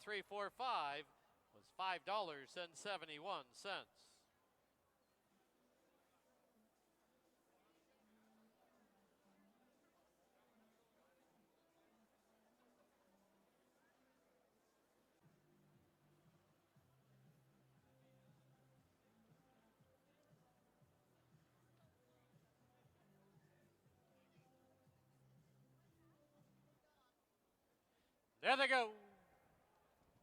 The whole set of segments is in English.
1345 was $5.71. There they go.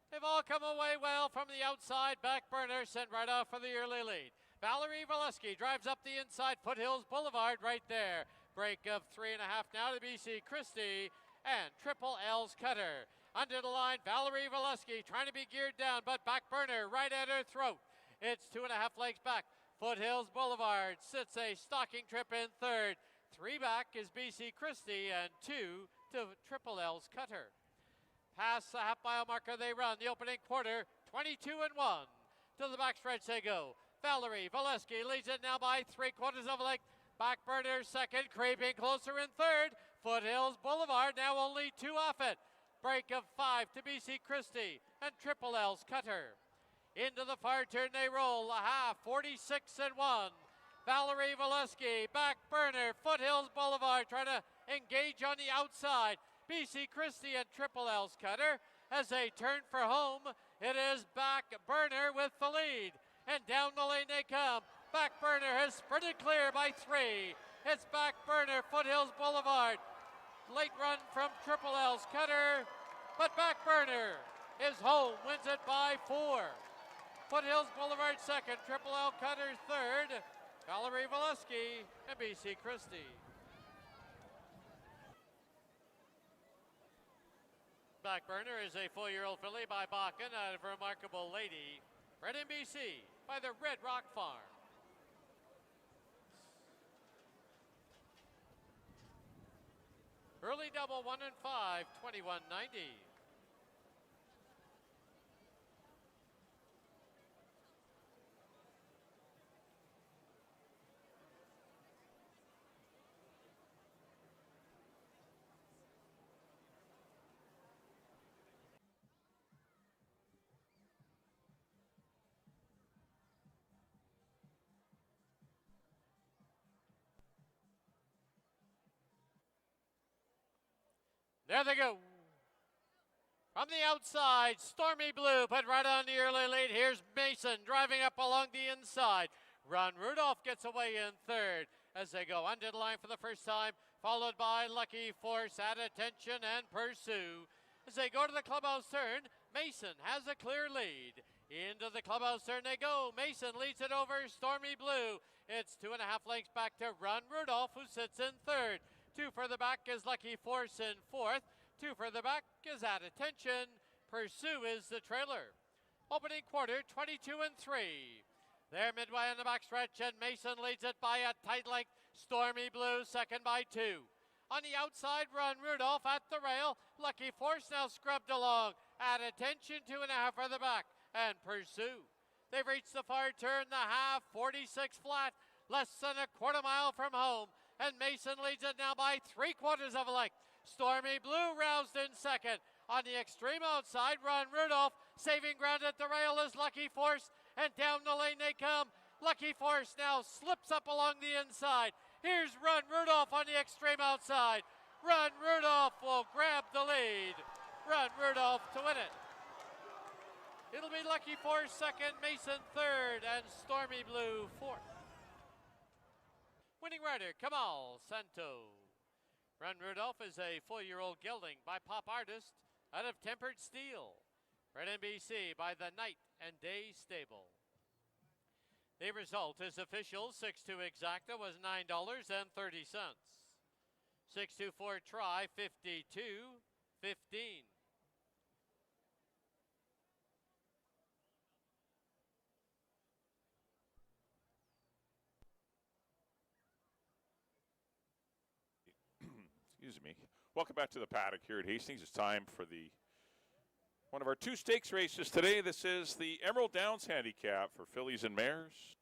They've all come away well from the outside. Back burner sent right off for the early lead. Valerie Valeski drives up the inside. Foothills Boulevard right there. Break of 3.5 now to BC Christie and Triple L's Cutter. Under the line, Valerie Valeski trying to be geared down, but back burner right at her throat. It's 2.5 legs back. Foothills Boulevard sits a stalking trip in third. 3 back is BC Christie and 2 to Triple L's Cutter. Past the half-mile marker they run. The opening quarter, 22-1. To the backstretch they go. Valerie Valeski leads it now by 3/4 of a length. Backburner second, creeping closer in third. Foothills Boulevard now only 2 off it. Break of 5 to BC Christie and Triple L's Cutter. Into the far turn they roll. A half, 46-1. Valerie Valeski, backburner, Foothills Boulevard trying to engage on the outside. BC Christie and Triple L's Cutter as they turn for home. It is back burner with the lead. And down the lane they come. Back burner has sprinted clear by 3. It's back burner, Foothills Boulevard. Late run from Triple L's Cutter, but back burner is home, wins it by 4. Foothills Boulevard second, Triple L Cutter third. Valerie Valeski and BC Christie. Backburner is a 4-year-old filly by Bakken out of Remarkable Lady, bred in BC by the Red Rock Farm. Early double 1 and 5, 21.90. There they go. From the outside, Stormy Blue put right on the early lead. Here's Mason driving up along the inside. Run Rudolph gets away in third as they go under the line for the first time, followed by Lucky Force, At Attention, and Pursue. As they go to the clubhouse turn, Mason has a clear lead. Into the clubhouse turn they go. Mason leads it over Stormy Blue. It's 2.5 lengths back to Run Rudolph, who sits in third. 2 further back is Lucky Force in fourth. 2 further back is At Attention. Pursue is the trailer. Opening quarter, 22-3. They're midway on the backstretch, and Mason leads it by a tight length. Stormy Blue second by 2. On the outside, Run Rudolph at the rail. Lucky Force now scrubbed along. At Attention, 2.5 further back. And Pursue. They've reached the far turn, the half, 46 flat. Less than a quarter mile from home. And Mason leads it now by 3/4 of a length. Stormy Blue roused in second. On the extreme outside, Run Rudolph. Saving ground at the rail is Lucky Force. And down the lane they come. Lucky Force now slips up along the inside. Here's Run Rudolph on the extreme outside. Run Rudolph will grab the lead. Run Rudolph to win it. It'll be Lucky Force second, Mason third, and Stormy Blue fourth. Winning rider, Kamal Santo. Run Rudolph is a 4-year-old gelding by Pop Artist out of Tempered Steel. Bred in BC by the Night and Day Stable. The result is official. 6-2 exacta was $9.30. 6-2-4 try, 52-15. Excuse me. Welcome back to the paddock here at Hastings. It's time for one of our 2 stakes races today. This is the Emerald Downs Handicap for fillies and mares.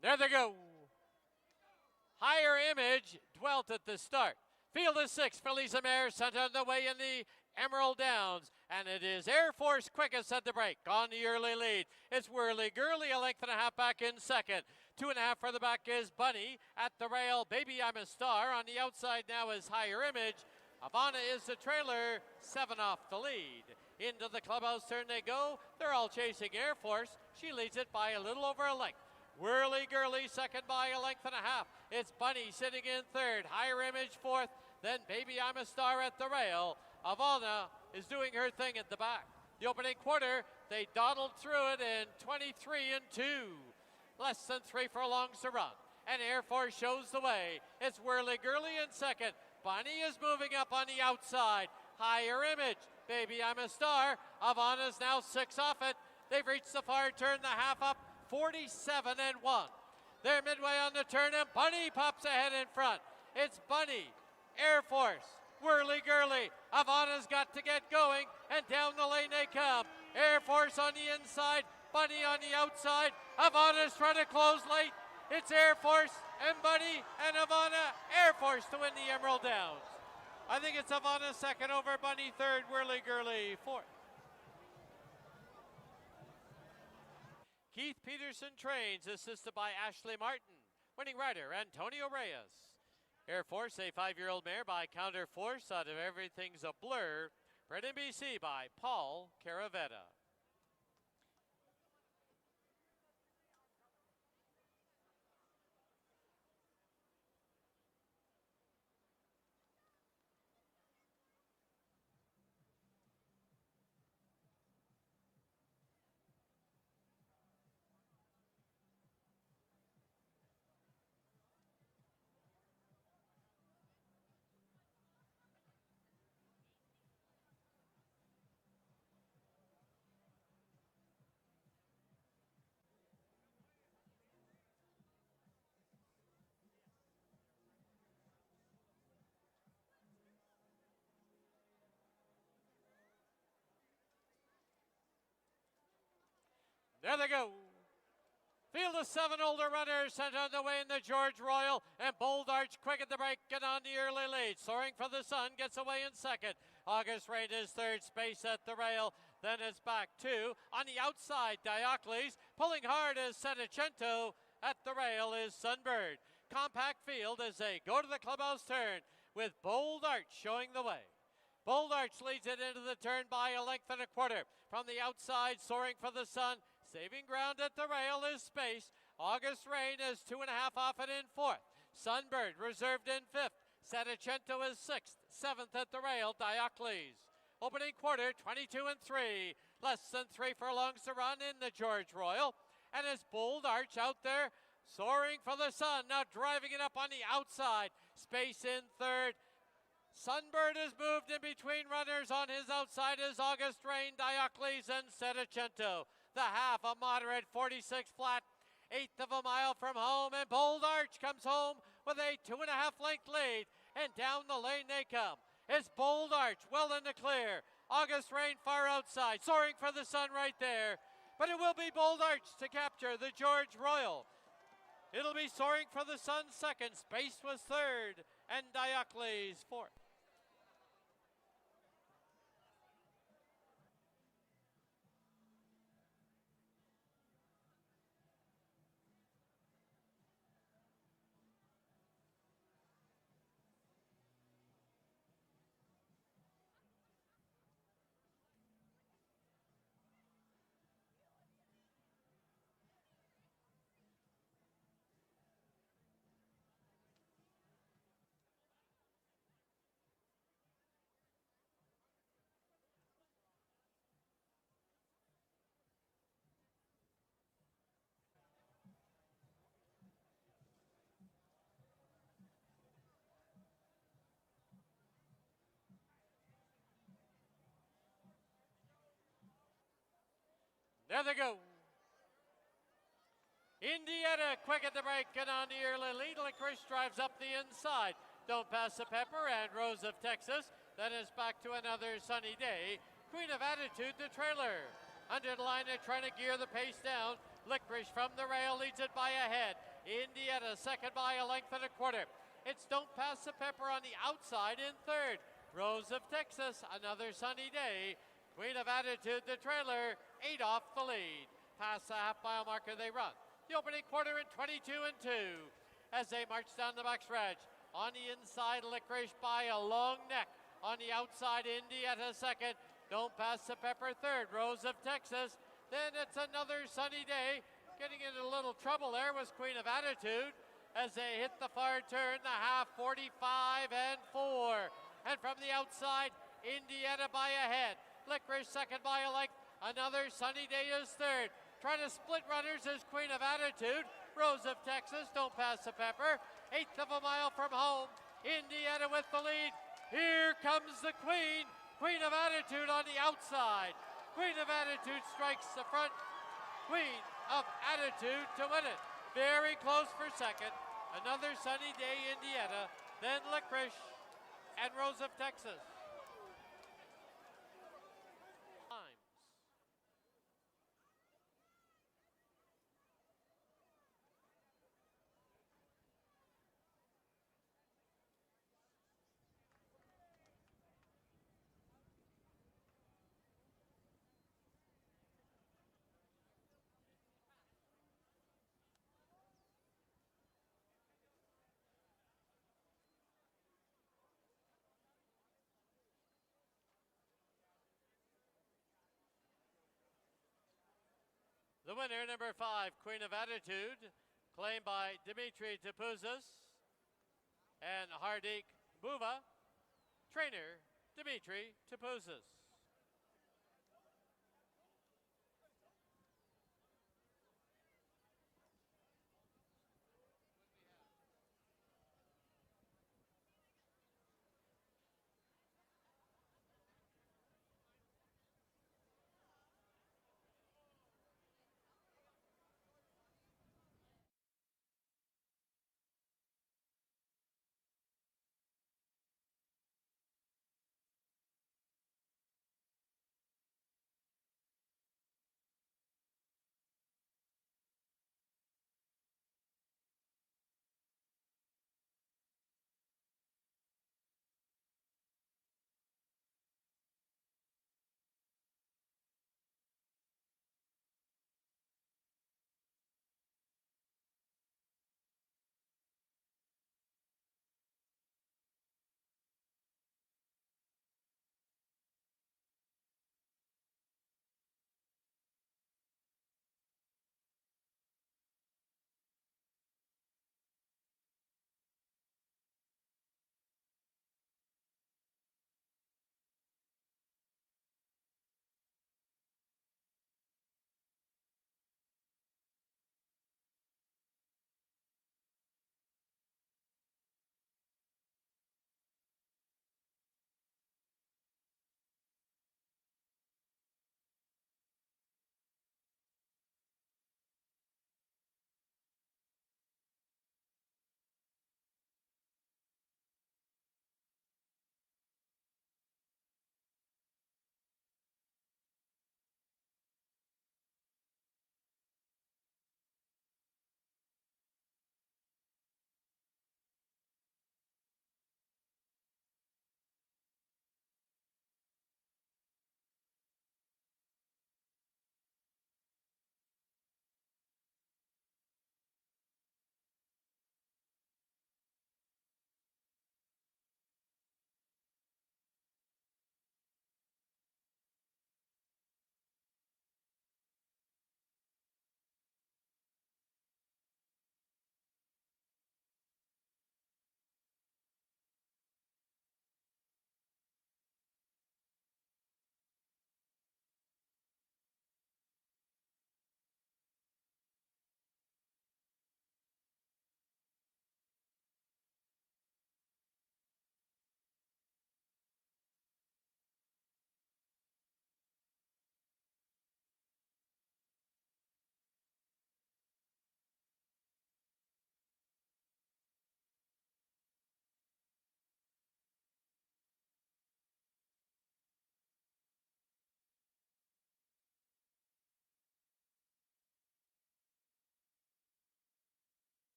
There they go. Higher Image dwelt at the start. Field is 6, Fillies and Mares sent on the way in the Emerald Downs. And it is Air Force quickest at the break on the early lead. It's Whirly Girly, a length and a half back in second. 2.5 further back is Bunny. At the rail, Baby I'm a Star. On the outside now is Higher Image. Havana is the trailer, 7 off the lead. Into the clubhouse turn they go. They're all chasing Air Force. She leads it by a little over a length. Whirly Girly second by a length and a half. It's Bunny sitting in third. Higher Image fourth. Then Baby I'm a Star at the rail. Havana is doing her thing at the back. The opening quarter, they dawdled through it in 23 and 2. Less than 3 furlongs to run. And Air Force shows the way. It's Whirly Girly in second. Bunny is moving up on the outside. Higher Image. Baby I'm a Star. Havana's now 6 off it. They've reached the far turn, the half up, 47 and 1. They're midway on the turn and Bunny pops ahead in front. It's Bunny, Air Force, Whirly Girly. Havana's got to get going and down the lane they come. Air Force on the inside, Bunny on the outside. Havana's trying to close late. It's Air Force and Bunny and Havana. Air Force to win the Emerald Downs. I think it's Havana second over Bunny third, Whirly Girly fourth. Keith Peterson trains, assisted by Ashley Martin. Winning rider, Antonio Reyes. Air Force, a 5-year-old mare by Counter Force out of Everything's a Blur. Bred in BC by Paul Caravetta. There they go. Field of 7 older runners sent on the way in the George Royal, and Bold Arch quick at the break and on the early lead. Soaring for the Sun gets away in second. August Rain is third, Space at the rail. Then it's back two. On the outside, Diocles. Pulling hard is Settecento. At the rail is Sunbird. Compact field as they go to the clubhouse turn with Bold Arch showing the way. Bold Arch leads it into the turn by a length and a quarter. From the outside, Soaring for the Sun. Saving ground at the rail is Space. August Rain is 2.5 off it in fourth. Sunbird reserved in fifth. Settecento is sixth. Seventh at the rail, Diocles. Opening quarter, 22 and 3. Less than 3 furlongs to run in the George Royal. And it's Bold Arch out there, Soaring for the Sun. Now driving it up on the outside. Space in third. Sunbird is moved in between runners. On his outside is August Rain, Diocles, and Settecento. The half, a moderate 46 flat, 1/8 of a mile from home, and Bold Arch comes home with a 2.5 length lead, and down the lane they come. It's Bold Arch well in the clear. August Rain far outside, Soaring for the Sun right there, but it will be Bold Arch to capture the George Royal. It'll be Soaring for the Sun second, Space was third, and Diocles fourth. There they go. Indiana quick at the break and on the early lead. Licorice drives up the inside. Don't Pass the Pepper and Rose of Texas. Then it's back to another sunny day. Queen of Attitude, the trailer. Under the line, they're trying to gear the pace down. Licorice from the rail leads it by a head. Indiana second by a length and a quarter. It's Don't Pass the Pepper on the outside in third. Rose of Texas, Another Sunny Day. Queen of Attitude, the trailer, 8 off the lead. Past the half-mile marker they run. The opening quarter in 22 and 2. As they march down the backstretch. On the inside, Licorice by a long neck. On the outside, Indiana second. Don't Pass the Pepper third. Rose of Texas. Then it's Another Sunny Day. Getting into a little trouble there was Queen of Attitude as they hit the far turn, the half 45 and 4. And from the outside, Indiana by a head. Licorice second by a length. Another Sunny Day is third. Trying to split runners is Queen of Attitude. Rose of Texas, Don't Pass the Pepper. 1/8 of a mile from home. Indiana with the lead. Here comes the Queen. Queen of Attitude on the outside. Queen of Attitude strikes the front. Queen of Attitude to win it. Very close for second. Another Sunny Day, Indiana. Then Licorice and Rose of Texas. The winner, number 5, Queen of Attitude, claimed by Dimitri Tapuzas and Hardik Buva. Trainer, Dimitri Tapuzas.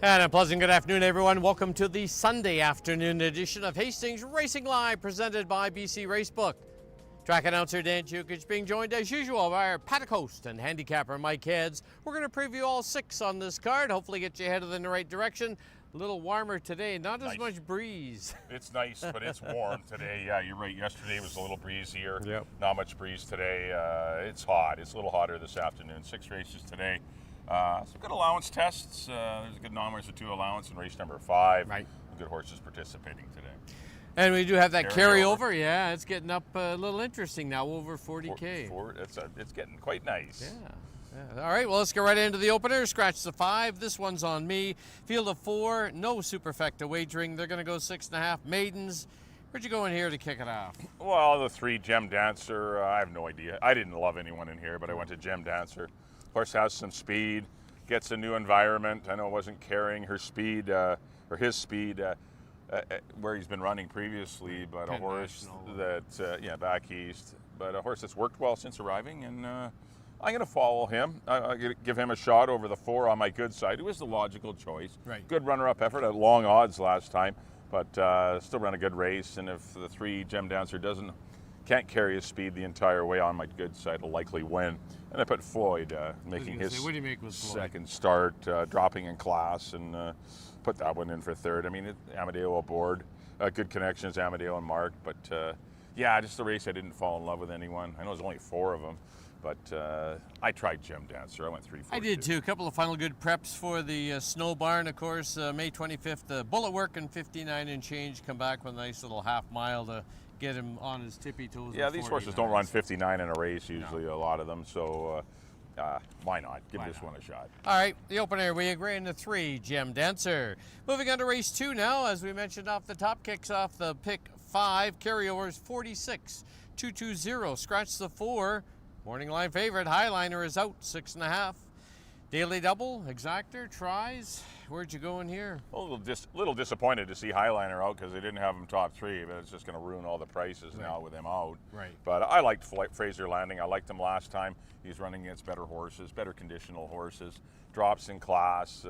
And a pleasant good afternoon, everyone. Welcome to the Sunday afternoon edition of Hastings Racing Live, presented by BC Racebook. Track announcer Dan Chukich being joined as usual by our paddock host and handicapper Mike Heads. We're going to preview all 6 on this card, hopefully get you headed in the right direction. A little warmer today, not as much breeze. It's nice, but it's warm today. Yeah, you're right. Yesterday was a little breezier. Yep. Not much breeze today. It's hot. It's a little hotter this afternoon. 6 races today. Some good allowance tests. There's a good non-race of 2 allowance in race number 5. Right. Good horses participating today. And we do have that Carryover. carryover. Yeah, it's getting up a little interesting now, over 40K. It's getting quite nice. Yeah. All right, well, let's get right into the opener. Scratch the 5. This one's on me. Field of 4. No superfecta wagering. They're going to go 6.5 maidens. Where'd you go in here to kick it off? Well, the 3 Gem Dancer. I have no idea. I didn't love anyone in here, but I went to Gem Dancer. Horse has some speed, gets a new environment. I know it wasn't carrying her speed or his speed where he's been running previously, but a horse that back east, but a horse that's worked well since arriving, and I'm going to follow him. I'm going to give him a shot over the 4 on my good side, who is the logical choice. Right. Good runner-up effort at long odds last time, but still ran a good race. And if the 3 Gem Dancer can't carry his speed the entire way on my good side, will likely win. And I put Floyd making his second start, dropping in class, and put that one in for 3rd. I mean, Amadeo aboard, good connections, Amadeo and Mark, but just a race I didn't fall in love with anyone. I know there's only 4 of them, but I tried Gem Dancer. I went 3-4. I did too. A couple of final good preps for the Snow Barn, of course. May 25th, the Bullet Work and 59 and change come back with a nice little half mile to get him on his tippy toes. Yeah, these horses don't run 59 in a race usually, a lot of them, so why not? Give this one a shot. All right, the opener, we agree in the 3, Gem Dancer. Moving on to race 2 now, as we mentioned off the top, kicks off the pick 5, carryovers 46, 220, scratch the 4. Morning line favorite, Highliner is out, 6.5. Daily double, exactor, tries. Where'd you go in here? A little disappointed to see Highliner out because they didn't have him top 3, but it's just going to ruin all the prices now with him out. Right. But I liked Fraser Landing. I liked him last time. He's running against better horses, better conditional horses. Drops in class.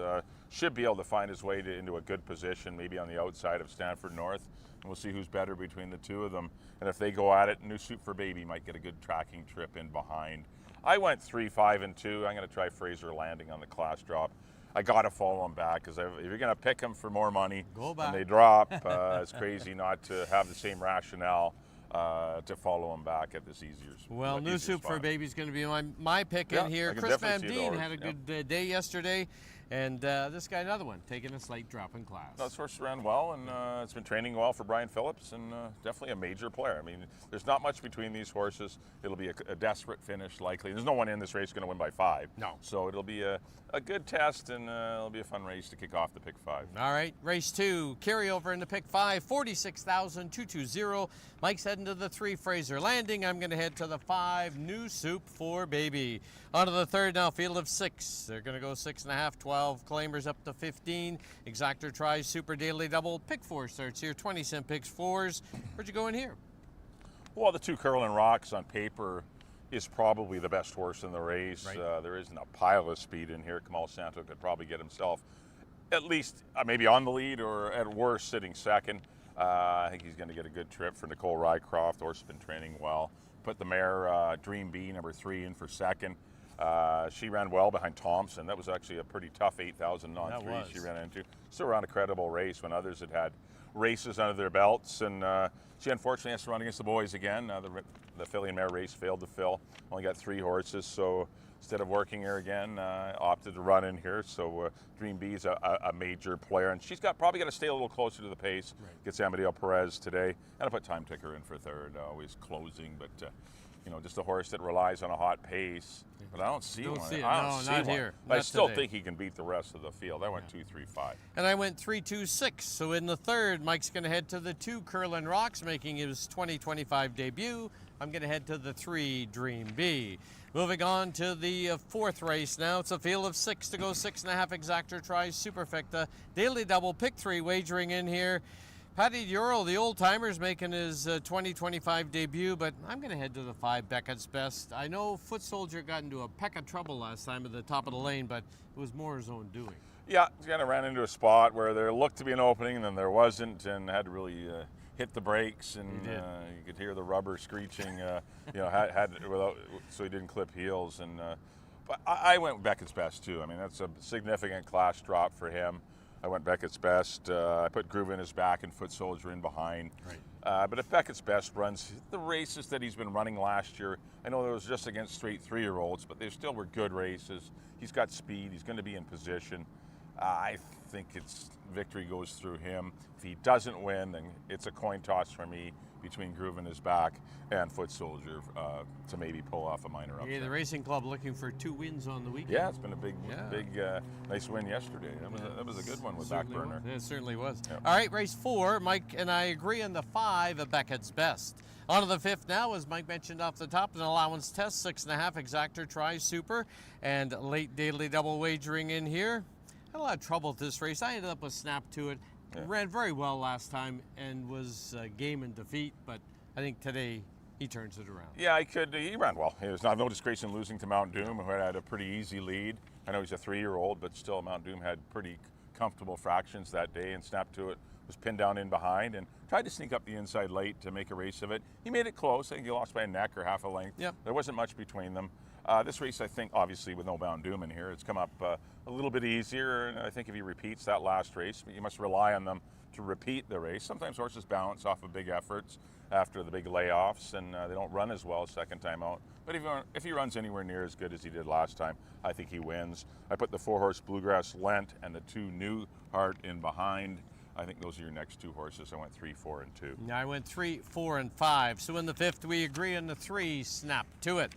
Should be able to find his way into a good position, maybe on the outside of Stanford North. And we'll see who's better between the 2 of them. And if they go at it, New Soup for Baby might get a good tracking trip in behind. I went 3, 5, and 2. I'm going to try Fraser Landing on the class drop. I got to follow him back because if you're going to pick him for more money and they drop, it's crazy not to have the same rationale to follow him back at this easier spot. Well, New Soup for Baby is going to be my pick in here. Chris Van Deen had a good day yesterday. And this guy, another one, taking a slight drop in class. This horse ran well, and it's been training well for Brian Phillips, and definitely a major player. I mean, there's not much between these horses. It'll be a desperate finish, likely. There's no one in this race going to win by 5. No. So it'll be a good test, and it'll be a fun race to kick off the pick 5. All right, race 2, carryover into pick 5, 46,220. Mike's heading to the 3, Fraser Landing. I'm going to head to the 5, New Soup for Baby. On to the 3rd now, field of 6. They're going to go 6.5, 12. Claimers up to 15. Exactor tries Super Daily Double. Pick 4 starts here, 20-cent picks 4s. Where'd you go in here? Well, the 2 Curlin Rocks on paper is probably the best horse in the race. Right. There isn't a pile of speed in here. Kamal Santo could probably get himself at least maybe on the lead or at worst sitting second. I think he's going to get a good trip for Nicole Rycroft. Horse has been training well. Put the mare Dream B, number 3, in for second. She ran well behind Thompson. That was actually a pretty tough 8,000 non-3 she ran into. Still ran a credible race when others had races under their belts, and she unfortunately has to run against the boys again. The filly and mare race failed to fill. Only got 3 horses, so instead of working her again, opted to run in here. So Dream B's a major player, and she's probably got to stay a little closer to the pace. Right. Gets Amadeo Perez today, and I put Time Ticker in for 3rd. Always closing, but just a horse that relies on a hot pace. But I don't see Don't one. see it. I don't No, see not one. here. But I Not still today. think he can beat the rest of the field. I went 2-3-5. And I went 3-2-6. So in the third, Mike's going to head to the 2 Curlin Rocks, making his 2025 debut. I'm going to head to the 3 Dream B. Moving on to the fourth race now. It's a field of 6 to go, 6.5 exactor tries, Superfecta. Daily double, pick 3 wagering in here. Paddy Durrell, the old-timer's making his 2025 debut, but I'm going to head to the 5 Beckett's Best. I know Foot Soldier got into a peck of trouble last time at the top of the lane, but it was more his own doing. Yeah, he kind of ran into a spot where there looked to be an opening, and then there wasn't, and had to really hit the brakes, and He did. you could hear the rubber screeching. So he didn't clip heels. And but I went Beckett's Best too. I mean, that's a significant class drop for him. I went Beckett's Best. I put Groove in his back and Foot Soldier in behind. Right. But if Beckett's Best runs the races that he's been running last year, I know it was just against straight 3-year-olds, but they still were good races. He's got speed. He's going to be in position. I think victory goes through him. If he doesn't win, then it's a coin toss for me between Groove in his back and Foot Soldier to maybe pull off a minor upset. Yeah, the racing club looking for 2 wins on the weekend. Yeah, it's been a big, Yeah. nice win yesterday. That was a good one with Backburner. It certainly was. Yeah. All right, race 4. Mike and I agree on the 5 of Beckett's Best. On to the 5th now, as Mike mentioned off the top, an allowance test, 6.5 exactor tries, super, and late daily double wagering in here. Had a lot of trouble with this race. I ended up with Snap to it. Yeah. Ran very well last time and was game in defeat, but I think today he turns it around. Yeah, he ran well. There's no disgrace in losing to Mount Doom, who had a pretty easy lead. I know he's a 3-year-old, but still Mount Doom had pretty comfortable fractions that day, and Snap to it was pinned down in behind and tried to sneak up the inside late to make a race of it. He made it close. I think he lost by a neck or half a length. Yep. There wasn't much between them. This race, I think, obviously with no Mount Doom in here, it's come up a little bit easier. And I think if he repeats that last race, you must rely on them to repeat the race. Sometimes horses bounce off of big efforts after the big layoffs, and they don't run as well second time out. But if he runs anywhere near as good as he did last time, I think he wins. I put the 4-horse Bluegrass Lent and the 2 New Heart in behind. I think those are your next 2 horses. I went 3, 4, and 2. Now I went 3, 4, and 5. So in the 5th, we agree on the 3, Snap to it.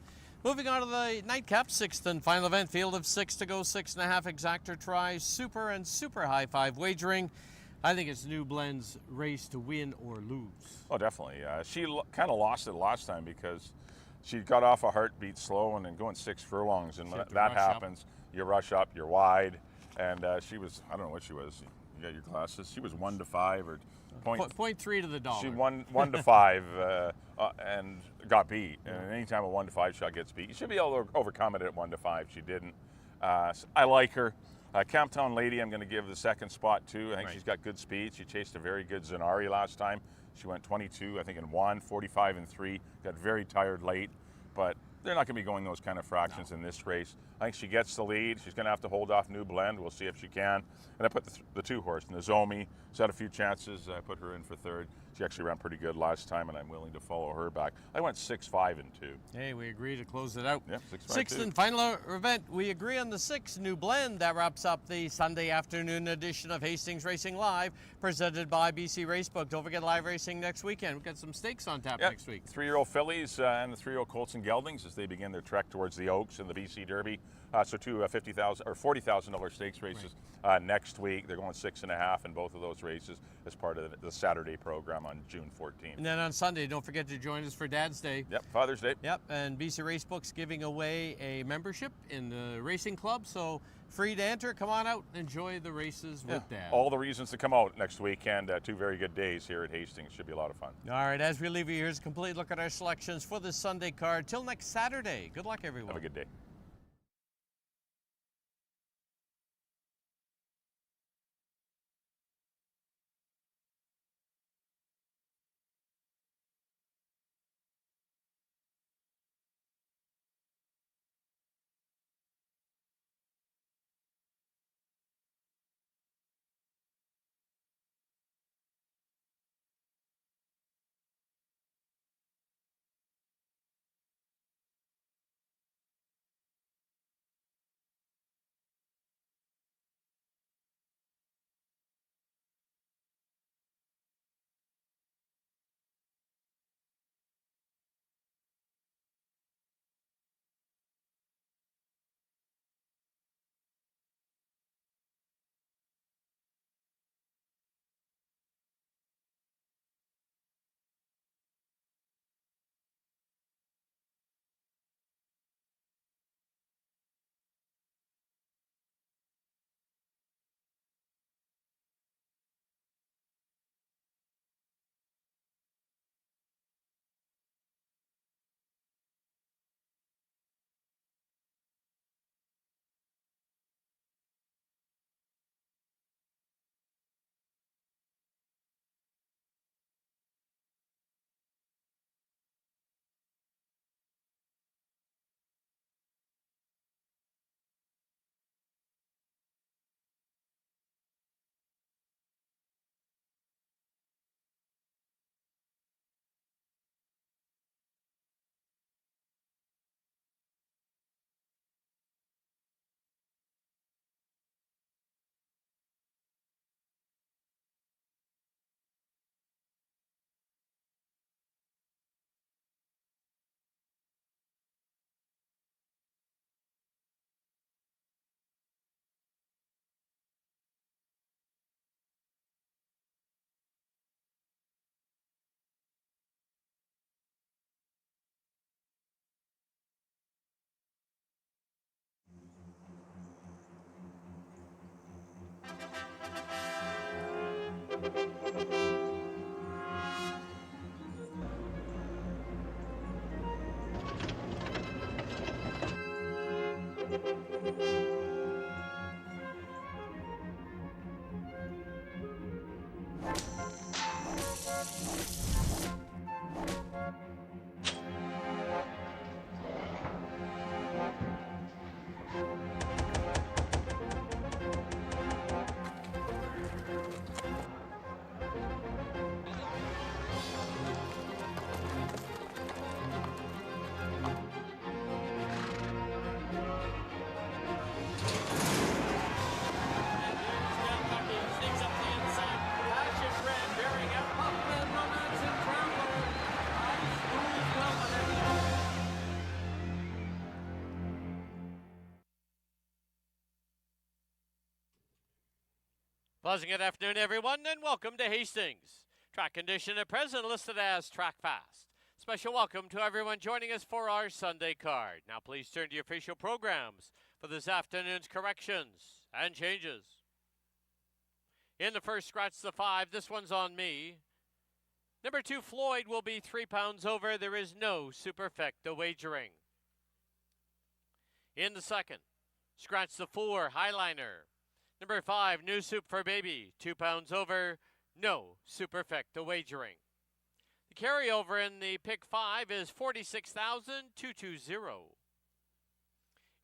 Moving on to the nightcap, 6th and final event, field of 6 to go, 6.5 exactor tries, super and super high 5 wagering. I think it's New Blend's race to win or lose. Oh, definitely. She kind of lost it last time because she got off a heartbeat slow and then going 6 furlongs. And when had to that rush up. happens, you rush up, you're wide. And she was, I don't know what she was. You got your glasses. She was 1 to 5 or Point 3 to the dollar. She won 1 to 5 and got beat. And anytime a 1 to 5 shot gets beat, you should be able to overcome it at 1 to 5. She didn't. I like her. Camptown Lady, I'm going to give the second spot to. I think she's got good speed. She chased a very good Zanari last time. She went 22, I think, in 1, 45 and 3. Got very tired late, but they're not going to be going those kind of fractions in this race. I think she gets the lead. She's going to have to hold off New Blend. We'll see if she can. And I put the 2-horse, Nozomi. She's had a few chances. I put her in for 3rd. She actually ran pretty good last time, and I'm willing to follow her back. I went 6, 5, and 2. Hey, we agree to close it out. Yep, 6, 5, 6th 2. and final event, we agree on the 6, New Blend. That wraps up the Sunday afternoon edition of Hastings Racing Live, presented by BC Racebook. Don't forget live racing next weekend. We've got some stakes on tap next week. 3-year-old fillies and the 3-year-old Colts and Geldings as they begin their trek towards the Oaks and the BC Derby. So 2 $50,000 or $40,000 stakes races next week. They're going 6.5 in both of those races as part of the Saturday program on June 14th. And then on Sunday, don't forget to join us for Dad's Day. Yep, Father's Day. Yep, and BC Racebook's giving away a membership in the racing club, so free to enter. Come on out, enjoy the races with Dad. All the reasons to come out next weekend. 2 very good days here at Hastings. Should be a lot of fun. All right, as we leave you, here's a complete look at our selections for this Sunday card. Till next Saturday, good luck, everyone. Have a good day. pleasant good afternoon, everyone, and welcome to Hastings. Track condition at present listed as track fast. Special welcome to everyone joining us for our Sunday card. Now please turn to your official programs for this afternoon's corrections and changes. In the first scratch the 5, this one's on me. Number 2, Floyd, will be 3 pounds over. There is no superfecta wagering. In the second, scratch the 4, Highliner. Number 5, New Soup for Baby, 2 pounds over. No superfecta wagering. The carryover in the pick 5 is 46,220.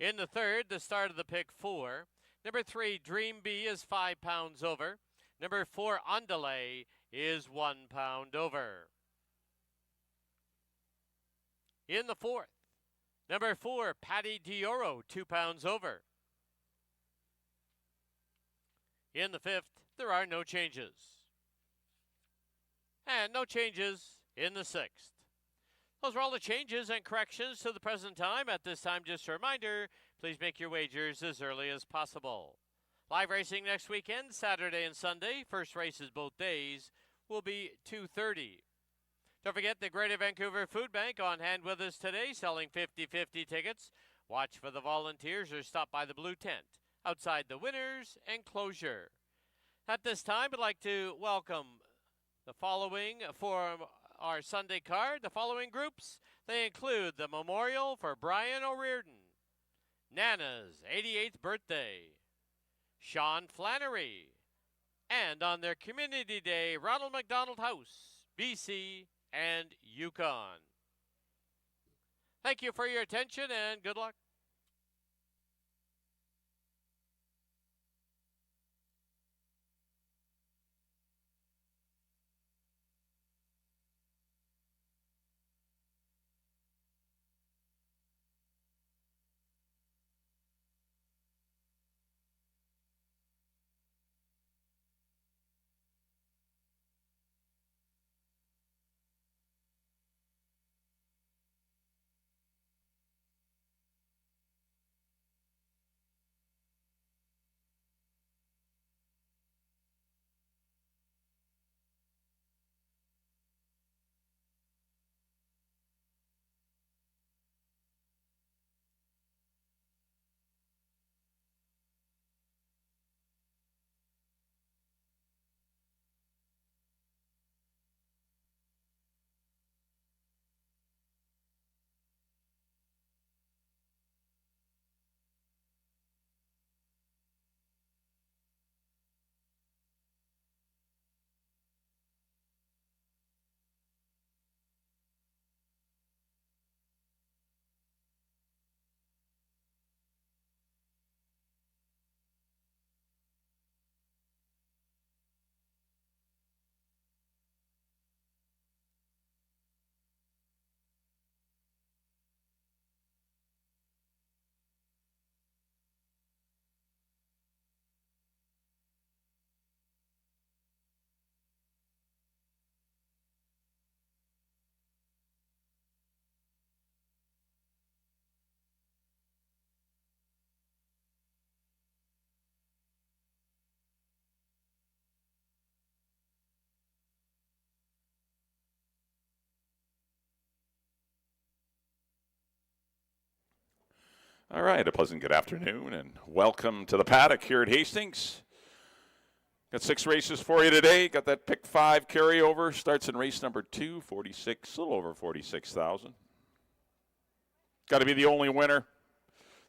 In the third, the start of the pick 4, number 3, Dream B, is 5 pounds over. Number 4, Andale, is 1 pound over. In the fourth, number 4, Patty Dioro, 2 pounds over. In the fifth, there are no changes. And no changes in the sixth. Those are all the changes and corrections to the present time. At this time, just a reminder, please make your wagers as early as possible. Live racing next weekend, Saturday and Sunday. First races both days will be 2:30. Don't forget the Greater Vancouver Food Bank on hand with us today, selling 50-50 tickets. Watch for the volunteers or stop by the blue tent outside the winner's enclosure. At this time, I'd like to welcome the following for our Sunday card. The following groups, they include the memorial for Brian O'Riordan, Nana's 88th birthday, Sean Flannery, and on their Community Day, Ronald McDonald House, BC, and Yukon. Thank you for your attention and good luck. All right, a pleasant good afternoon and welcome to the paddock here at Hastings. Got 6 races for you today. Got that pick 5 carryover. Starts in race number 2, 46, a little over 46,000. Got to be the only winner.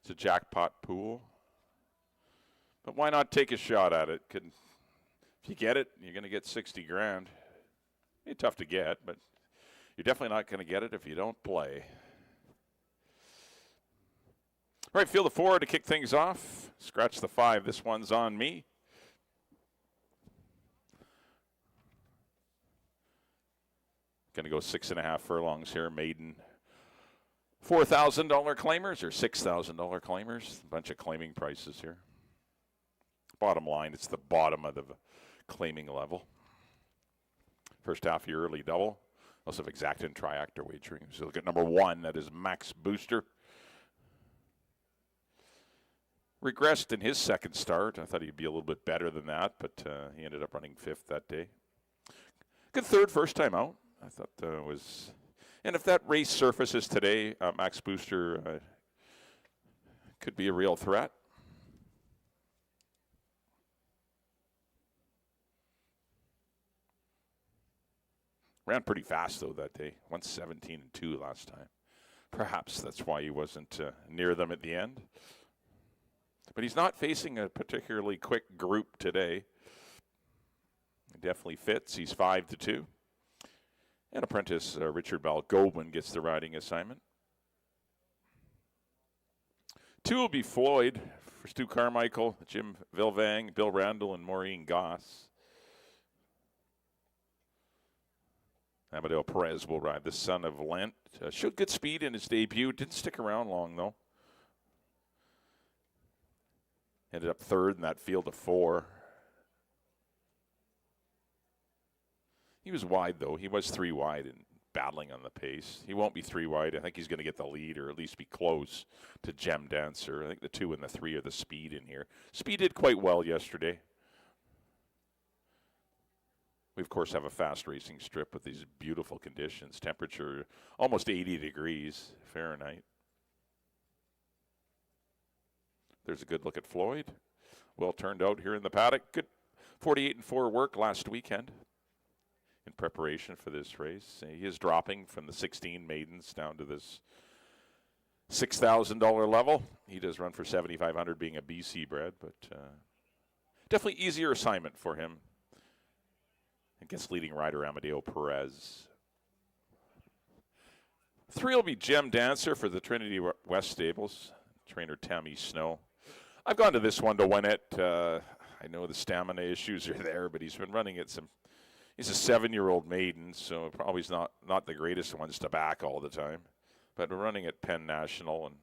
It's a jackpot pool. But why not take a shot at it? If you get it, you're going to get 60 grand. It's tough to get, but you're definitely not going to get it if you don't play. All right, feel the 4 to kick things off. Scratch the 5. This one's on me. Going to go 6.5 furlongs here. Maiden $4,000 claimers or $6,000 claimers. A bunch of claiming prices here. Bottom line, it's the bottom of the claiming level. First half, your early double. Also have exact and triactor wagering. So look at number 1. That is Max Booster. regressed in his second start. I thought he'd be a little bit better than that, but he ended up running 5th that day. Good third first time out. I thought was, and if that race surfaces today, Max Booster could be a real threat. Ran pretty fast though that day. 1:17.2 last time. Perhaps that's why he wasn't near them at the end. But he's not facing a particularly quick group today. He definitely fits. He's 5-2. And apprentice Richard Balgobin gets the riding assignment. 2 will be Floyd for Stu Carmichael, Jim Vilvang, Bill Randall, and Maureen Goss. Amadeo Perez will ride, the son of Lent. Showed good speed in his debut. Didn't stick around long, though. Ended up 3rd in that field of 4. He was wide, though. He was 3 wide and battling on the pace. He won't be 3 wide. I think he's going to get the lead or at least be close to Gem Dancer. I think the 2 and the 3 are the speed in here. Speed did quite well yesterday. We, of course, have a fast racing strip with these beautiful conditions. Temperature almost 80 degrees Fahrenheit. There's a good look at Floyd. Well turned out here in the paddock. Good 48-4 work last weekend in preparation for this race. He is dropping from the 16 maidens down to this $6,000 level. He does run for $7,500 being a BC bred, but definitely easier assignment for him against leading rider Amadeo Perez. 3 will be Gem Dancer for the Trinity West Stables, trainer Tammy Snow. I've gone to this one to win it. I know the stamina issues are there, but he's been running it he's a 7-year-old maiden, so probably not the greatest ones to back all the time. But we're running at Penn National, and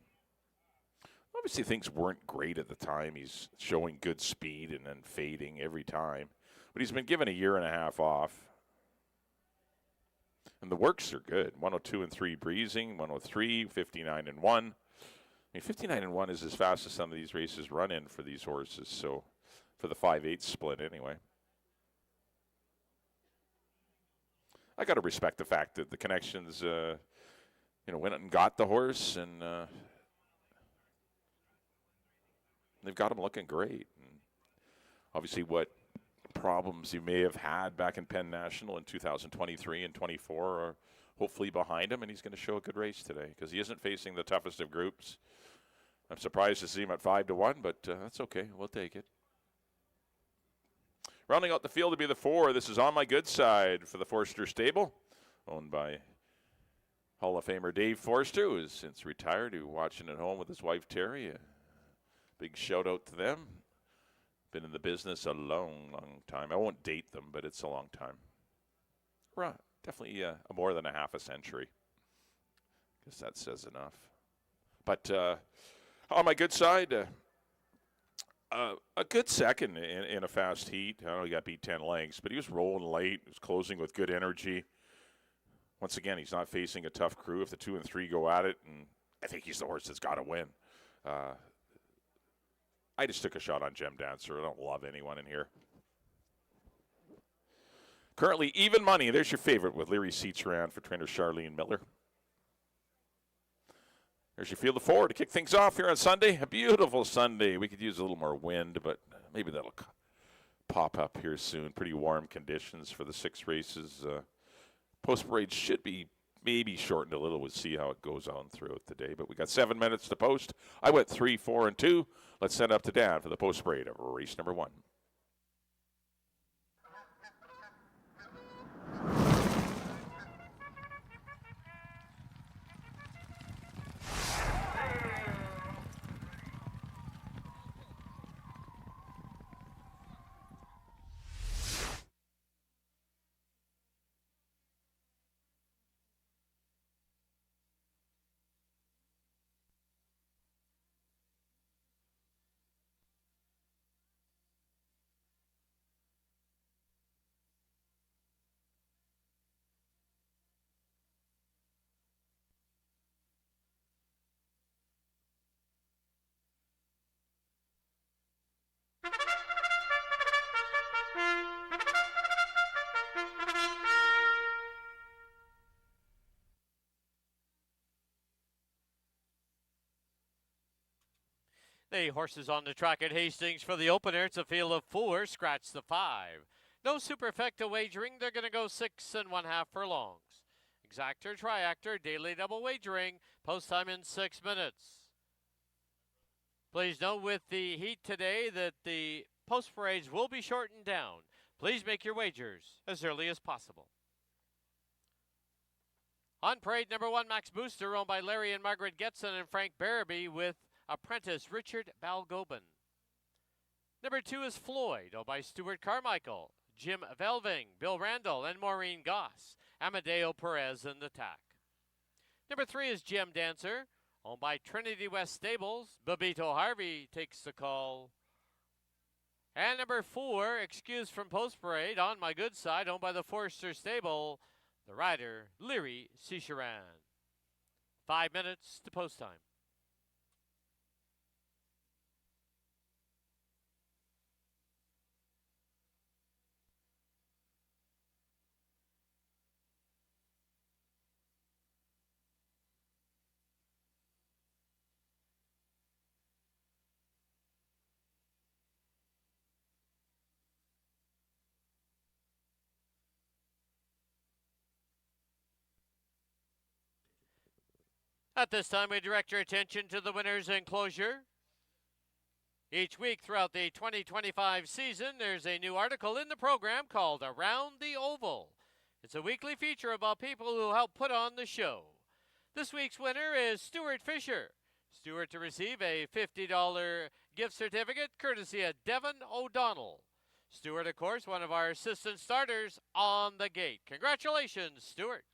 obviously things weren't great at the time. He's showing good speed and then fading every time. But he's been given a year and a half off. And the works are good. 102-3 breezing, 103, 59-1. I mean, 59-1 is as fast as some of these races run in for these horses. So for the 5/8 split anyway. I got to respect the fact that the connections, went and got the horse, and they've got him looking great. And obviously what problems he may have had back in Penn National in 2023 and 24 are hopefully behind him, and he's going to show a good race today because he isn't facing the toughest of groups. I'm surprised to see him at 5-1, but that's okay. We'll take it. Rounding out the field to be the 4, this is On My Good Side for the Forster Stable, owned by Hall of Famer Dave Forster, who has since retired, who's watching at home with his wife Terry. A big shout out to them. Been in the business a long, long time. I won't date them, but it's a long time. Right. Definitely more than a half a century. Guess that says enough. But On My Good Side, a good second in a fast heat. I know he got beat 10 lengths, but he was rolling late. He was closing with good energy. Once again, he's not facing a tough crew. If the 2 and 3 go at it, and I think he's the horse that's got to win. I just took a shot on Gem Dancer. I don't love anyone in here. Currently even money. There's your favorite with Leary Seacharan for trainer Charlene Miller. There's your field of 4 to kick things off here on Sunday. A beautiful Sunday. We could use a little more wind, but maybe that'll pop up here soon. Pretty warm conditions for the 6 races. Post parade should be maybe shortened a little. We'll see how it goes on throughout the day. But we got 7 minutes to post. I went 3, 4, and 2. Let's send up to Dan for the post parade of race number 1. The horses on the track at Hastings for the opener. It's a field of 4. Scratch the 5. No superfecta wagering. They're going to go 6 1/2 furlongs. Exactor, triactor, daily double wagering. Post time in 6 minutes. Please note with the heat today that the post parades will be shortened down. Please make your wagers as early as possible. On parade number 1, Max Booster, owned by Larry and Margaret Getson and Frank Barabee, with apprentice Richard Balgobin. Number 2 is Floyd, owned by Stuart Carmichael, Jim Velving, Bill Randall, and Maureen Goss. Amadeo Perez in the tack. Number 3 is Gem Dancer, owned by Trinity West Stables. Babito Harvey takes the call. And number 4, excused from post parade, On My Good Side, owned by the Forster Stable. The rider, Leary Cicheran. 5 minutes to post time. At this time, we direct your attention to the winner's enclosure. Each week throughout the 2025 season, there's a new article in the program called Around the Oval. It's a weekly feature about people who help put on the show. This week's winner is Stuart Fisher. Stuart to receive a $50 gift certificate courtesy of Devin O'Donnell. Stuart, of course, one of our assistant starters on the gate. Congratulations, Stuart.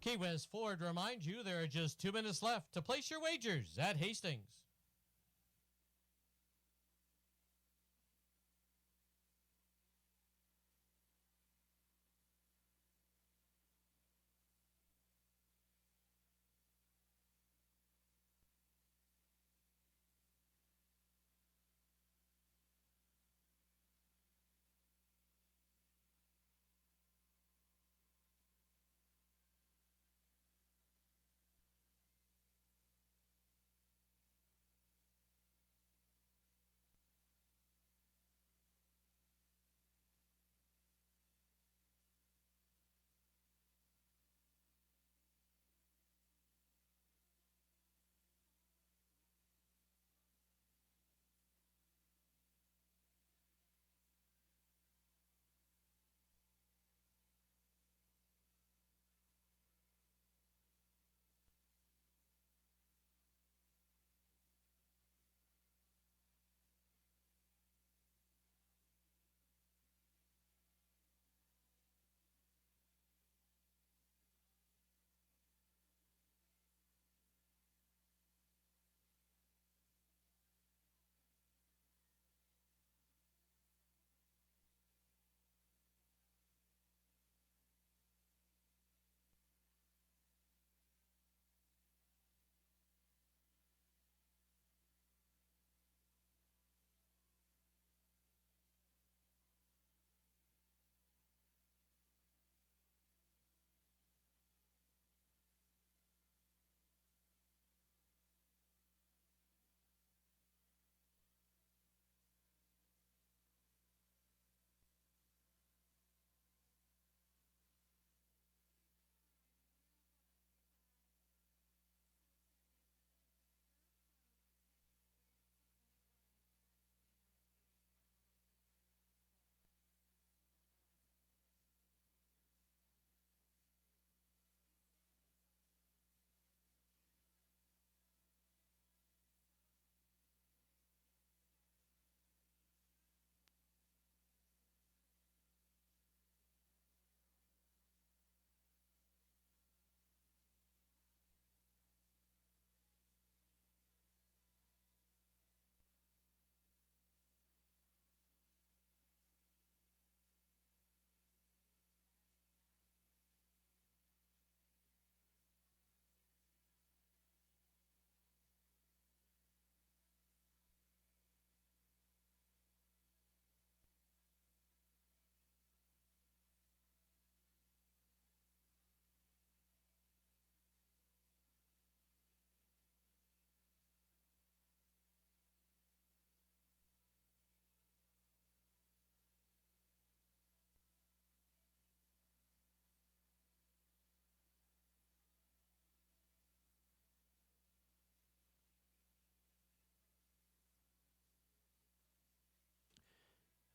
Key West Ford reminds you there are just 2 minutes left to place your wagers at Hastings.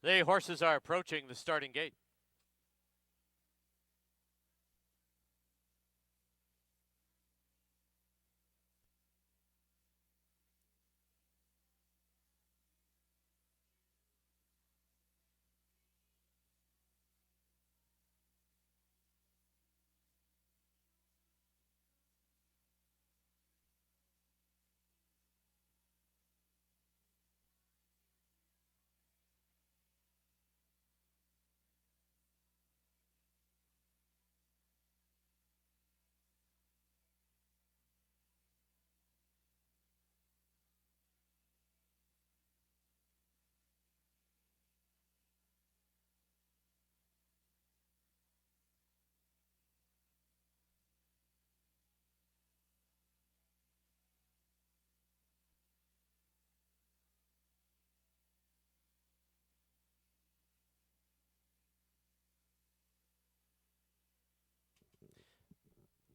The horses are approaching the starting gate.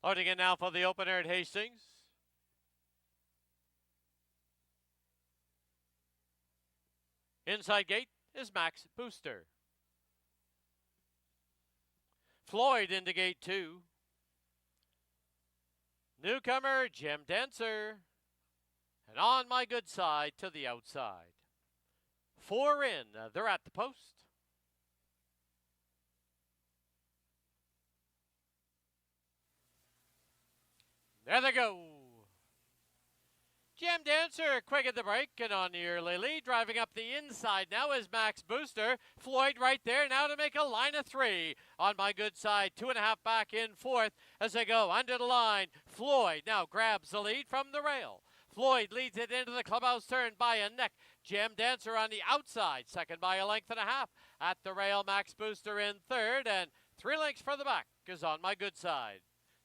Loading in now for the opener at Hastings. Inside gate is Max Booster. Floyd into gate 2. Newcomer Gem Dancer. And on my good side to the outside. 4 in, they're at the post. There they go. Gem Dancer quick at the break and on the early lead. Driving up the inside now is Max Booster. Floyd right there now to make a line of 3. On my good side, 2.5 back in 4th as they go under the line. Floyd now grabs the lead from the rail. Floyd leads it into the clubhouse turn by a neck. Gem Dancer on the outside, second by a length and a half. At the rail, Max Booster in 3rd, and 3 lengths for the back is on my good side.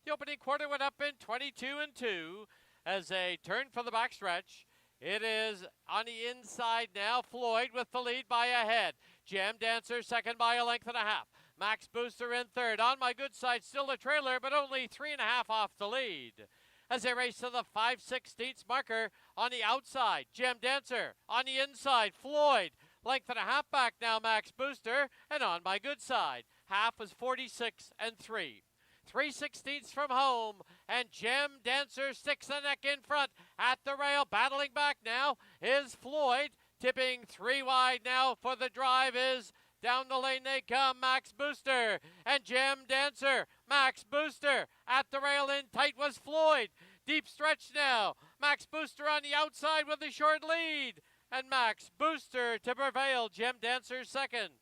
The opening quarter went up in 22-2 as they turn for the backstretch. It is on the inside now. Floyd with the lead by a head. Gem Dancer second by a length and a half. Max Booster in 3rd. On my good side, still a trailer, but only 3.5 off the lead. As they race to the 5/16 marker on the outside. Gem Dancer on the inside. Floyd length and a half back now. Max Booster, and on my good side, half was 46-3. 3/16 from home, and Gem Dancer sticks the neck in front at the rail. Battling back now is Floyd, tipping 3 wide now for the drive is down the lane they come. Max Booster and Gem Dancer. Max Booster at the rail in tight was Floyd. Deep stretch now. Max Booster on the outside with a short lead, and Max Booster to prevail. Gem Dancer second.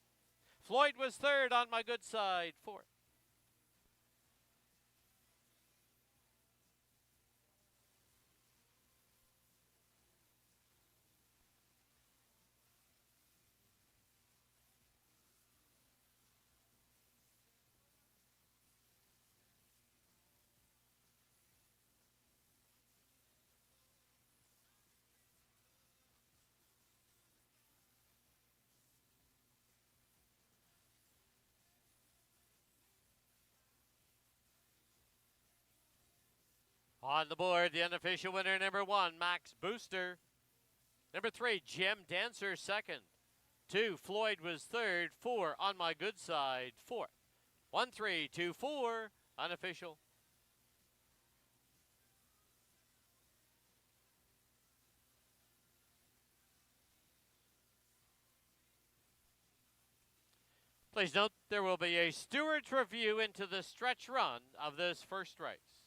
Floyd was 3rd on my good side, 4th. On the board, the unofficial winner, number 1, Max Booster. Number 3, Gem Dancer, second. 2, Floyd was 3rd. 4, on my good side, 4th. 1, 3, 2, 4, unofficial. Please note there will be a steward's review into the stretch run of this first race.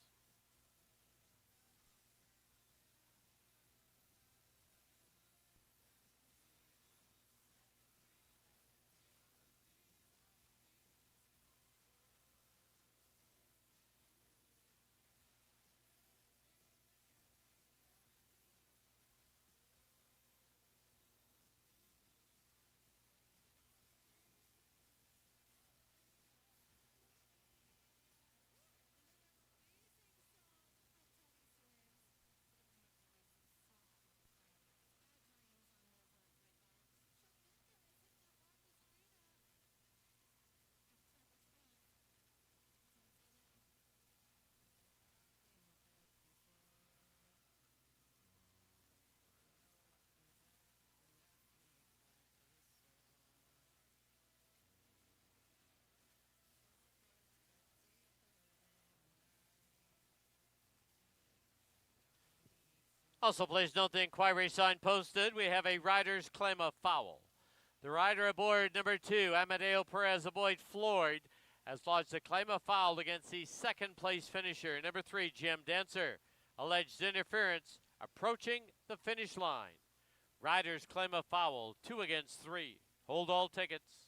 Also, please note the inquiry sign posted. We have a rider's claim of foul. The rider aboard number 2, Amadeo Perez aboard Floyd, has lodged a claim of foul against the second place finisher, number 3, Jim Dancer. Alleged interference approaching the finish line. Riders claim a foul, 2 against 3. Hold all tickets.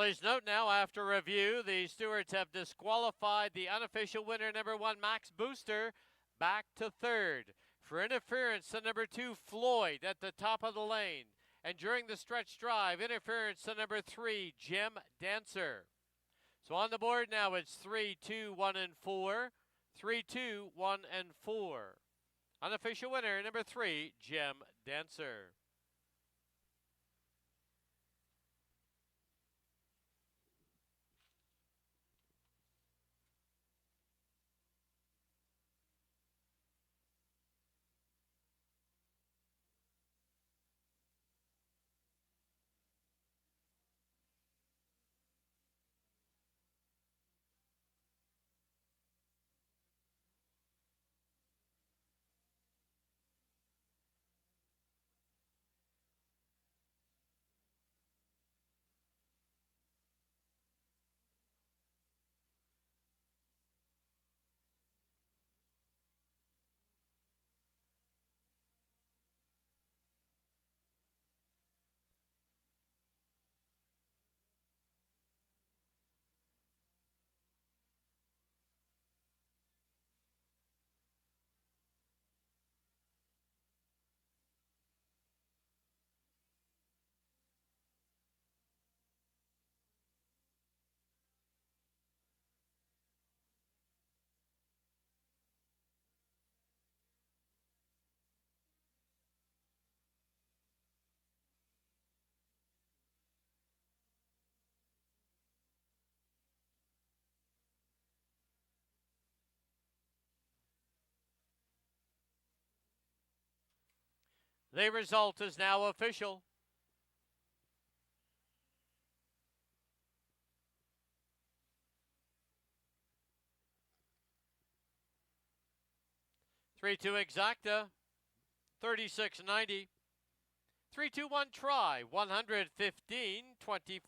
Please note now, after review, the stewards have disqualified the unofficial winner, number 1, Max Booster, back to third. For interference to number 2, Floyd, at the top of the lane. And during the stretch drive, interference to number 3, Jim Dancer. So on the board now, it's 3, 2, 1, and 4. 3, 2, 1, and 4. Unofficial winner, number 3, Jim Dancer. The result is now official. Three two exacta, 36.90. 3-2-1 try, 115.25.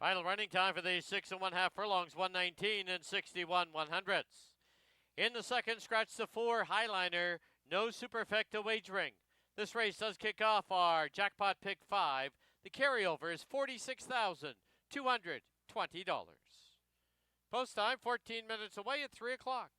Final running time for the 6 1/2 furlongs, 119 and 61/100. In the second, scratch the 4 Highliner, no superfecta wagering. This race does kick off our jackpot pick 5. The carryover is $46,220. Post time 14 minutes away at 3 o'clock.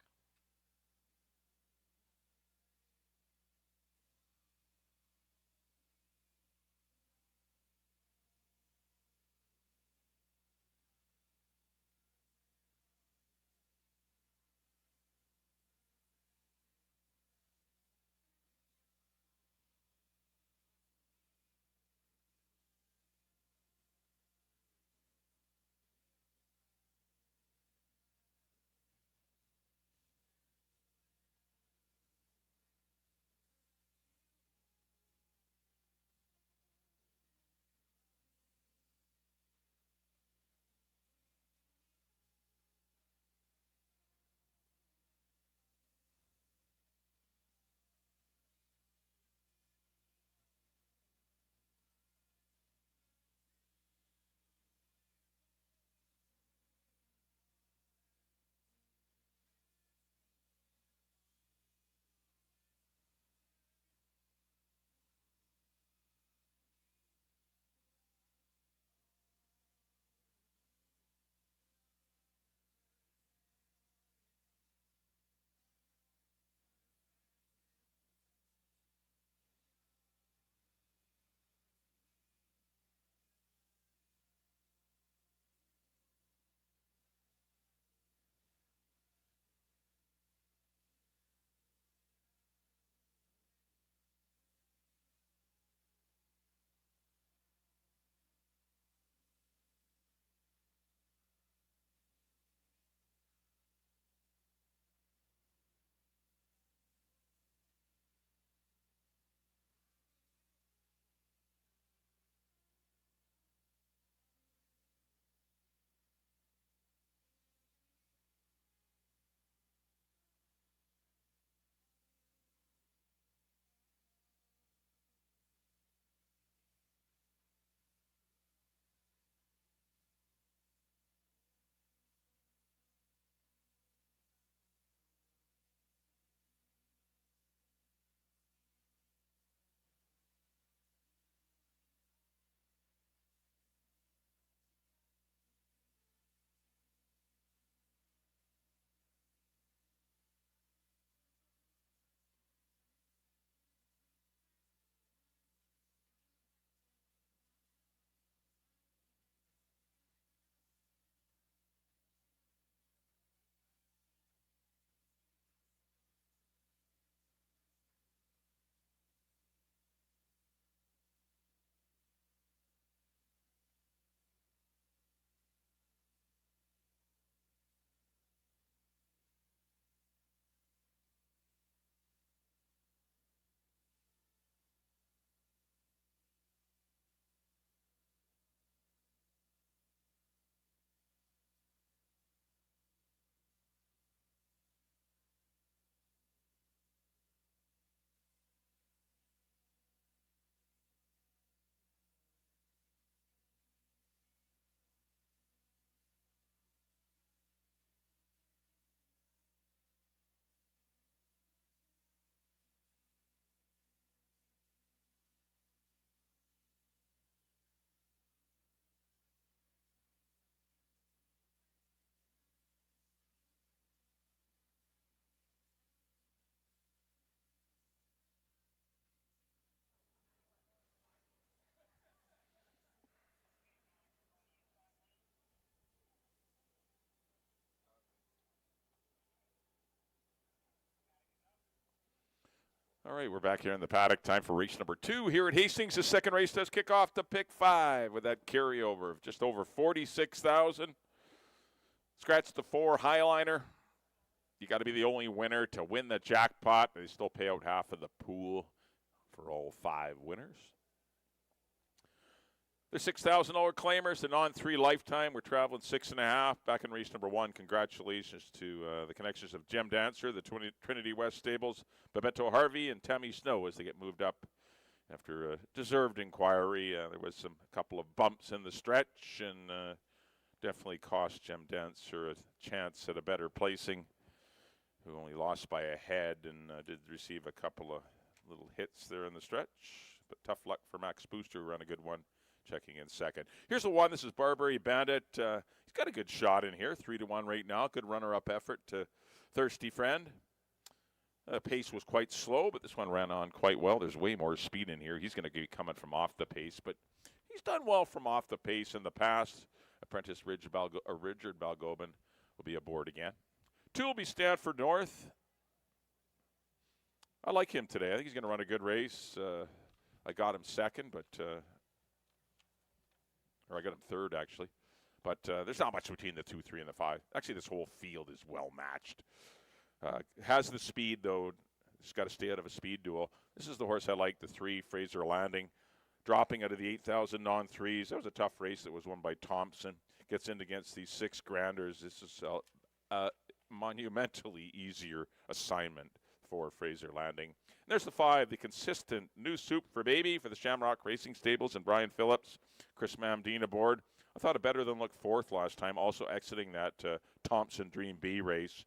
All right, we're back here in the paddock. Time for race number 2 here at Hastings. The second race does kick off to pick 5 with that carryover of just over 46,000. Scratch the 4 Highliner. You got to be the only winner to win the jackpot. They still pay out half of the pool for all 5 winners. The $6,000 claimers, the non-3 lifetime. We're traveling 6.5. Back in race number 1. Congratulations to the connections of Gem Dancer, the Trinity West Stables, Bebeto Harvey, and Tammy Snow as they get moved up after a deserved inquiry. There was a couple of bumps in the stretch, and definitely cost Gem Dancer a chance at a better placing, who only lost by a head and did receive a couple of little hits there in the stretch. But tough luck for Max Booster, who ran a good one, checking in second. Here's the one. This is Barbary Bandit. He's got a good shot in here, 3-1 right now. Good runner-up effort to Thirsty Friend. Pace was quite slow, but this one ran on quite well. There's way more speed in here. He's going to be coming from off the pace, but he's done well from off the pace in the past. Apprentice Richard Balgobin will be aboard again. 2 will be Stanford North. I like him today. I think he's going to run a good race. I got him second, but or I got him third, actually. But there's not much between the 2, 3, and the 5. Actually, this whole field is well matched. Has the speed, though. He's got to stay out of a speed duel. This is the horse I like, the 3, Fraser Landing. Dropping out of the 8,000 non-3s. That was a tough race that was won by Thompson. Gets in against these 6 granders. This is a monumentally easier assignment for Fraser Landing. And there's the 5, the consistent new soup for baby for the Shamrock Racing Stables and Brian Phillips. Chris Mamdine aboard. I thought a better than look 4th last time, also exiting that Thompson Dream B race.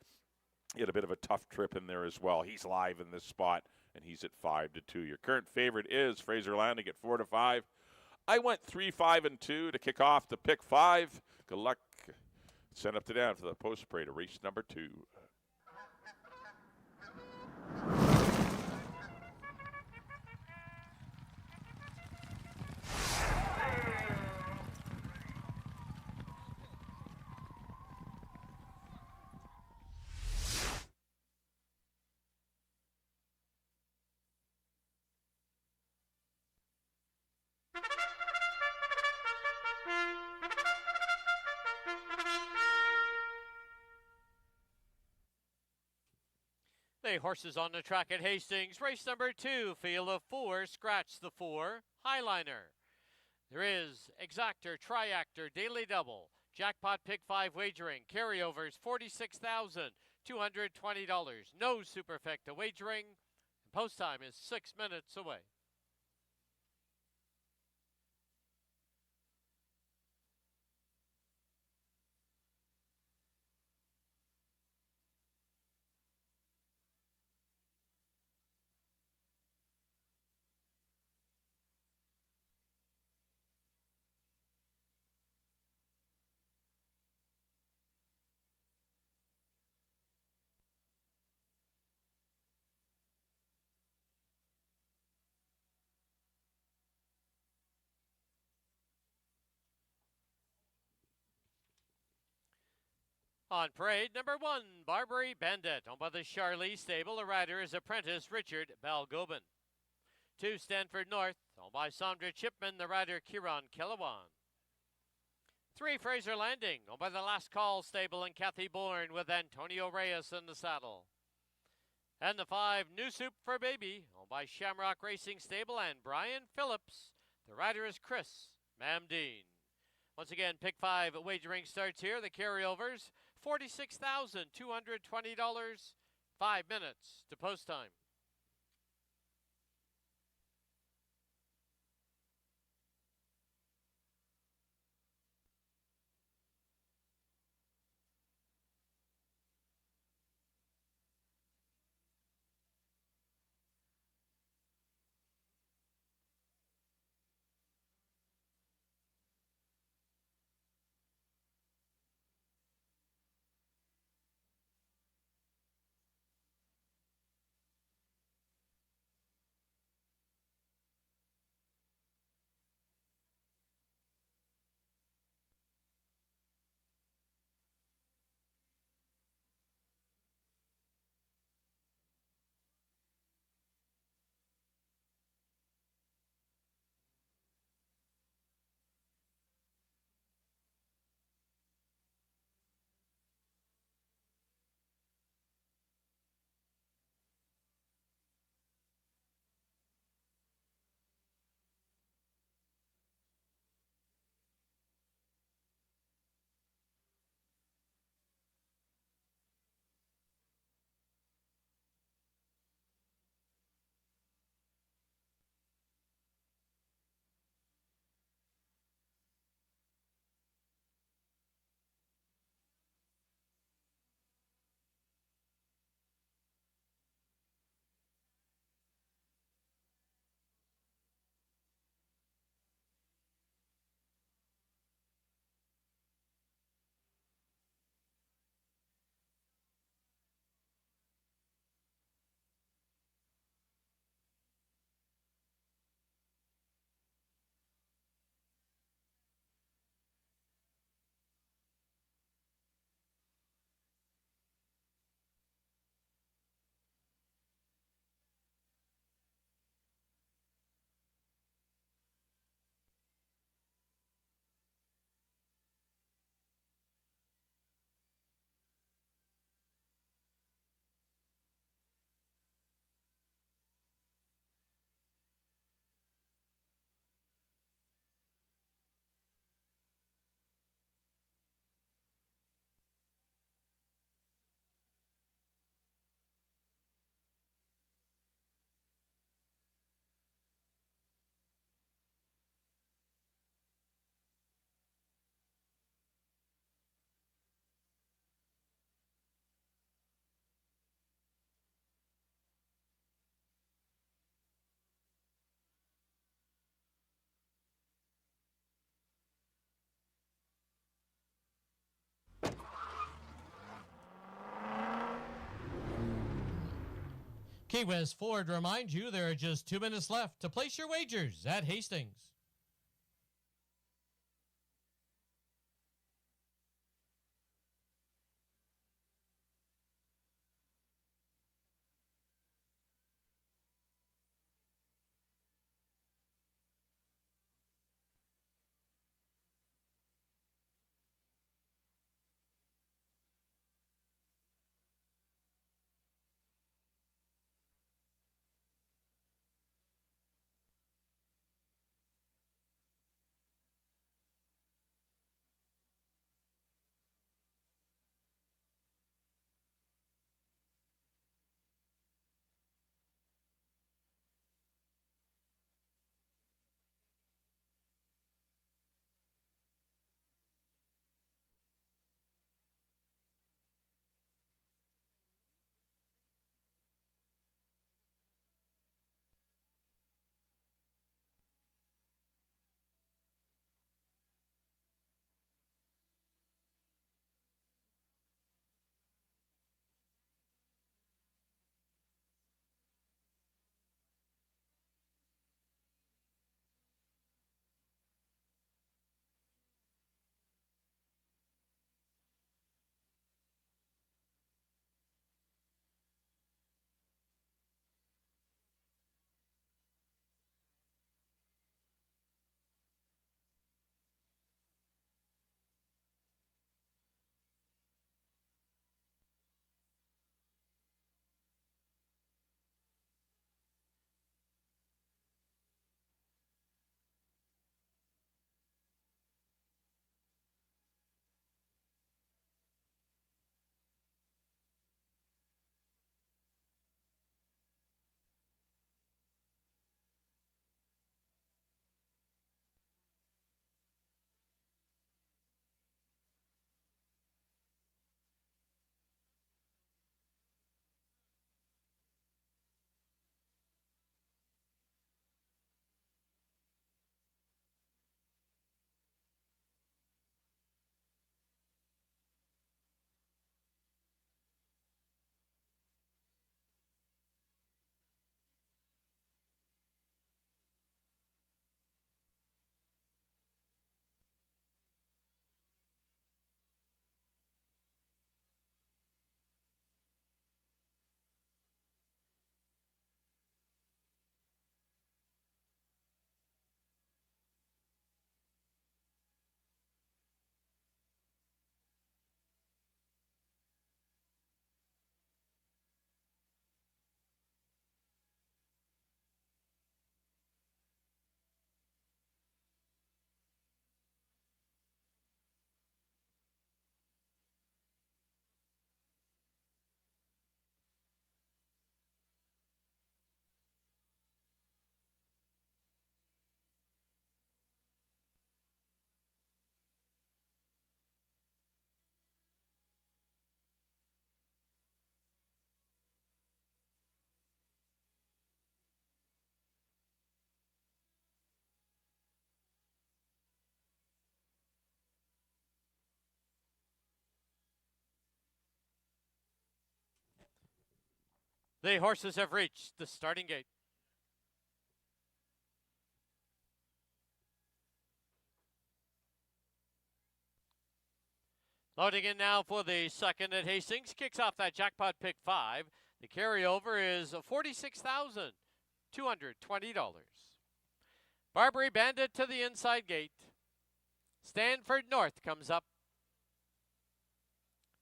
He had a bit of a tough trip in there as well. He's live in this spot, and he's at 5-2. Your current favorite is Fraser Landing at 4-5. I went 3, 5, and 2 to kick off the pick 5. Good luck. Send up to Dan for the post parade of race number 2. The horses on the track at Hastings. Race number 2, field of 4, scratch the 4, Highliner. There is Exactor, Triactor, Daily Double, Jackpot Pick 5 wagering, carryovers $46,220. No superfecta wagering. Post time is 6 minutes away. On parade, number 1, Barbary Bandit, owned by the Charlie stable. The rider is apprentice Richard Balgobin. 2, Stanford North, owned by Sandra Chipman. The rider Kieran Killawan. 3, Fraser Landing, owned by the Last Call stable and Kathy Bourne with Antonio Reyes in the saddle. And the 5, New Soup for Baby, owned by Shamrock Racing Stable and Brian Phillips. The rider is Chris Mamdine. Once again, pick 5 wagering starts here. The carryovers, $46,220, 5 minutes to post time. Key West Ford reminds you there are just 2 minutes left to place your wagers at Hastings. The horses have reached the starting gate. Loading in now for the second at Hastings. Kicks off that jackpot pick 5. The carryover is $46,220. Barbary Bandit to the inside gate. Stanford North comes up.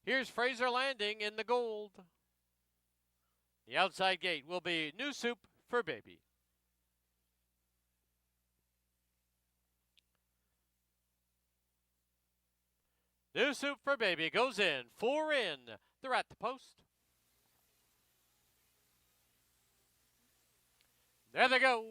Here's Fraser Landing in the gold. The outside gate will be New Soup for Baby. New Soup for Baby goes in. 4 in. They're at the post. There they go.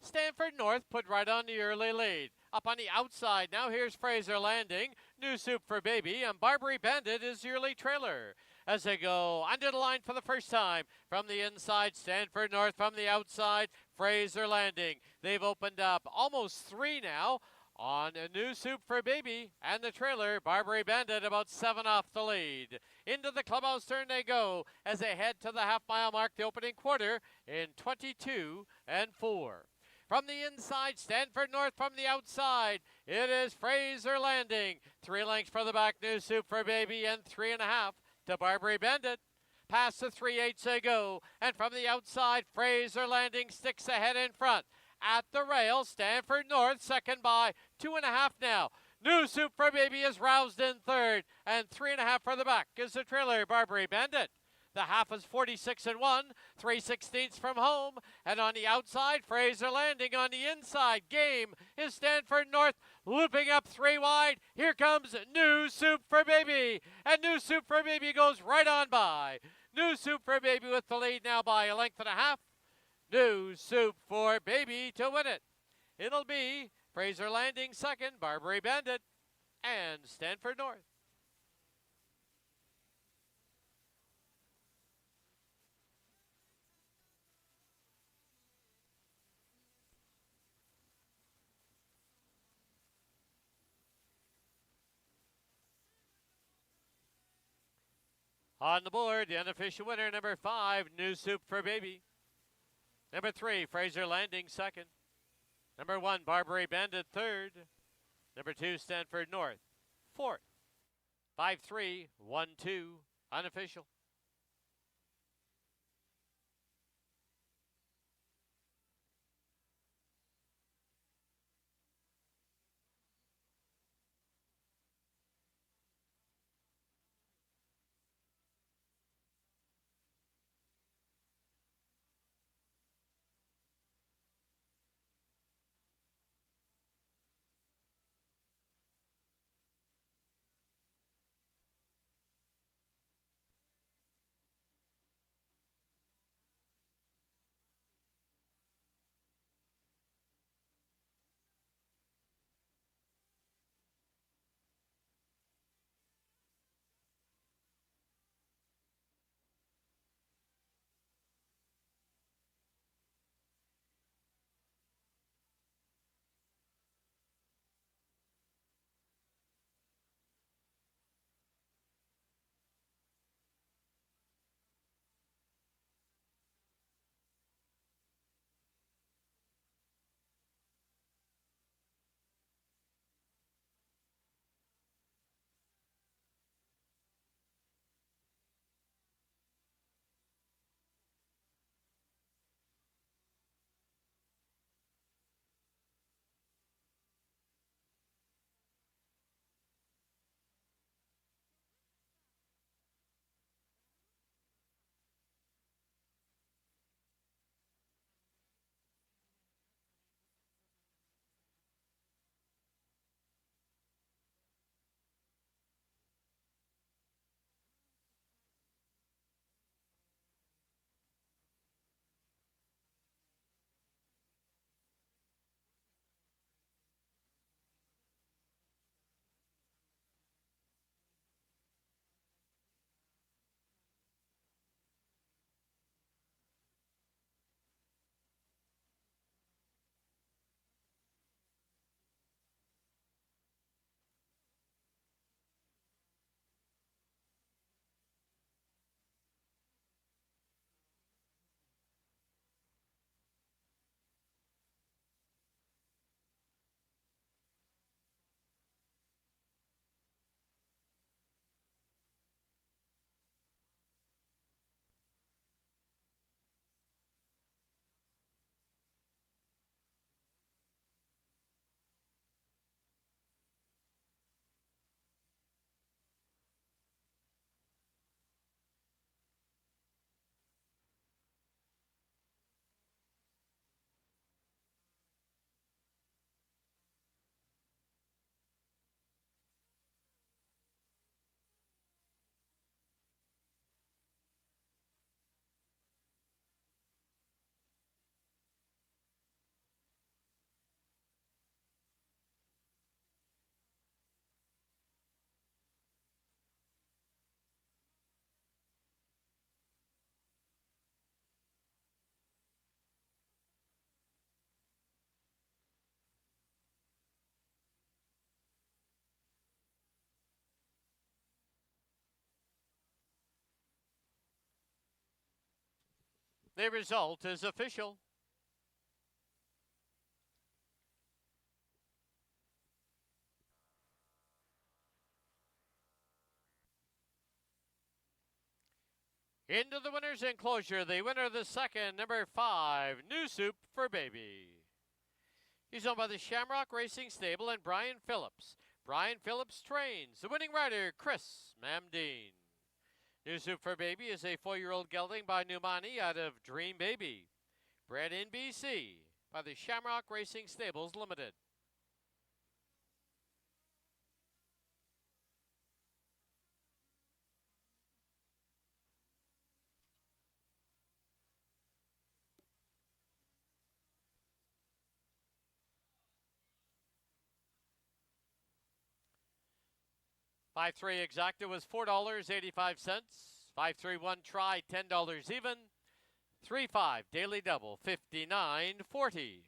Stanford North put right on the early lead. Up on the outside, now here's Fraser Landing. New Soup for Baby, and Barbary Bandit is the early trailer. As they go under the line for the first time. From the inside, Stanford North. From the outside, Fraser Landing. They've opened up almost 3 now. On a New Soup for Baby and the trailer, Barbary Bandit about 7 off the lead. Into the clubhouse turn they go as they head to the half-mile mark, the opening quarter, in 22 and 4. From the inside, Stanford North from the outside. It is Fraser Landing. 3 lengths for the back, New Soup for Baby, and 3.5 to Barbary Bandit. Past the 3/8 they go, and from the outside, Fraser Landing sticks ahead in front. At the rail, Stanford North second by 2.5 now. New Soup for Baby is roused in third, and 3.5 for the back is the trailer, Barbary Bandit. The half is 46 and 1, 3/16 from home, and on the outside, Fraser Landing. On the inside, game is Stanford North looping up 3 wide. Here comes New Soup for Baby, and New Soup for Baby goes right on by. New Soup for Baby with the lead now by 1.5 lengths. New Soup for Baby to win it. It'll be Fraser Landing second, Barbary Bandit, and Stanford North. On the board, the unofficial winner, number 5, New Soup for Baby. Number 3, Fraser Landing second. Number 1, Barbary Bandit third. Number 2, Stanford North fourth. 5-3, 1-2, unofficial. The result is official. Into the winner's enclosure, the winner of the second, number 5, New Soup for Baby. He's owned by the Shamrock Racing Stable and Brian Phillips. Brian Phillips trains the winning rider, Chris Mamdine. New Soup for Baby is a 4-year-old gelding by Numani out of Dream Baby. Bred in BC by the Shamrock Racing Stables Limited. $5-3 exacta was $4.85. 5-3-1 try, $10 even. 3-5 daily double, $59.40.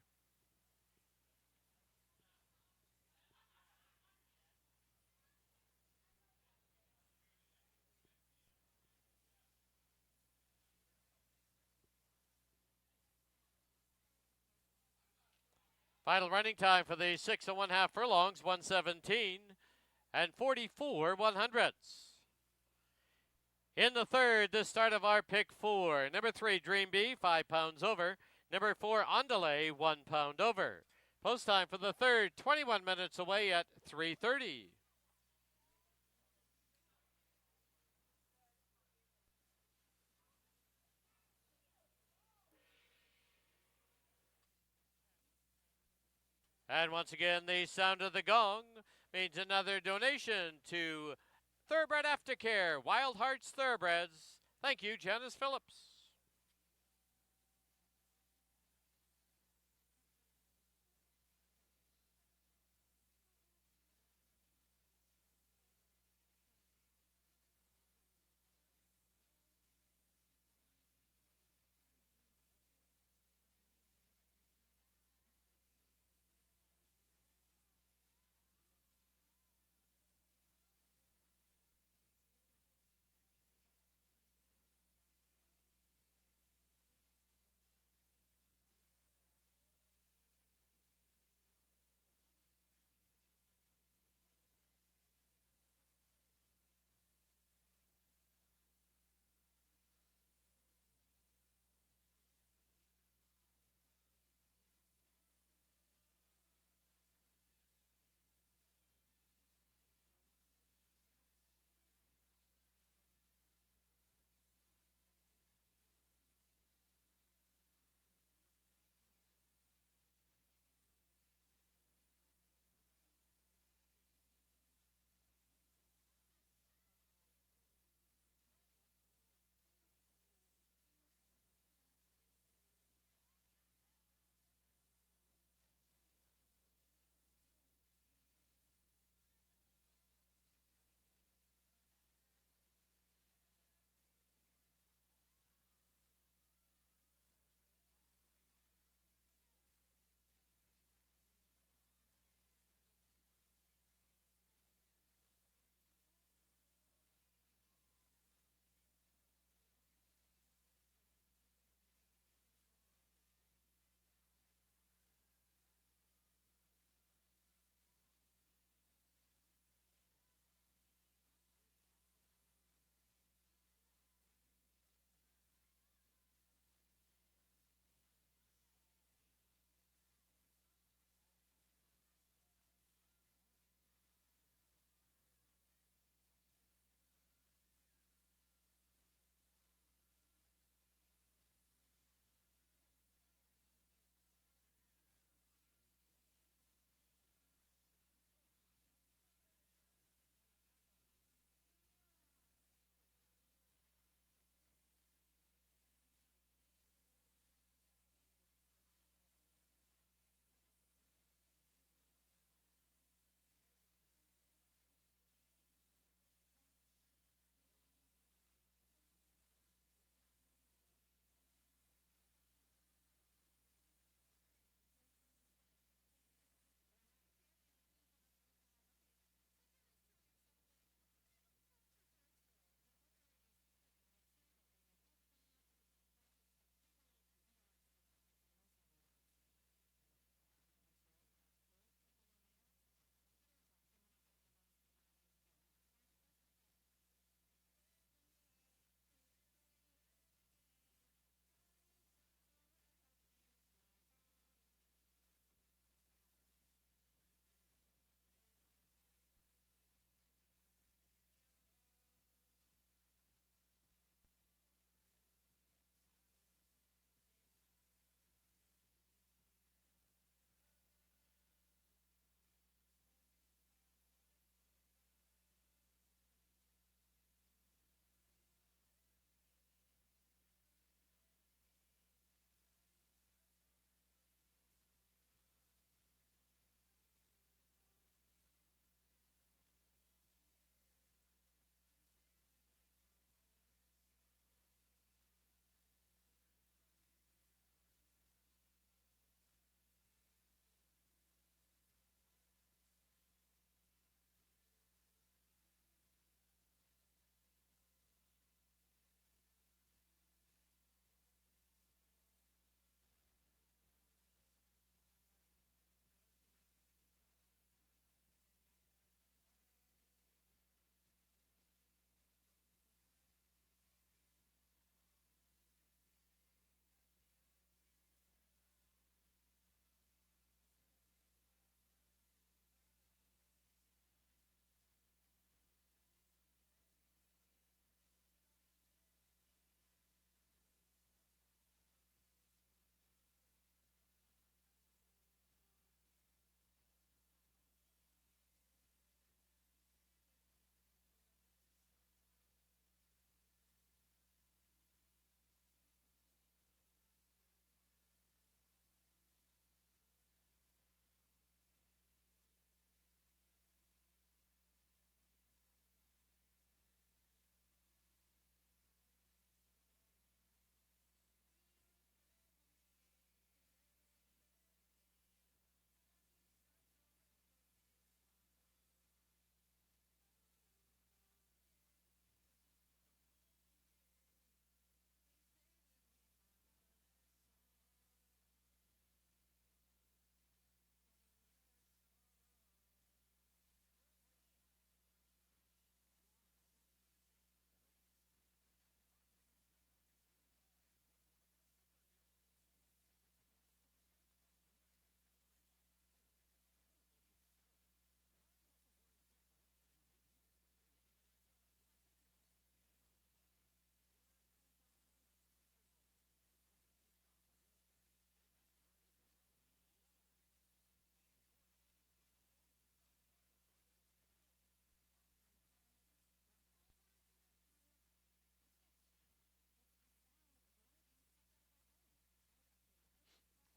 Final running time for the 6 1/2 furlongs, 1:17 and 44/100. In the third, the start of our pick 4. Number 3, Dream Bee, 5 pounds over. Number 4, On Delay, 1 pound over. Post time for the third, 21 minutes away at 3:30. And once again, the sound of the gong means another donation to Thoroughbred Aftercare, Wild Hearts Thoroughbreds. Thank you, Janice Phillips.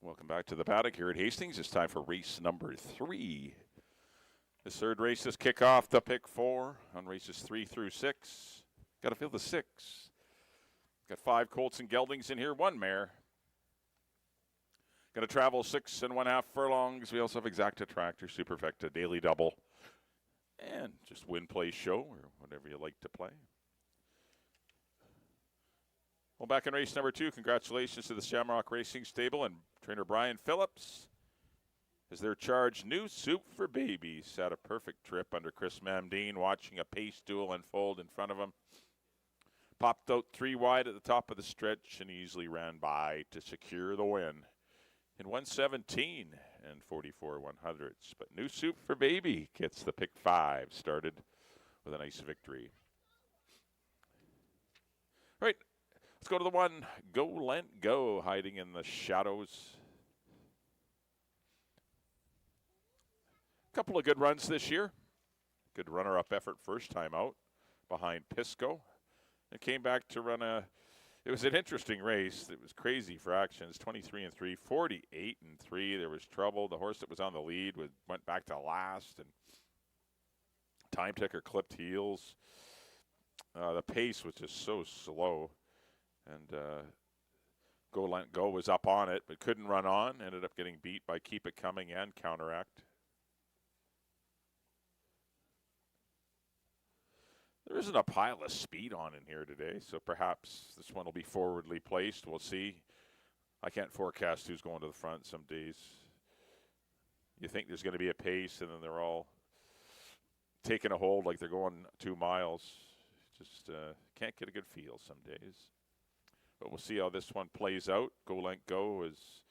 Welcome back to the paddock here at Hastings. It's time for race number 3. This third race is kick off the pick 4 on races 3 through 6. Got to feel the 6. Got 5 colts and geldings in here, 1 mare. Going to travel 6 1/2 furlongs. We also have Exacta Tractor, Superfecta, Daily Double, and just win, play, show, or whatever you like to play. Well, back in race number 2, congratulations to the Shamrock Racing Stable and trainer Brian Phillips. As their charge, New Soup for Babies. Had a perfect trip under Chris Mamdine, watching a pace duel unfold in front of him. Popped out 3 wide at the top of the stretch and easily ran by to secure the win in 1:17 and 44 100ths. But New Soup for Baby gets the pick 5 started with a nice victory. All right. Let's go to the 1, Go Lent Go, hiding in the shadows. Couple of good runs this year. Good runner-up effort first time out behind Pisco. It came back to run it was an interesting race. It was crazy for actions, 23 3, 48 3. There was trouble. The horse that was on the lead went back to last, and Time Ticker clipped heels. The pace was just so slow. And Go Lent Go was up on it, but couldn't run on. Ended up getting beat by Keep It Coming and Counteract. There isn't a pile of speed on in here today, so perhaps this one will be forwardly placed. We'll see. I can't forecast who's going to the front some days. You think there's going to be a pace, and then they're all taking a hold like they're going 2 miles. Just can't get a good feel some days. But we'll see how this one plays out. Go Lent Go is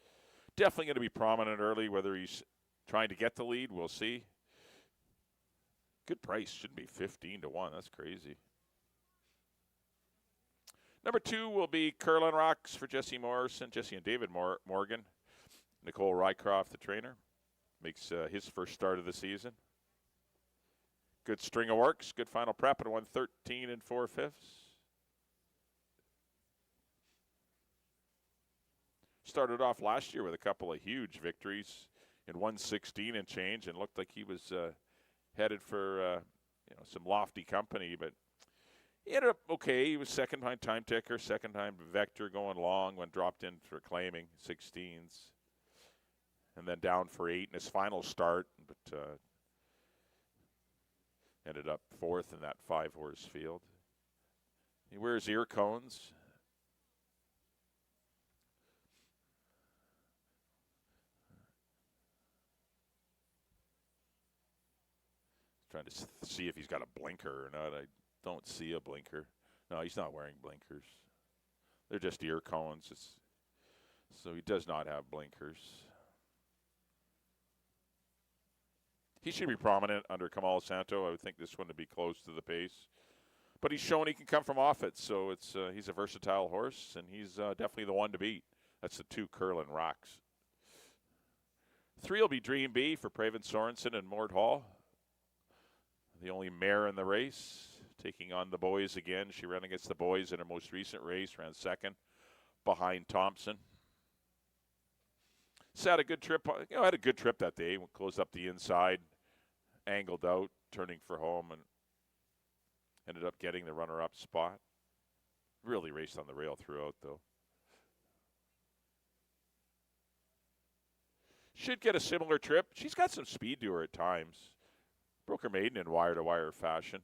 definitely going to be prominent early. Whether he's trying to get the lead, we'll see. Good price. Shouldn't be 15 to 1. That's crazy. Number 2 will be Curlin Rocks for Jesse Morrison. Jesse and David Morgan. Nicole Rycroft, the trainer, makes his first start of the season. Good string of works. Good final prep at 1:13 4/5. Started off last year with a couple of huge victories in 1:16 and change, and looked like he was headed for some lofty company, but he ended up okay. He was second behind Time Ticker, second time Vector going long when dropped in for claiming 16s, and then down for 8 in his final start, but ended up 4th in that 5-horse field. He wears ear cones. Trying to see if he's got a blinker or not. I don't see a blinker. No, he's not wearing blinkers. They're just ear cones. So he does not have blinkers. He should be prominent under Kamal Santo. I would think this one to be close to the pace. But he's shown he can come from off it, so he's a versatile horse, and he's definitely the one to beat. That's the 2 Curlin Rocks. 3 will be Dream B for Praven Sorensen and Mort Hall. The only mare in the race, taking on the boys again. She ran against the boys in her most recent race, ran second behind Thompson. Had a good trip. Had a good trip that day. Closed up the inside, angled out, turning for home, and ended up getting the runner-up spot. Really raced on the rail throughout, though. Should get a similar trip. She's got some speed to her at times. Broke her maiden in wire-to-wire fashion.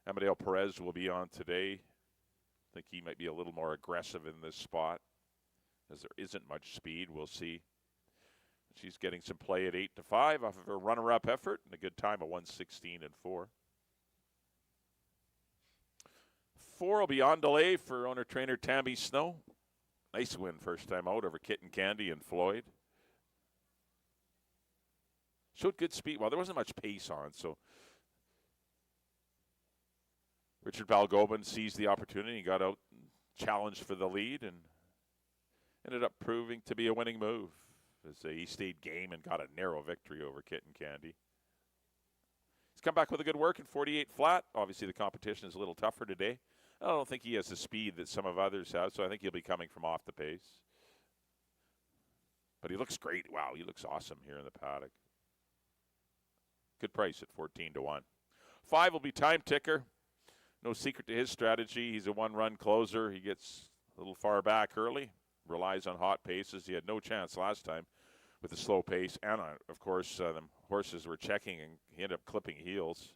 Amadeo Perez will be on today. I think he might be a little more aggressive in this spot, as there isn't much speed. We'll see. She's getting some play at 8 to 5 off of her runner-up effort and a good time of 1:16 4. 4 will be on delay for owner-trainer Tammy Snow. Nice win first time out over Kitten Candy and Floyd. Showed good speed. Well, there wasn't much pace on, so Richard Balgobin seized the opportunity. He got out and challenged for the lead and ended up proving to be a winning move as he stayed game and got a narrow victory over Kitten Candy. He's come back with a good work in 48 flat. Obviously, the competition is a little tougher today. I don't think he has the speed that some of others have, so I think he'll be coming from off the pace. But he looks great. Wow, he looks awesome here in the paddock. Good price at 14 to 1. 5 will be Time Ticker. No secret to his strategy. He's a one-run closer. He gets a little far back early, relies on hot paces. He had no chance last time with the slow pace. And, of course, the horses were checking, and he ended up clipping heels.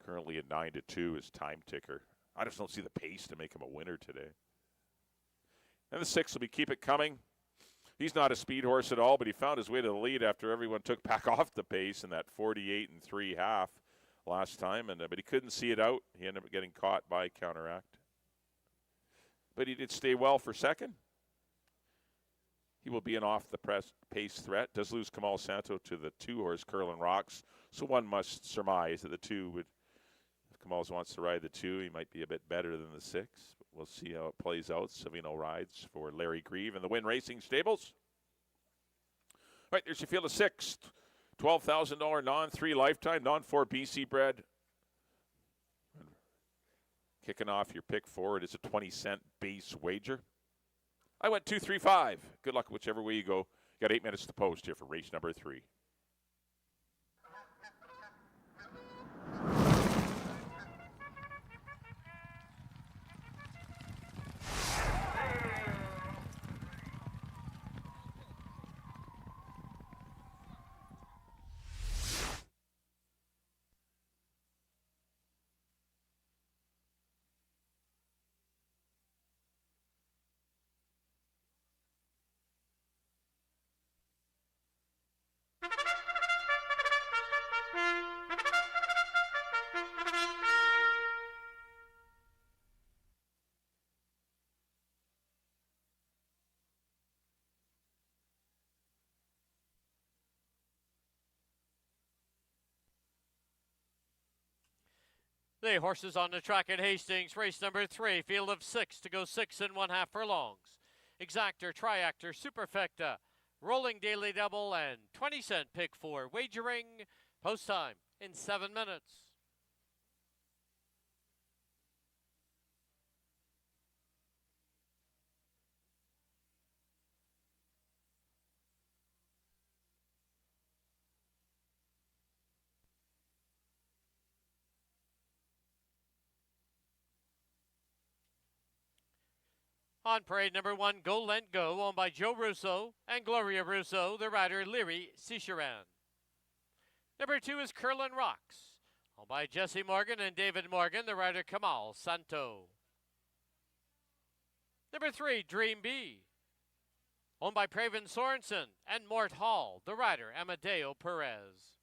Currently at 9 to 2 is Time Ticker. I just don't see the pace to make him a winner today. And the 6 will be Keep It Coming. He's not a speed horse at all, but he found his way to the lead after everyone took back off the pace in that 48 and 3/2 last time. But he couldn't see it out. He ended up getting caught by Counteract. But he did stay well for second. He will be an off-the-pace threat. Does lose Kamal Santo to the 2-horse Curlin Rocks. So one must surmise that the 2 would, if Kamal wants to ride the 2, he might be a bit better than the 6. But we'll see how it plays out. Savino rides for Larry Grieve and the Win Racing Stables. All right, there's your field of 6. $12,000 non-3 lifetime, non-4 BC bred. Kicking off your pick forward is a 20-cent base wager. I went 2, 3, 5. Good luck whichever way you go. You got 8 minutes to post here for race number 3. The horses on the track at Hastings, race number 3, field of 6 to go 6 1/2 furlongs. Exactor, Triactor, Superfecta, Rolling Daily Double, and 20-cent pick 4. Wagering, post time in 7 minutes. On parade number 1, Go Lent Go, owned by Joe Russo and Gloria Russo, the rider Leary Cicheran. Number 2 is Curlin Rocks, owned by Jesse Morgan and David Morgan, the rider Kamal Santo. Number 3, Dream Bee, owned by Praven Sorensen and Mort Hall, the rider Amadeo Perez.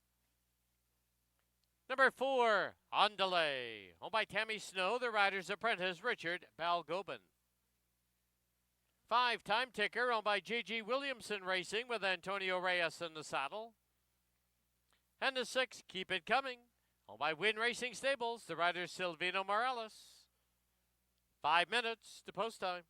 Number 4, Andale, owned by Tammy Snow, the rider's apprentice Richard Balgobin. 5, Time Ticker, owned by J.G. Williamson Racing with Antonio Reyes in the saddle. And the 6, Keep It Coming, owned by Win Racing Stables, the rider Silvino Morales. 5 minutes to post time.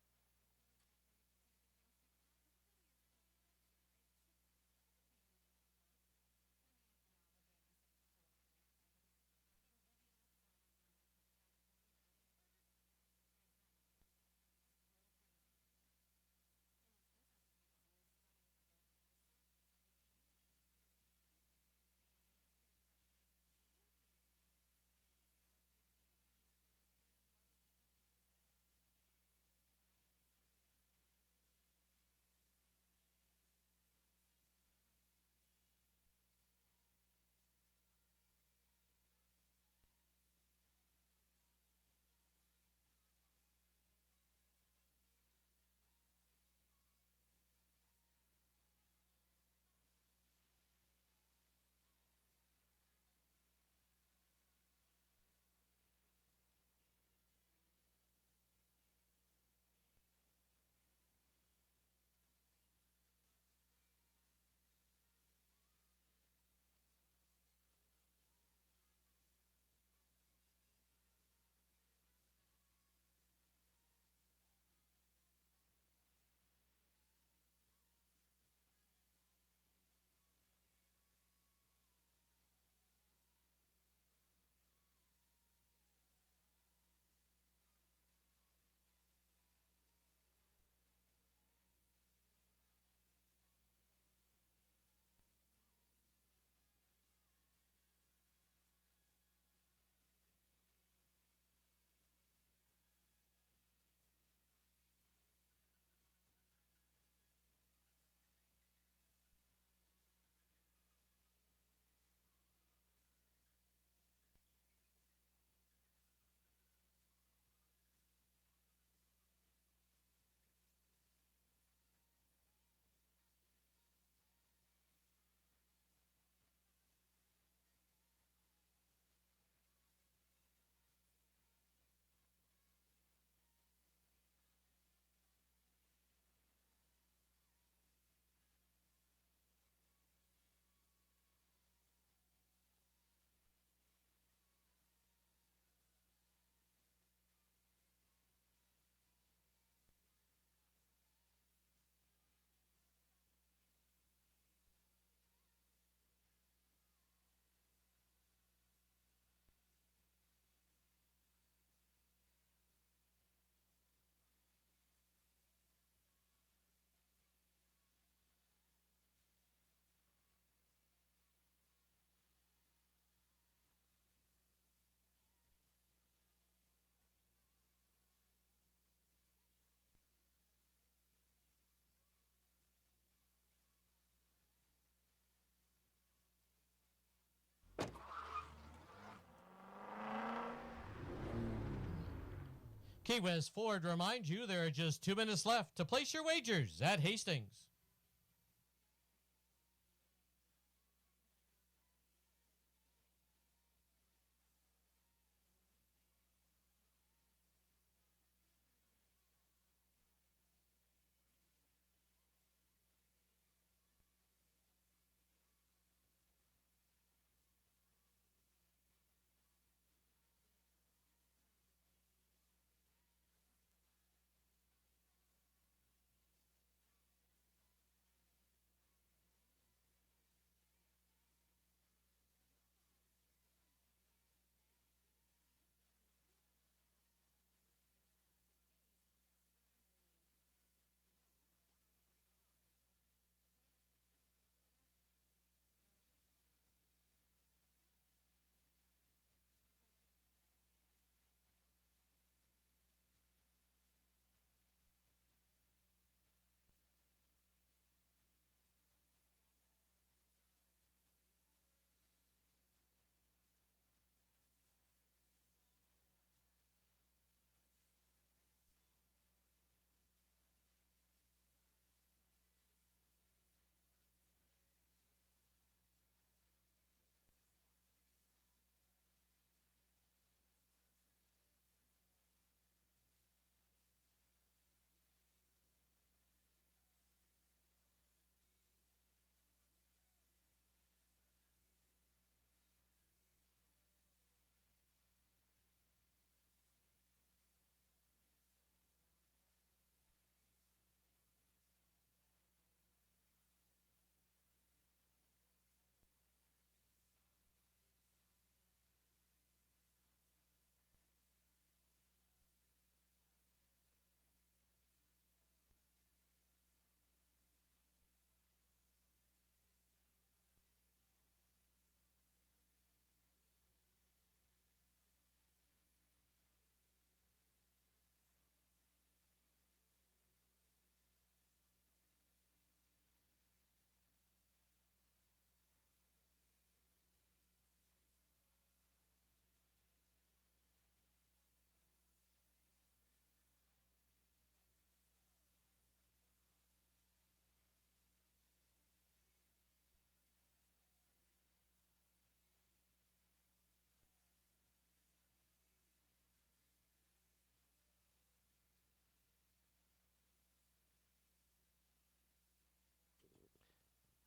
Key West Ford reminds you there are just 2 minutes left to place your wagers at Hastings.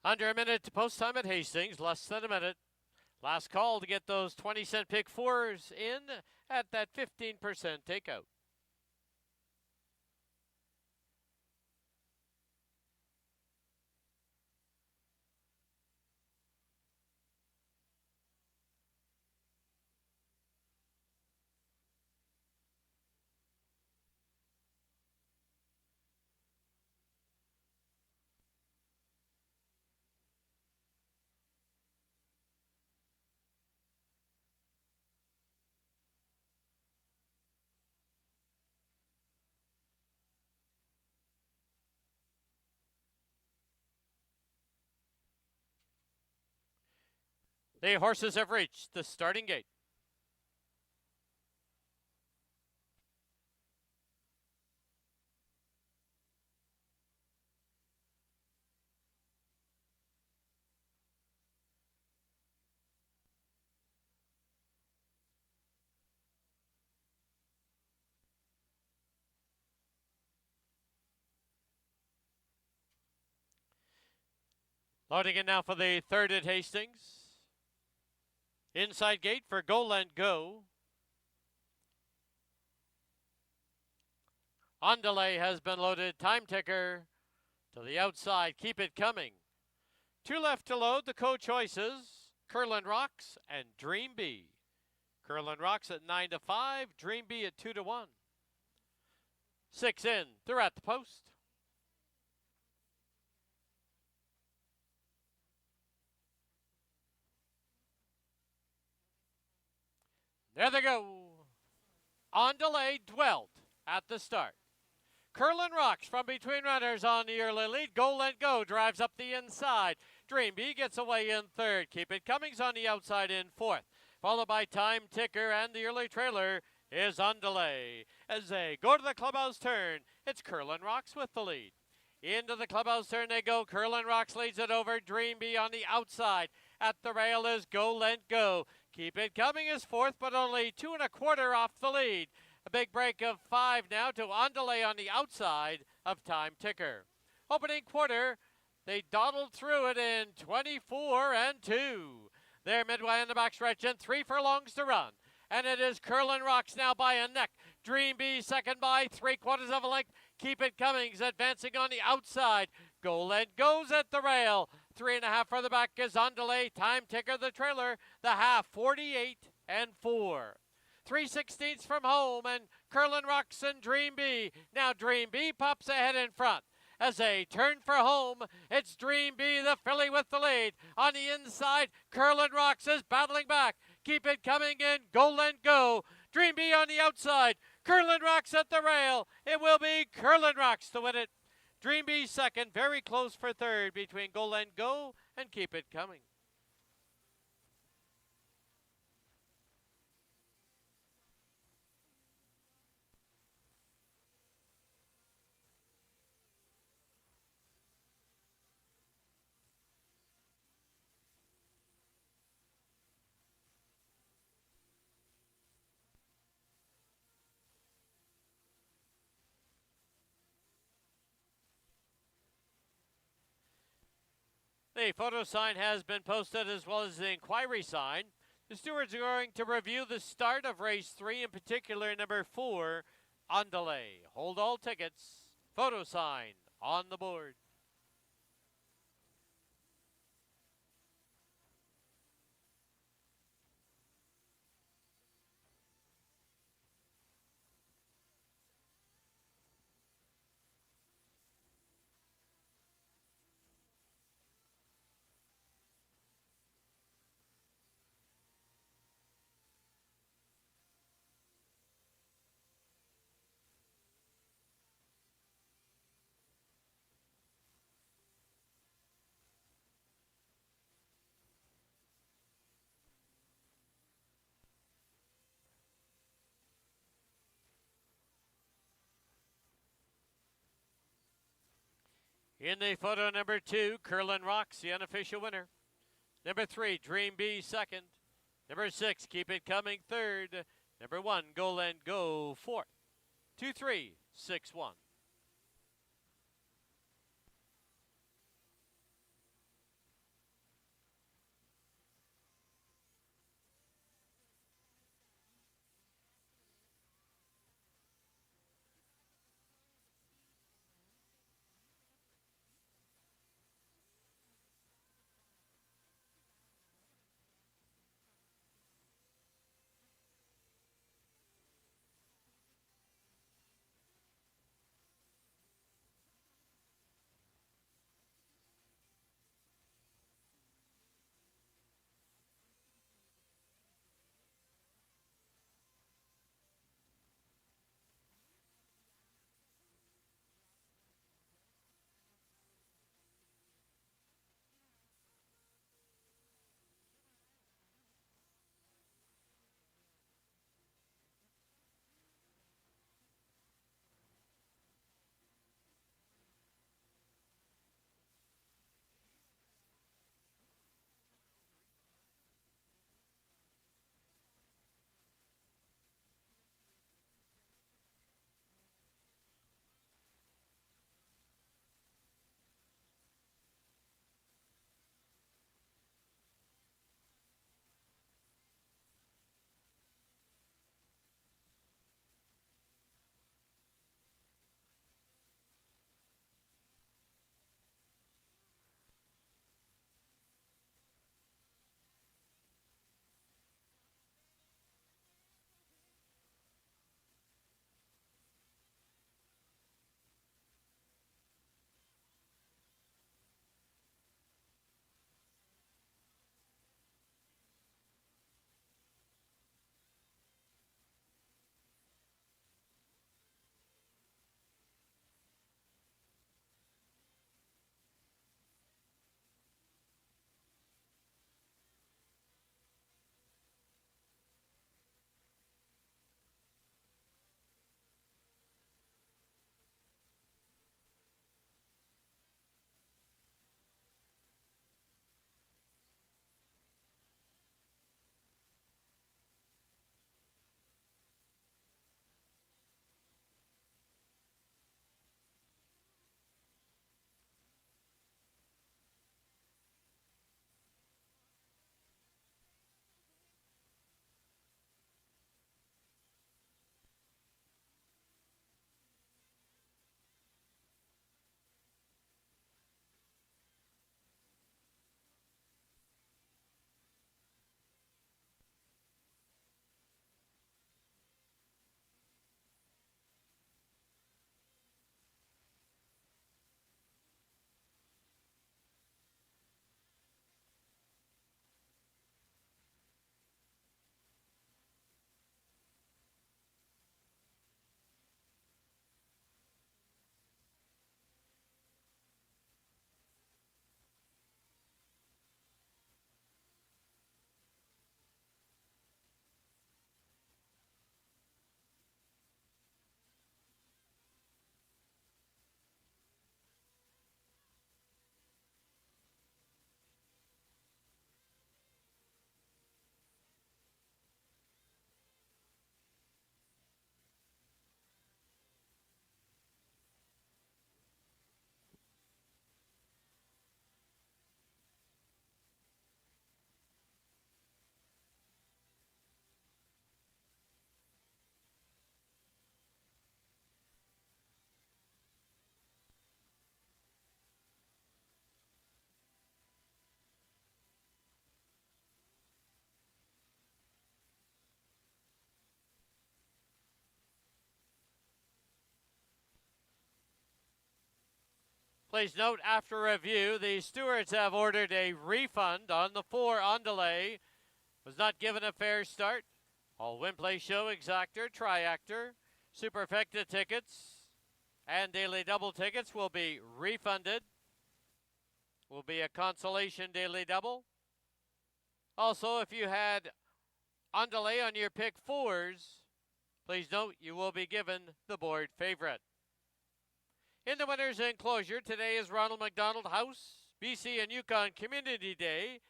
Under a minute to post time at Hastings, less than a minute. Last call to get those 20-cent pick fours in at that 15% takeout. The horses have reached the starting gate. Loading in now for the third at Hastings. Inside gate for Goal and Go. On delay has been loaded. Time ticker to the outside. Keep it coming. 2 left to load. The co-choices, Curlin Rocks and Dream Bee. Curlin Rocks at 9-5. Dream Bee at 2-1. 6 in. They're at the post. There they go. On delay, Dwelt at the start. Curlin Rocks from between runners on the early lead. Goal and Go drives up the inside. Dream Bee gets away in third. Keep It Coming's on the outside in fourth. Followed by Time Ticker and the early trailer, is on delay. As they go to the clubhouse turn, it's Curlin Rocks with the lead. Into the clubhouse turn they go. Curlin Rocks leads it over. Dream Bee on the outside. At the rail is Go Lent Go. Keep It Coming is fourth, but only 2 1/4 off the lead. A big break of 5 now to Andale on the outside of Time Ticker. Opening quarter, they dawdled through it in 24 and 2. They're midway in the backstretch and 3 furlongs to run. And it is Curlin Rocks now by a neck. Dream Bee second by 3/4 of a length. Keep It Coming's advancing on the outside. Goland goes at the rail. 3 1/2 for the back is on delay. Time Ticker the trailer. The half 48 and 4. 3/16 from home and Curlin Rocks and Dream Bee. Now Dream Bee pops ahead in front. As they turn for home, it's Dream Bee, the filly with the lead. On the inside, Curlin Rocks is battling back. Keep It Coming in, Go and Go. Dream Bee on the outside, Curlin Rocks at the rail. It will be Curlin Rocks to win it. Dream Bee second, very close for third between Go and Go and Keep It Coming. The photo sign has been posted as well as the inquiry sign. The stewards are going to review the start of race 3, in particular number 4, on delay. Hold all tickets. Photo sign on the board. In the photo number 2, Curlin Rocks, the unofficial winner. Number 3, Dream Bee second. Number 6, Keep It Coming third. Number 1, Go and Go fourth. 2, 3, 6, 1. Please note, after review, the stewards have ordered a refund on the 4 on delay. Was not given a fair start. All win, play, show, exactor, triactor, superfecta tickets, and daily double tickets will be refunded. Will be a consolation daily double. Also, if you had on delay on your pick 4s, please note you will be given the board favorite. In the winner's enclosure, today is Ronald McDonald House, BC and Yukon Community Day.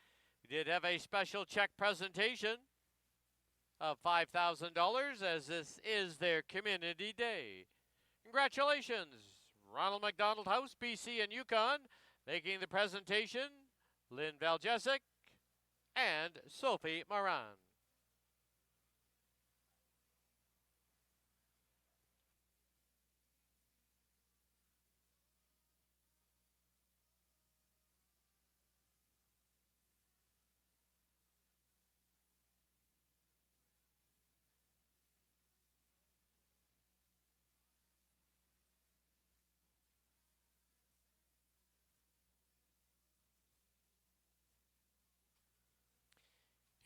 We did have a special check presentation of $5,000 as this is their Community Day. Congratulations, Ronald McDonald House, BC and Yukon, making the presentation, Lynn Valjesic and Sophie Moran.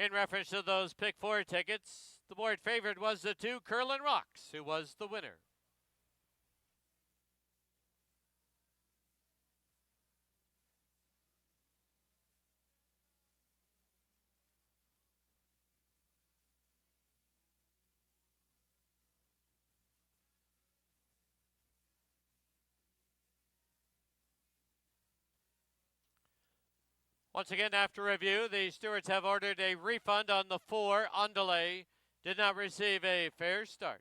In reference to those pick 4 tickets, the board favorite was the 2 Curlin Rocks, who was the winner. Once again, after review, the stewards have ordered a refund on the 4 on delay. Did not receive a fair start.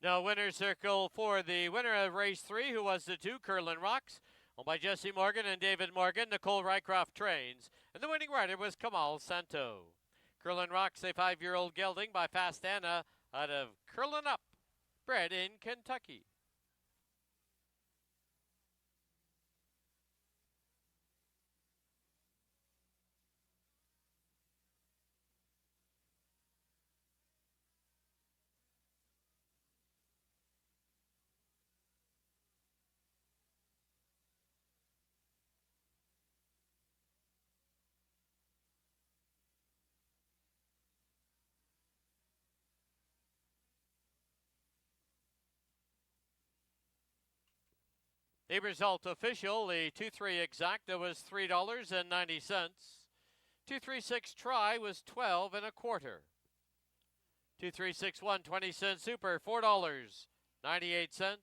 Now, winner's circle for the winner of race 3, who was the 2 Curlin Rocks, owned by Jesse Morgan and David Morgan. Nicole Rycroft trains, and the winning rider was Kamal Santo. Curlin Rocks, a 5-year-old gelding by Fast Anna out of Curlin Up, bred in Kentucky. The result official, the 2-3 exacta was $3.90. 2-3-6 try was 12 and a quarter. 2-3-6-1 20-cent super, $4.98.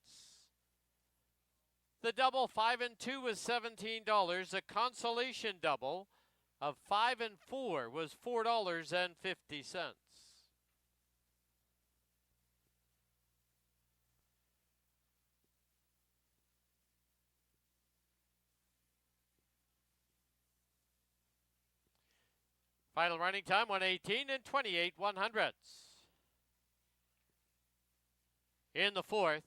The double 5 and 2 was $17. A consolation double of 5 and 4 was $4.50. Final running time, 1:18 and 28/100ths. In the 4th,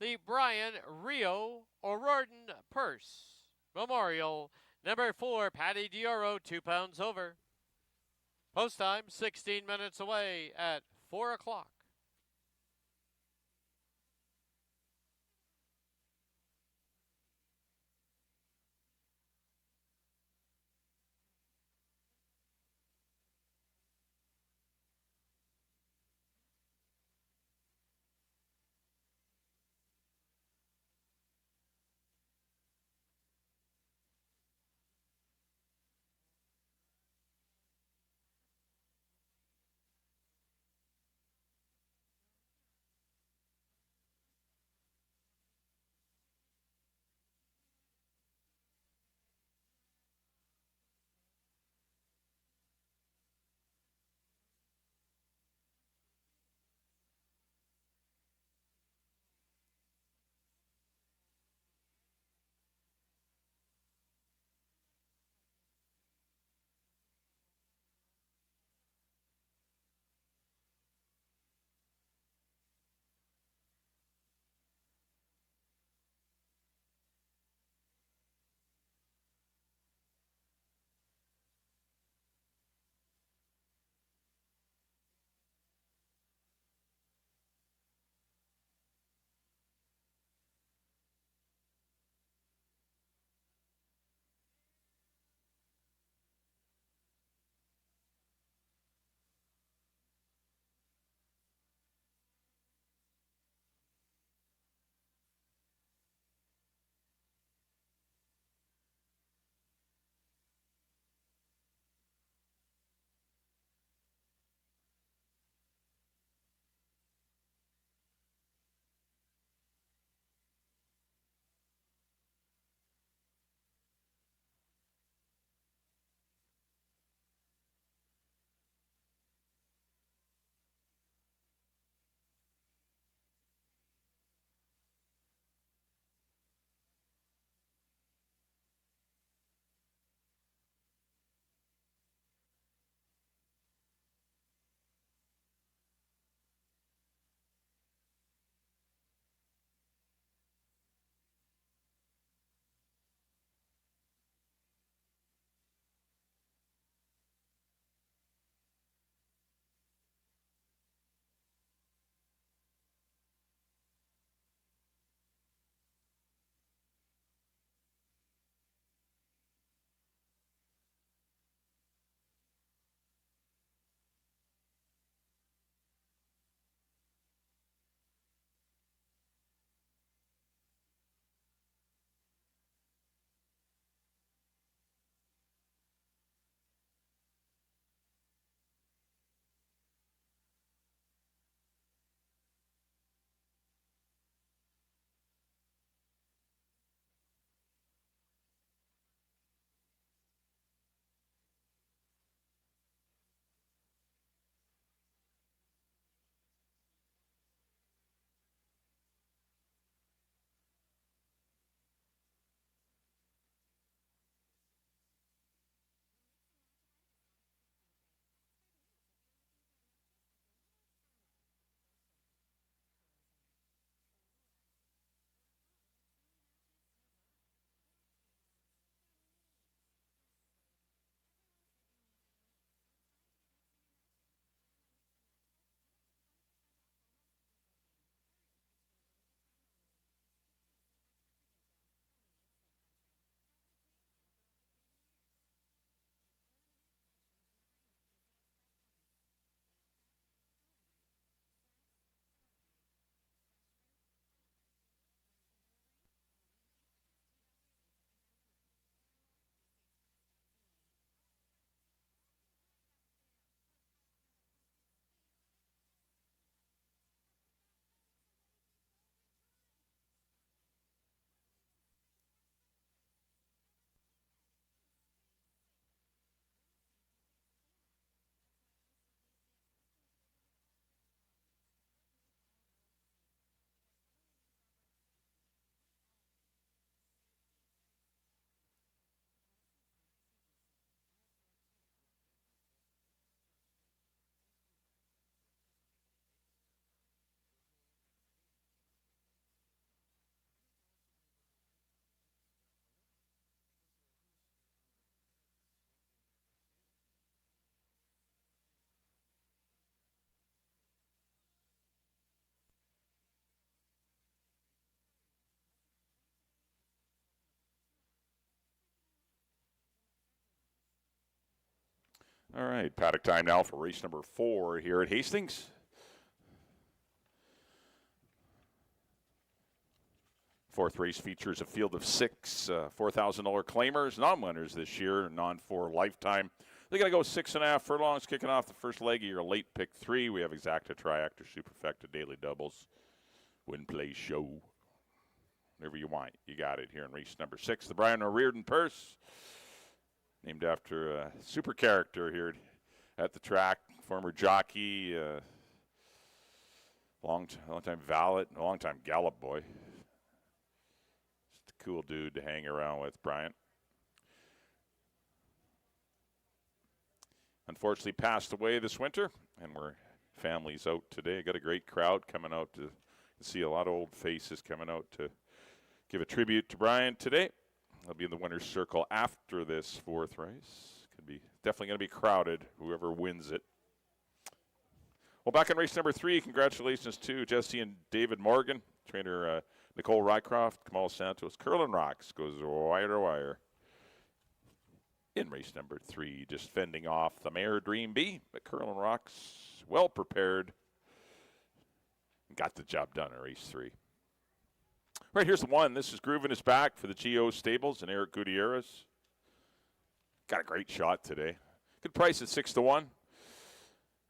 the Brian Rio O'Riordan Purse Memorial, number 4, Patty Dioro, 2 pounds over. Post time, 16 minutes away at 4 o'clock. All right, paddock time now for race number 4 here at Hastings. Fourth race features a field of 6 $4,000 claimers, non-winners this year, non-4 lifetime. They're going to go 6.5 furlongs, kicking off the first leg of your late pick 3. We have exacta, triactor, superfecta, daily doubles, win, play, show. Whatever you want, you got it here in race number 6. The Brian O'Riordan Purse, named after a super character here at the track, former jockey, long-time valet, long-time gallop boy. Just a cool dude to hang around with, Brian. Unfortunately passed away this winter, and we're families out today. Got a great crowd coming out to see a lot of old faces coming out to give a tribute to Brian today. They'll be in the winner's circle after this 4th race. Could be definitely going to be crowded, whoever wins it. Well, back in race number 3, congratulations to Jesse and David Morgan, trainer Nicole Rycroft, Kamal Santos. Curlin Rocks goes wire to wire in race number 3, just fending off the Mare Dream Bee. But Curlin Rocks, well prepared, got the job done in race 3. Right, here's the one. This is Groovin' Is Back for the GO Stables and Eric Gutierrez. Got a great shot today. Good price at 6-1.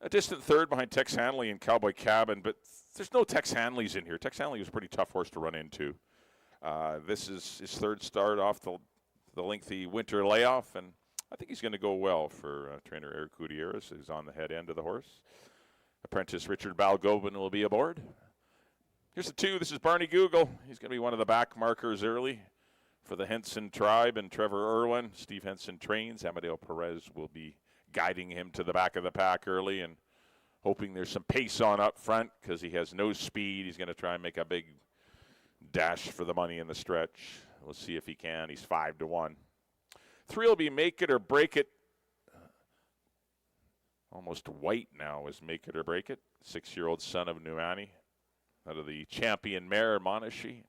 A distant third behind Tex Hanley and Cowboy Cabin, but there's no Tex Hanleys in here. Tex Hanley was a pretty tough horse to run into. This is his 3rd start off the lengthy winter layoff, and I think he's going to go well for trainer Eric Gutierrez, who's on the head end of the horse. Apprentice Richard Balgobin will be aboard. Here's the 2. This is Barney Google. He's going to be one of the back markers early for the Henson tribe and Trevor Irwin. Steve Henson trains. Amadeo Perez will be guiding him to the back of the pack early and hoping there's some pace on up front because he has no speed. He's going to try and make a big dash for the money in the stretch. We'll see if he can. He's 5-1. 3 will be Make It or Break It. Almost white now is Make It or Break It. 6-year-old son of Nuani, out of the champion mare, Monashi.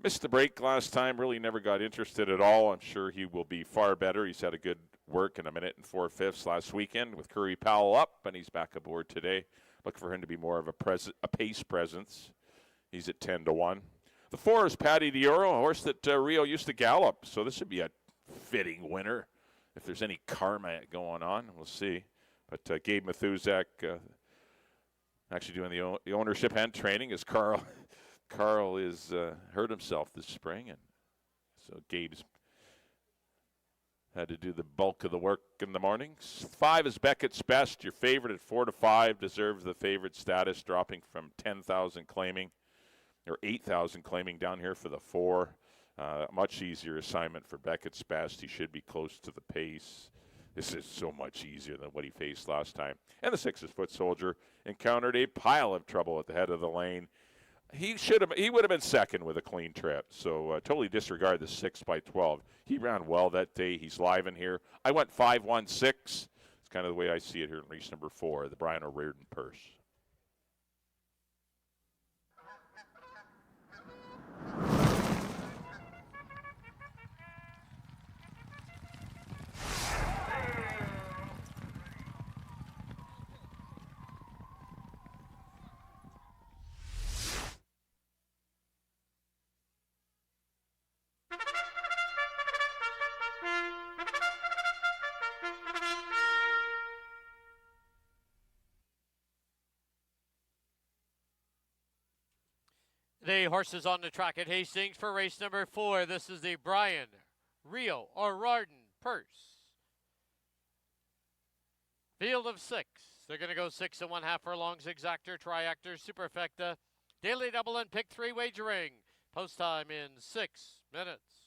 Missed the break last time, really never got interested at all. I'm sure he will be far better. He's had a good work in 1 minute and 4/5 last weekend with Curry Powell up, and he's back aboard today. Looking for him to be more of a pace presence. He's at 10-1. The 4 is Patty Dioro, a horse that Rio used to gallop, so this would be a fitting winner if there's any karma going on. We'll see. But Gabe Mathuzak actually doing the ownership and training as Carl is hurt himself this spring, and so Gabe's had to do the bulk of the work in the mornings. 5 is Beckett's Best. Your favorite at 4-5 deserves the favorite status, dropping from 10,000 claiming or 8,000 claiming down here for the 4. Much easier assignment for Beckett's Best. He should be close to the pace. This is so much easier than what he faced last time. And the 6 is Foot Soldier. Encountered a pile of trouble at the head of the lane. He would have been second with a clean trip. So totally disregard the 6 by 12. He ran well that day. He's live in here. I went 5-1-6. It's kind of the way I see it here in race number 4, the Brian O'Riordan Purse. The horses on the track at Hastings for race number 4. This is the Brian Rio O'Riordan Purse. Field of 6. They're going to go 6.5 furlongs, exactor, triactor, superfecta, daily double, and pick 3 wagering. Post time in 6 minutes.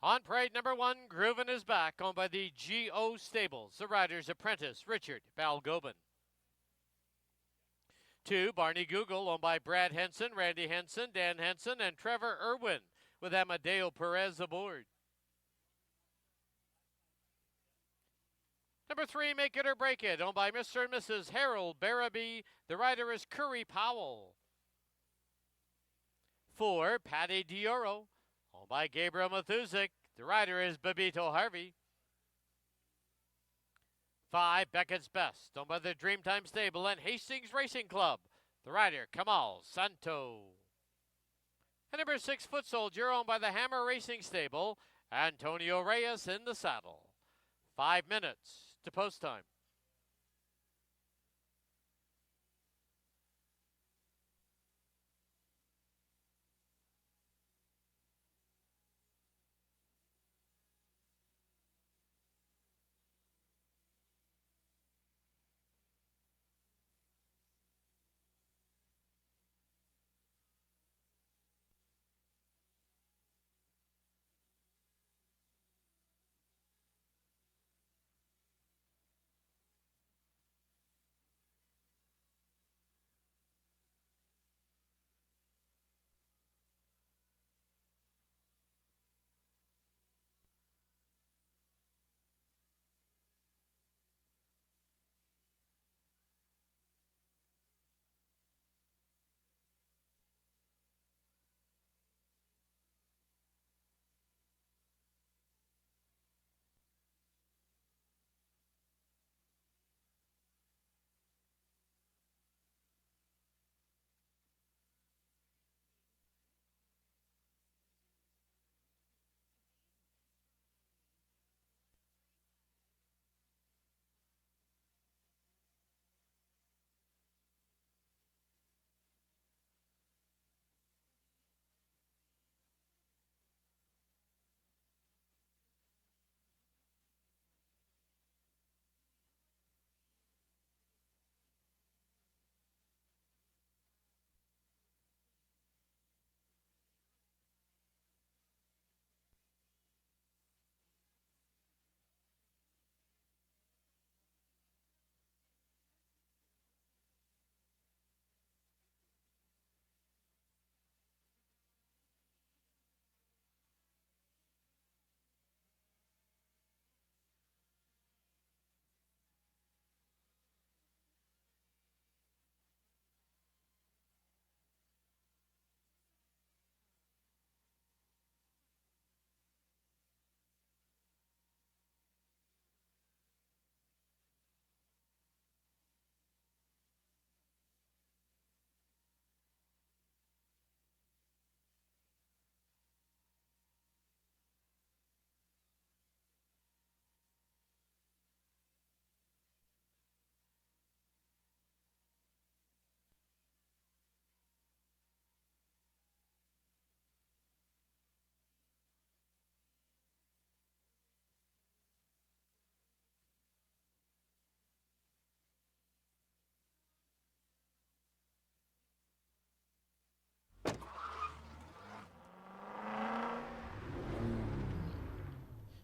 On parade number 1, Groovin' Is Back, owned by the GO Stables. The rider's apprentice, Richard Balgobin. 2, Barney Google, owned by Brad Henson, Randy Henson, Dan Henson, and Trevor Irwin, with Amadeo Perez aboard. Number 3, Make It or Break It, owned by Mr. and Mrs. Harold Barabee. The rider is Curry Powell. 4, Patty Dioro, owned by Gabriel Mathusic. The rider is Babito Harvey. 5, Beckett's Best, owned by the Dreamtime Stable and Hastings Racing Club. The rider, Kamal Santo. And number 6, Foot Soldier, owned by the Hammer Racing Stable. Antonio Reyes in the saddle. 5 minutes to post time.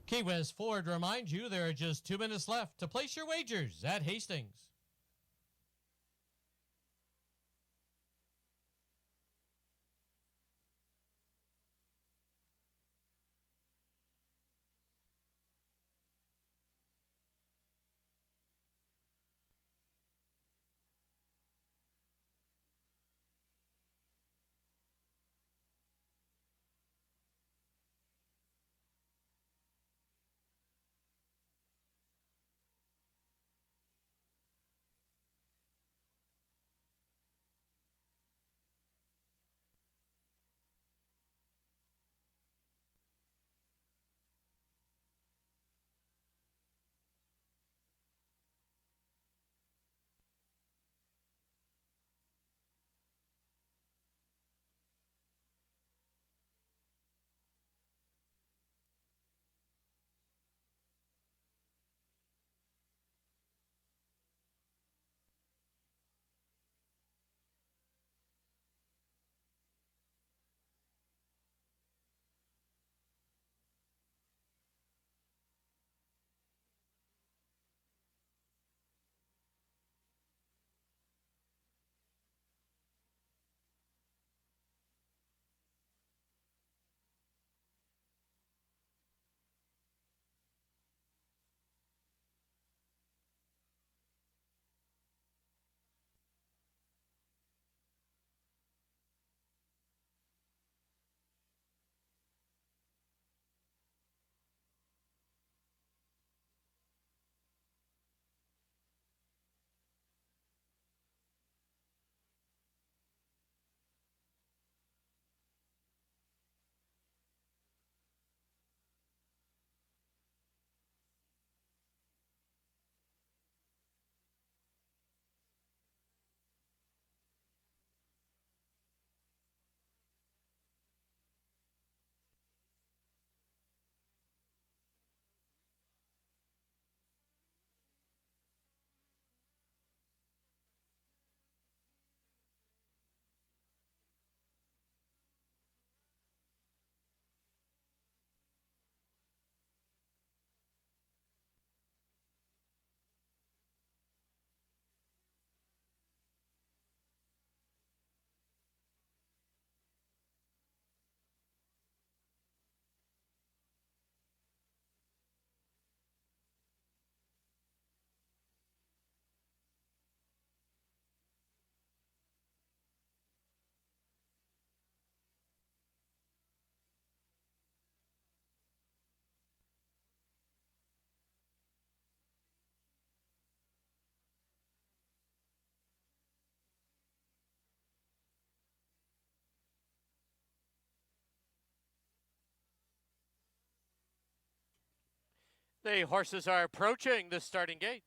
Key West Ford reminds you there are just 2 minutes left to place your wagers at Hastings. The horses are approaching the starting gate.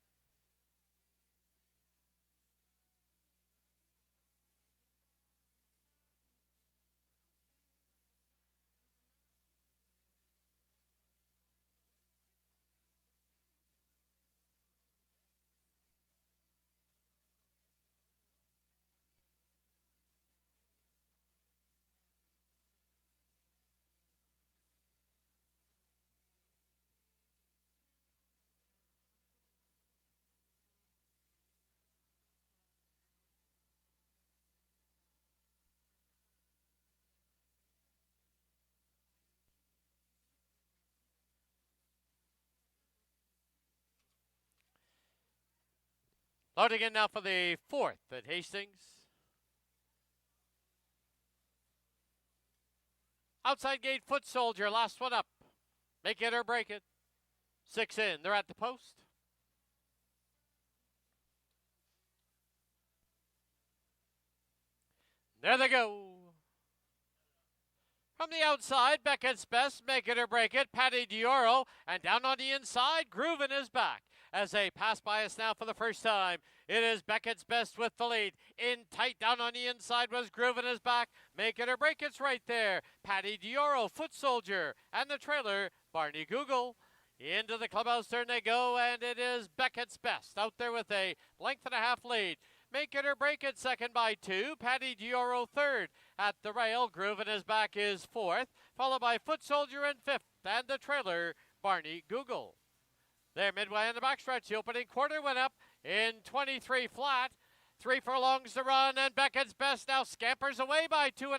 Loading in now for the 4th at Hastings. Outside gate, Foot Soldier, last one up. Make it or break it. 6 in, they're at the post. There they go. From the outside, Beckett's Best, Make It or Break It, Patty Dioro, and down on the inside, Groovin is back. As they pass by us now for the first time, it is Beckett's Best with the lead. In tight down on the inside was Groovin is back. Make It or Break It's right there. Patty Dioro, Foot Soldier, and the trailer, Barney Google. Into the clubhouse turn they go, and it is Beckett's Best out there with a length and a half lead. Make It or Break It second by 2. Patty Dioro third. At the rail, Groovin is back is 4th, followed by Foot Soldier in 5th, and the trailer, Barney Google. There midway in the backstretch, the opening quarter went up in 23 flat. 3 furlongs to run, and Beckett's Best now scampers away by 2.5.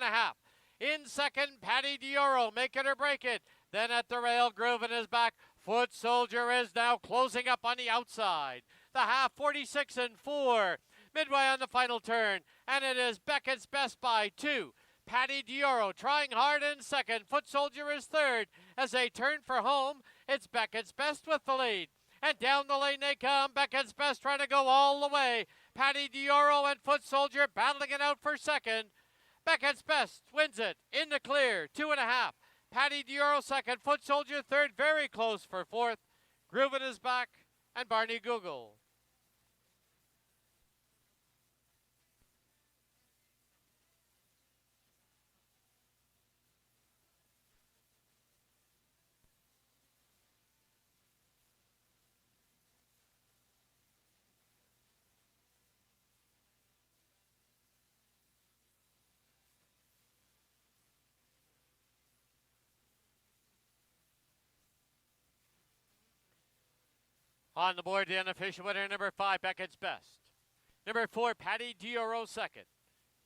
In second, Patty Dioro, Make It or Break It. Then at the rail, Groovin is back. Foot Soldier is now closing up on the outside. The half, 46 and 4. Midway on the final turn, and it is Beckett's Best by 2. Patty Dioro trying hard in second. Foot Soldier is third. As they turn for home, it's Beckett's Best with the lead. And down the lane they come. Beckett's Best trying to go all the way. Patty Dioro and Foot Soldier battling it out for second. Beckett's Best wins it in the clear, 2.5. Patty Dioro second. Foot Soldier third, very close for 4th. Groovin is back, and Barney Google. On the board, the unofficial winner, number 5, Beckett's Best. Number 4, Patty Dioro second.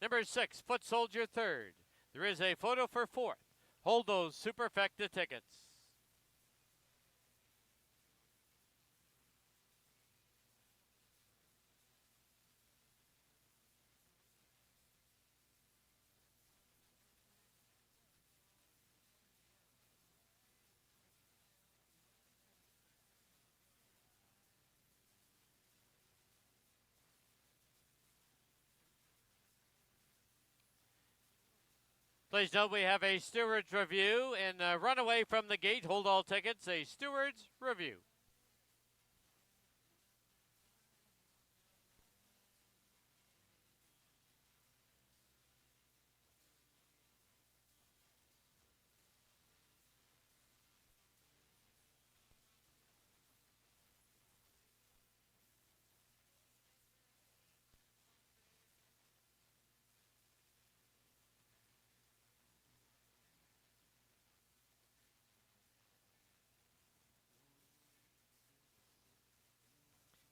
Number 6, Foot Soldier third. There is a photo for 4th. Hold those Superfecta tickets. Please note we have a steward's review and run away from the gate. Hold all tickets, a steward's review.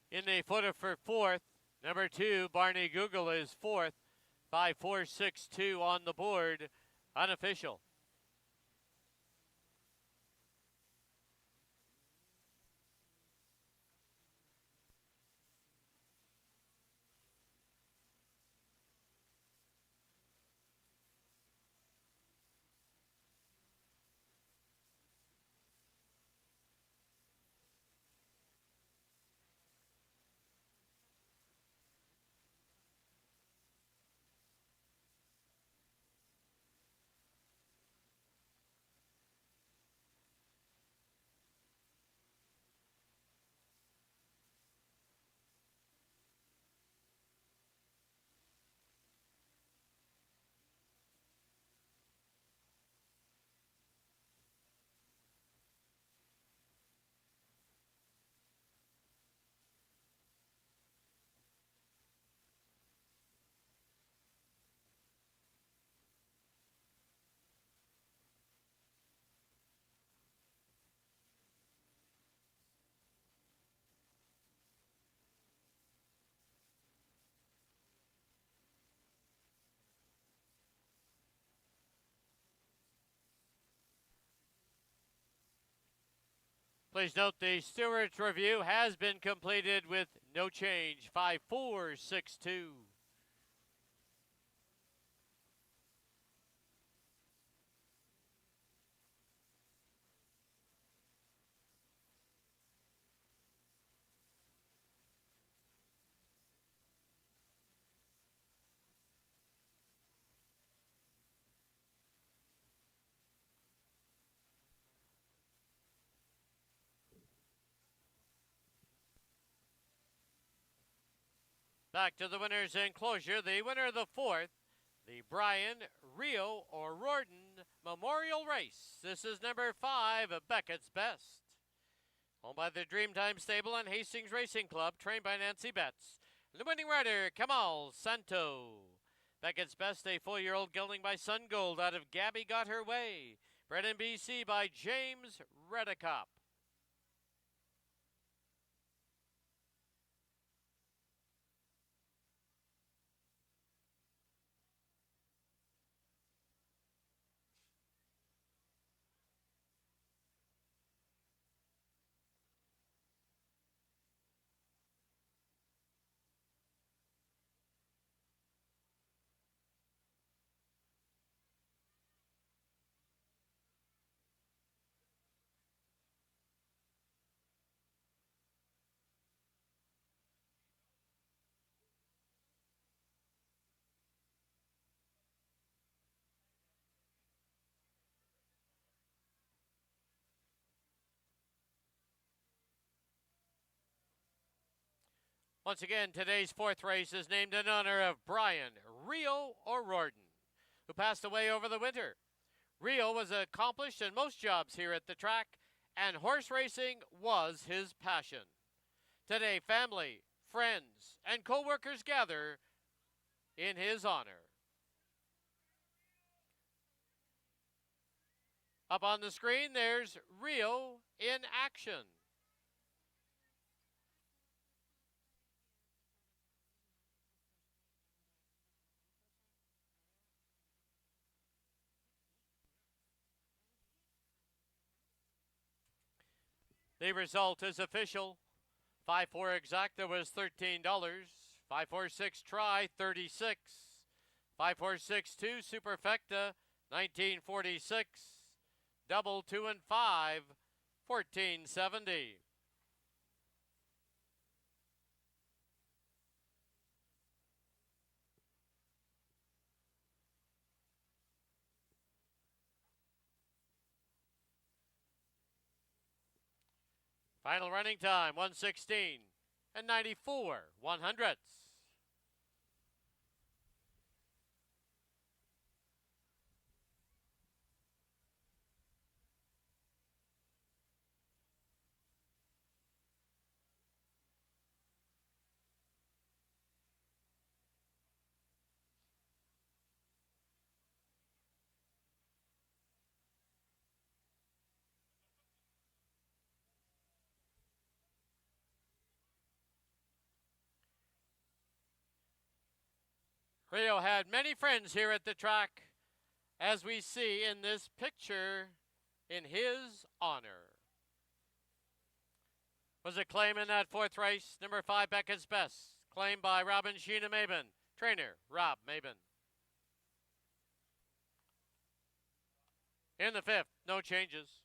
In the photo for 4th, number 2, Barney Google is 4th, 5-4-6-2 on the board, unofficial. Please note the stewards review has been completed with no change. 5462. Back to the winner's enclosure. The winner of the fourth, the Brian Rio O'Riordan Memorial Race. This is number 5, Beckett's Best. Owned by the Dreamtime Stable and Hastings Racing Club, trained by Nancy Betts. The winning rider, Kamal Santo. Beckett's Best, a 4-year-old gelding by Sun Gold out of Gabby Got Her Way. Bred in BC by James Redicop. Once again, today's fourth race is named in honor of Brian Rio O'Riordan, who passed away over the winter. Rio was accomplished in most jobs here at the track, and horse racing was his passion. Today, family, friends, and co-workers gather in his honor. Up on the screen, there's Rio in action. The result is official. 5-4 exacta was $13. 5-4-6 try, $36. 5-4-6-2 superfecta, $19.46. Double 2 and 5, $14.70. Final running time, 1:16 and 94/100ths. Rio had many friends here at the track, as we see in this picture, in his honor. Was a claim in that fourth race, number 5, Beckett's Best, claimed by Robin Sheena Maben, trainer Rob Maben. In the fifth, no changes.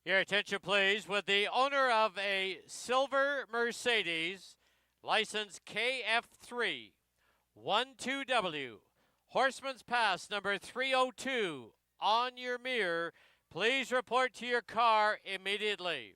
Your attention, please, with the owner of a silver Mercedes, license KF3 12W, Horseman's Pass number 302, on your mirror. Please report to your car immediately.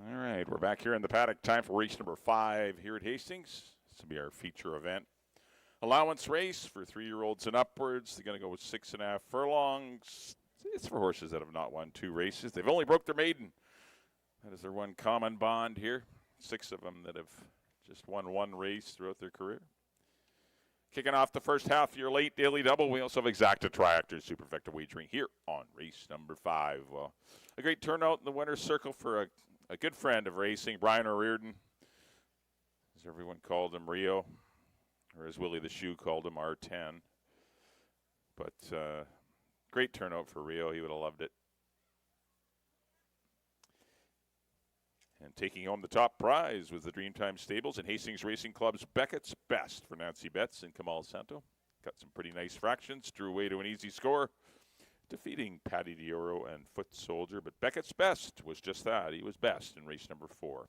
All right, we're back here in the paddock. Time for race number 5 here at Hastings. This will be our feature event. Allowance race for 3-year-olds and upwards. They're going to go with 6.5 furlongs. It's for horses that have not won 2 races. They've only broke their maiden. That is their one common bond here. 6 of them that have just won 1 race throughout their career. Kicking off the first half of your late daily double, we also have Exacta Triactor Superfecta wagering here on race number 5. Well, a great turnout in the winner's circle for a good friend of racing, Brian O'Riordan, as everyone called him, Rio, or as Willie the Shoe called him, R10. But great turnout for Rio. He would have loved it. And taking home the top prize was the Dreamtime Stables and Hastings Racing Club's Beckett's Best for Nancy Betts and Kamal Santo. Got some pretty nice fractions, drew away to an easy score, defeating Patty Dioro and Foot Soldier. But Beckett's Best was just that. He was best in race number 4.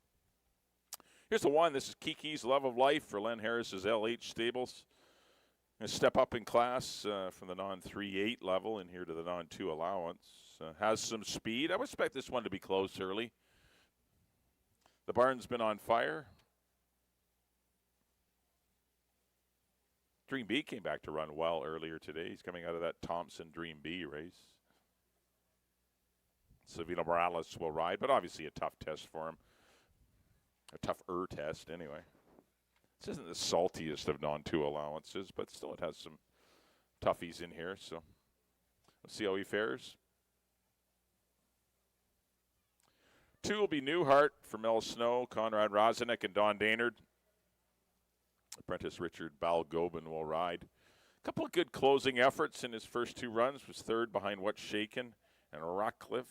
Here's the one. This is Kiki's Love of Life for Len Harris's LH Stables. A step up in class from the non-3-8 level in here to the non-2 allowance. Has some speed. I would expect this one to be close early. The barn's been on fire. Dream B came back to run well earlier today. He's coming out of that Thompson Dream B race. Savino Morales will ride, but obviously a tough test for him. A tougher test, anyway. This isn't the saltiest of non-2 allowances, but still it has some toughies in here, so let's see how he fares. 2 will be Newhart for Mel Snow, Conrad Rozenek, and Don Daynard. Apprentice Richard Balgobin will ride. A couple of good closing efforts in his first 2 runs. Was third behind What's Shaken and Rockcliffe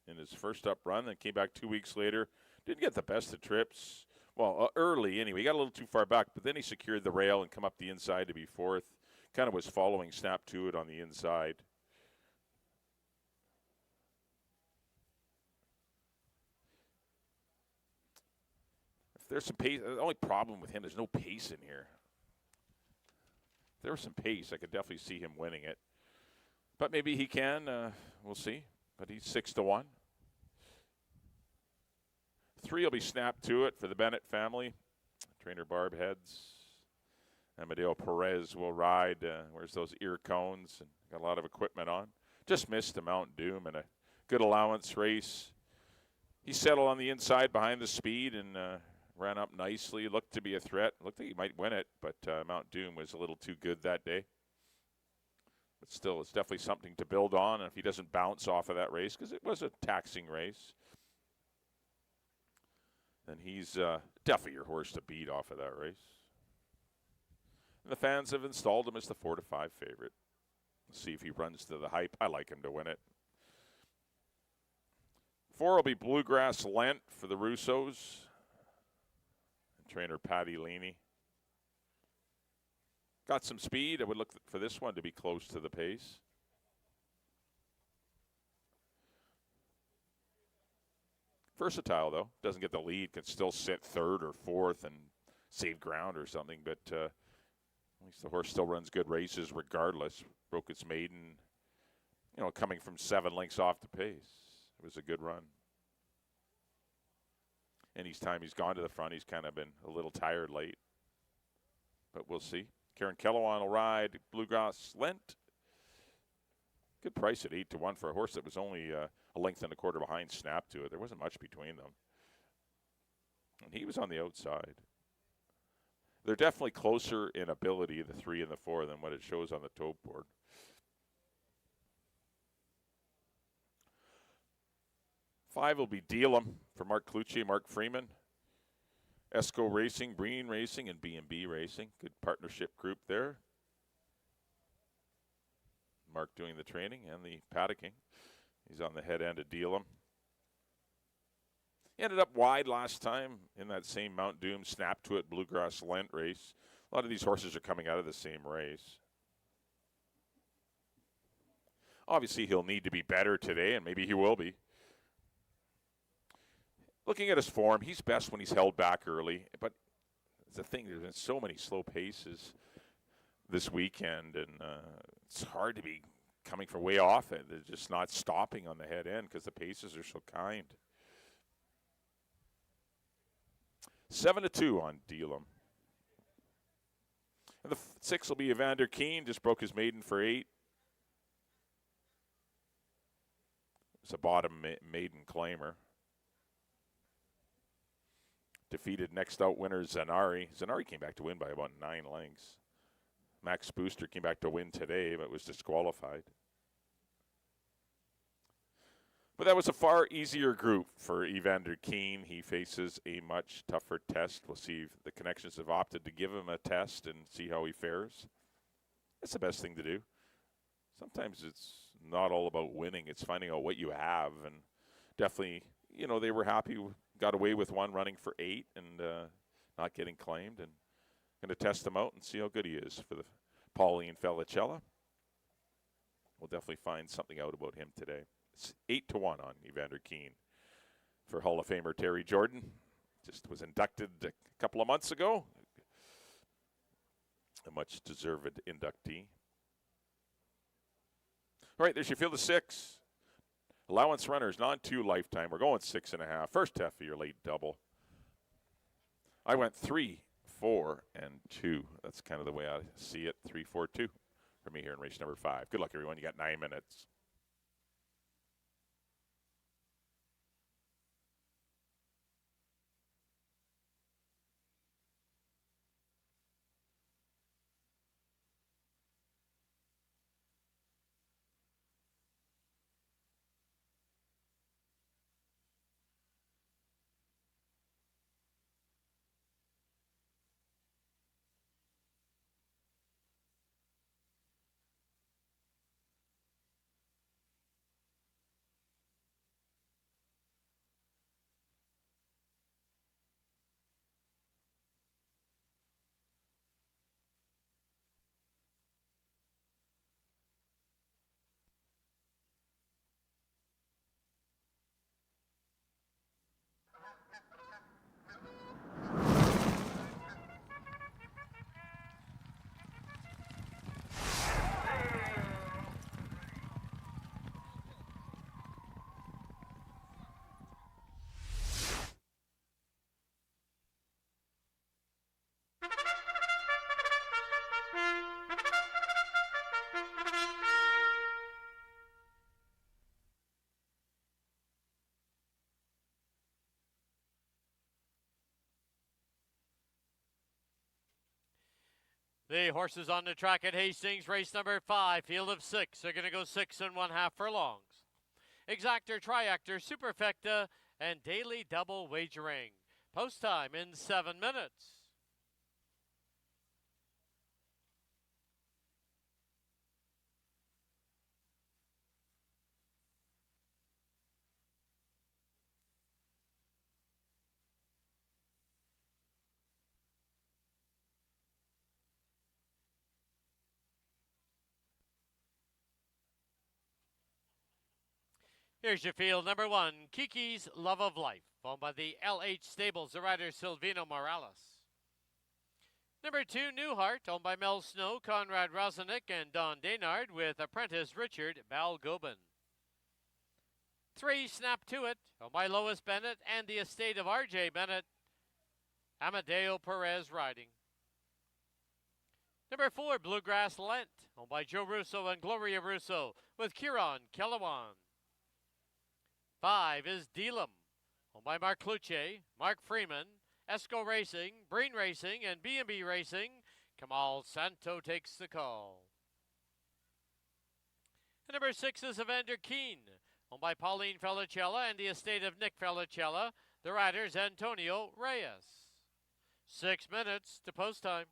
in his first up run. Then came back 2 weeks later. Didn't get the best of trips. Well, early anyway. He got a little too far back, but then he secured the rail and come up the inside to be 4th. Kind of was following Snap to it on the inside. If there's some pace, the only problem with him, there's no pace in here. If there was some pace, I could definitely see him winning it. But maybe he can. We'll see. But he's 6-1. 3 will be Snap to it for the Bennett family. Trainer Barb heads. Amadeo Perez will ride. Wears those ear cones and got a lot of equipment on. Just missed the Mount Doom in a good allowance race. He settled on the inside behind the speed and ran up nicely. Looked to be a threat. Looked like he might win it, but Mount Doom was a little too good that day. But still, it's definitely something to build on. And if he doesn't bounce off of that race, because it was a taxing race, then he's definitely your horse to beat off of that race. And the fans have installed him as the 4-5 favorite. Let's see if he runs to the hype. I like him to win it. 4 will be Bluegrass Lent for the Russos. And trainer Patty Leaney. Got some speed. I would look for this one to be close to the pace. Versatile, though. Doesn't get the lead. Can still sit 3rd or 4th and save ground or something. But at least the horse still runs good races regardless. Broke its maiden, coming from 7 lengths off the pace. It was a good run. Any time he's gone to the front, he's kind of been a little tired late. But we'll see. Karen Kellowan will ride Bluegrass Lent. Good price at 8-1 for a horse that was only a length and a quarter behind Snap to it. There wasn't much between them. And he was on the outside. They're definitely closer in ability, the 3 and the 4, than what it shows on the tote board. Five will be Deal'em for Mark Clucci, Mark Freeman. Esco Racing, Breen Racing, and B&B Racing. Good partnership group there. Mark doing the training and the paddocking. He's on the head end of Deal'em. He ended up wide last time in that same Mount Doom Snap to It Bluegrass Lent race. A lot of these horses are coming out of the same race. Obviously, he'll need to be better today, and maybe he will be. Looking at his form, he's best when he's held back early. But the thing, there's been so many slow paces this weekend, and it's hard to be coming from way off it. They're just not stopping on the head end because the paces are so kind. 7-2 on Deal'em. And the 6 will be Evander Keen. Just broke his maiden for 8. It's a bottom maiden claimer. Defeated next out winner Zanari. Zanari came back to win by about 9 lengths. Max Booster came back to win today, but was disqualified. But that was a far easier group for Evander Keen. He faces a much tougher test. We'll see if the connections have opted to give him a test and see how he fares. That's the best thing to do. Sometimes it's not all about winning. It's finding out what you have. And definitely, they were happy, got away with one running for 8 and not getting claimed. And going to test him out and see how good he is for the Pauline Felicella. We'll definitely find something out about him today. It's 8-1 on Evander Keen for Hall of Famer Terry Jordan. Just was inducted a couple of months ago. A much-deserved inductee. All right, there's your field of 6. Allowance runners, non-2 lifetime. We're going 6.5. First half of your late double. I went 3, 4, and 2. That's kind of the way I see it. 3, 4, 2 for me here in race number 5. Good luck, everyone. You got 9 minutes. The horses on the track at Hastings, race number 5, field of 6. They're going to go 6 1/2 furlongs. Exactor, Triactor, Superfecta, and Daily Double Wagering. Post time in 7 minutes. Here's your field. Number 1, Kiki's Love of Life, owned by the LH Stables, the rider Silvino Morales. Number 2, Newhart, owned by Mel Snow, Conrad Rosenick, and Don Daynard, with apprentice Richard Balgobin. 3, Snap To It, owned by Lois Bennett and the estate of R.J. Bennett, Amadeo Perez riding. Number 4, Bluegrass Lent, owned by Joe Russo and Gloria Russo, with Kieran Kellewan. 5 is Delam, owned by Mark Cluche, Mark Freeman, Esco Racing, Breen Racing, and B&B Racing. Kamal Santo takes the call. And number 6 is Evander Keene, owned by Pauline Felicella and the estate of Nick Felicella. The riders Antonio Reyes. 6 minutes to post time.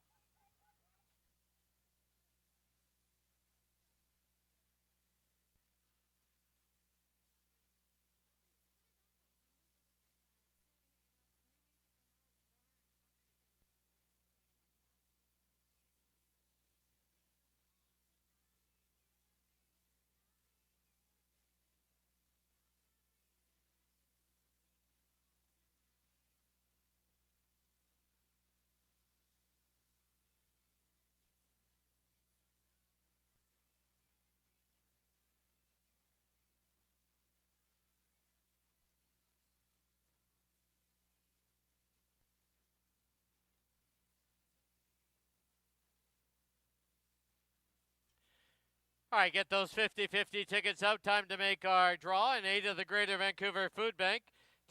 All right, get those 50-50 tickets out. Time to make our draw in aid of the Greater Vancouver Food Bank.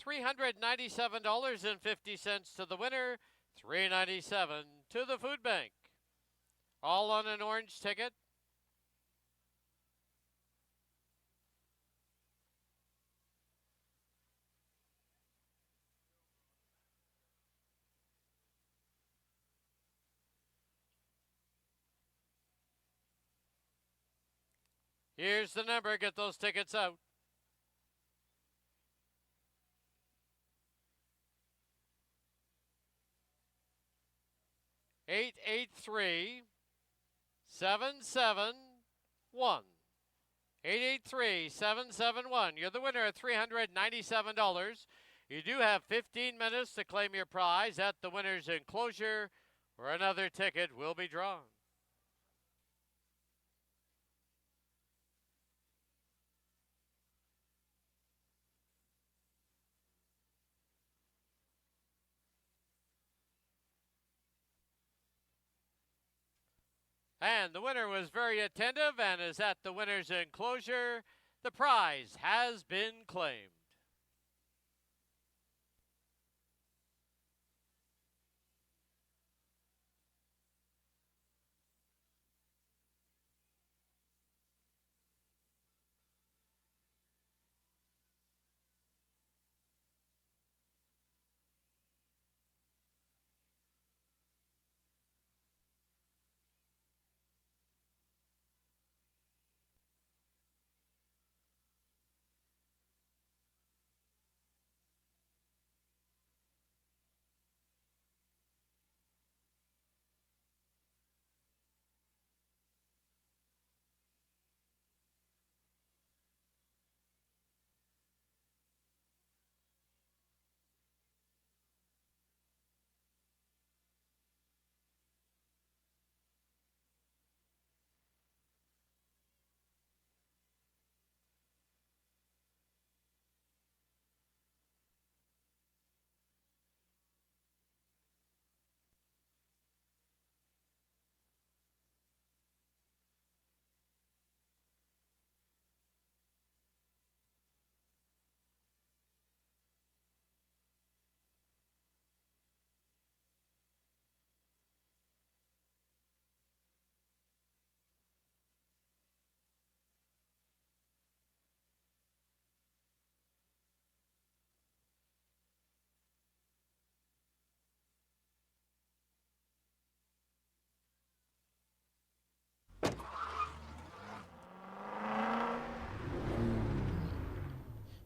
$397.50 to the winner, $397 to the food bank. All on an orange ticket. Here's the number. Get those tickets out. 883-771. 883-771. You're the winner at $397. You do have 15 minutes to claim your prize at the winner's enclosure, where another ticket will be drawn. And the winner was very attentive and is at the winner's enclosure. The prize has been claimed.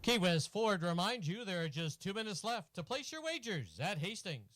Key West Ford reminds you there are just 2 minutes left to place your wagers at Hastings.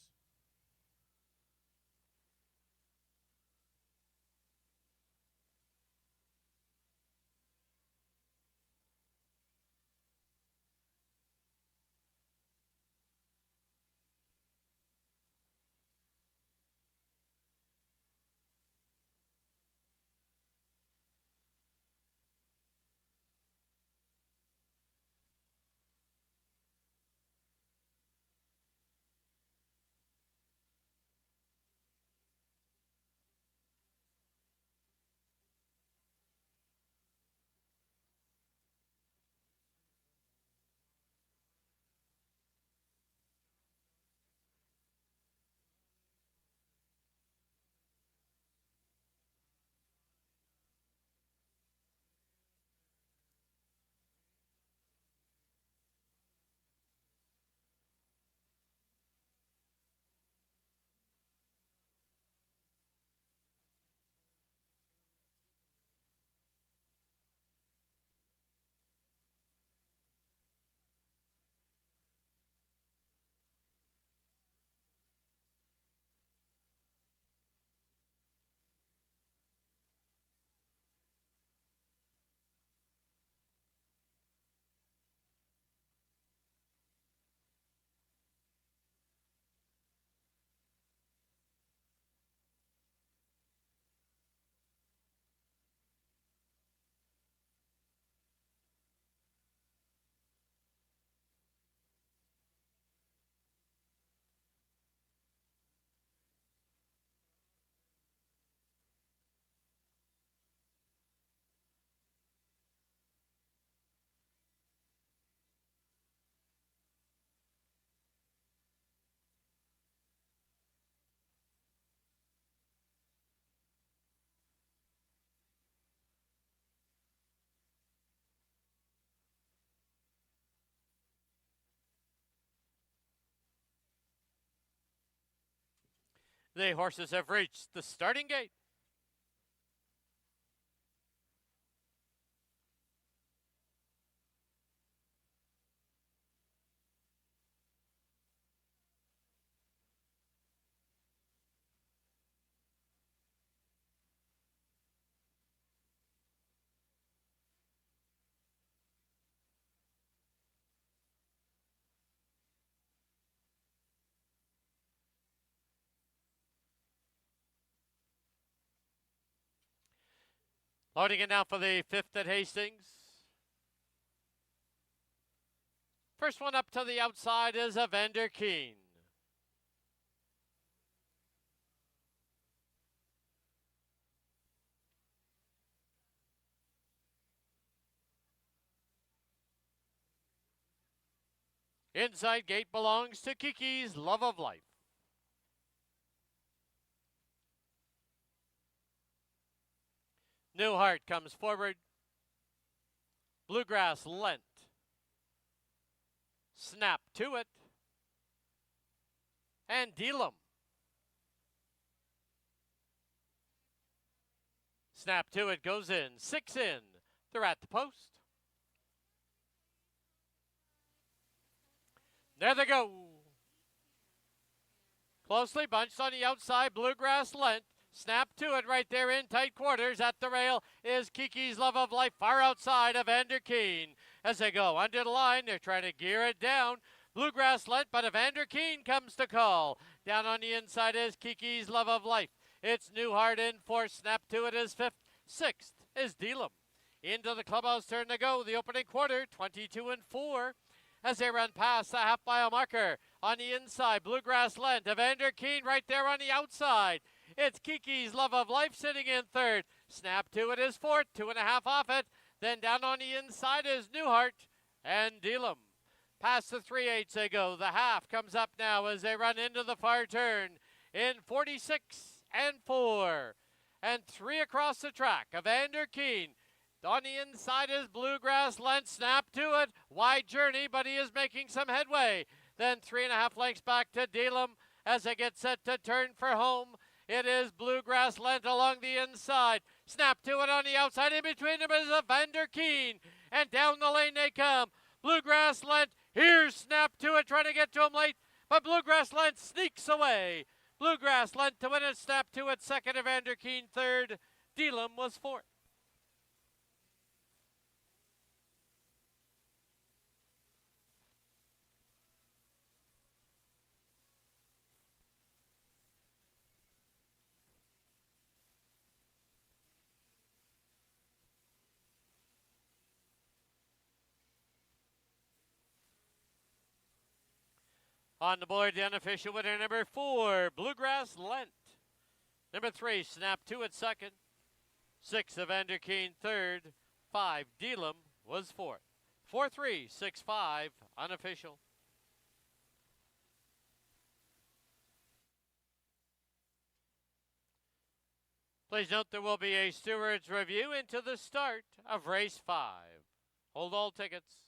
The horses have reached the starting gate. Loading it now for the 5th at Hastings. First one up to the outside is Evander Keen. Inside gate belongs to Kiki's Love of Life. Newhart comes forward. Bluegrass Lent. Snap to it. And Dealum. Snap to it goes in. 6 in. They're at the post. There they go. Closely bunched on the outside, Bluegrass Lent. Snap to it right there in tight quarters. At the rail is Kiki's Love of Life far outside of Evander Keen. As they go under the line, they're trying to gear it down. Bluegrass Lent, but Evander Keen comes to call. Down on the inside is Kiki's Love of Life. It's Newhart in fourth. Snap to it is fifth. Sixth is Dealum. Into the clubhouse turn to go. The opening quarter, 22-4. As they run past the half-mile marker on the inside, Bluegrass Lent. Evander Keen right there on the outside. It's Kiki's Love of Life sitting in third. Snap to it is fourth, 2.5 off it. Then down on the inside is Newhart and Dealum. Past the 3/8 they go. The half comes up now as they run into the far turn in 46-4. And 3 across the track. Evander Keen. On the inside is Bluegrass Lent. Snap to it. Wide journey, but he is making some headway. Then 3.5 lengths back to Dealum as they get set to turn for home. It is Bluegrass Lent along the inside. Snap to it on the outside. In between them is Evander Keen. And down the lane they come. Bluegrass Lent, here's Snap to it, trying to get to him late, but Bluegrass Lent sneaks away. Bluegrass Lent to win it, Snap to it, second, Evander Keen third, Delam was fourth. On the board, the unofficial winner, number 4, Bluegrass Lent. Number 3, Snap 2 at second. 6, Evander Keen third. 5, Delam was fourth. 4-3, 6-5, unofficial. Please note there will be a steward's review into the start of race 5. Hold all tickets.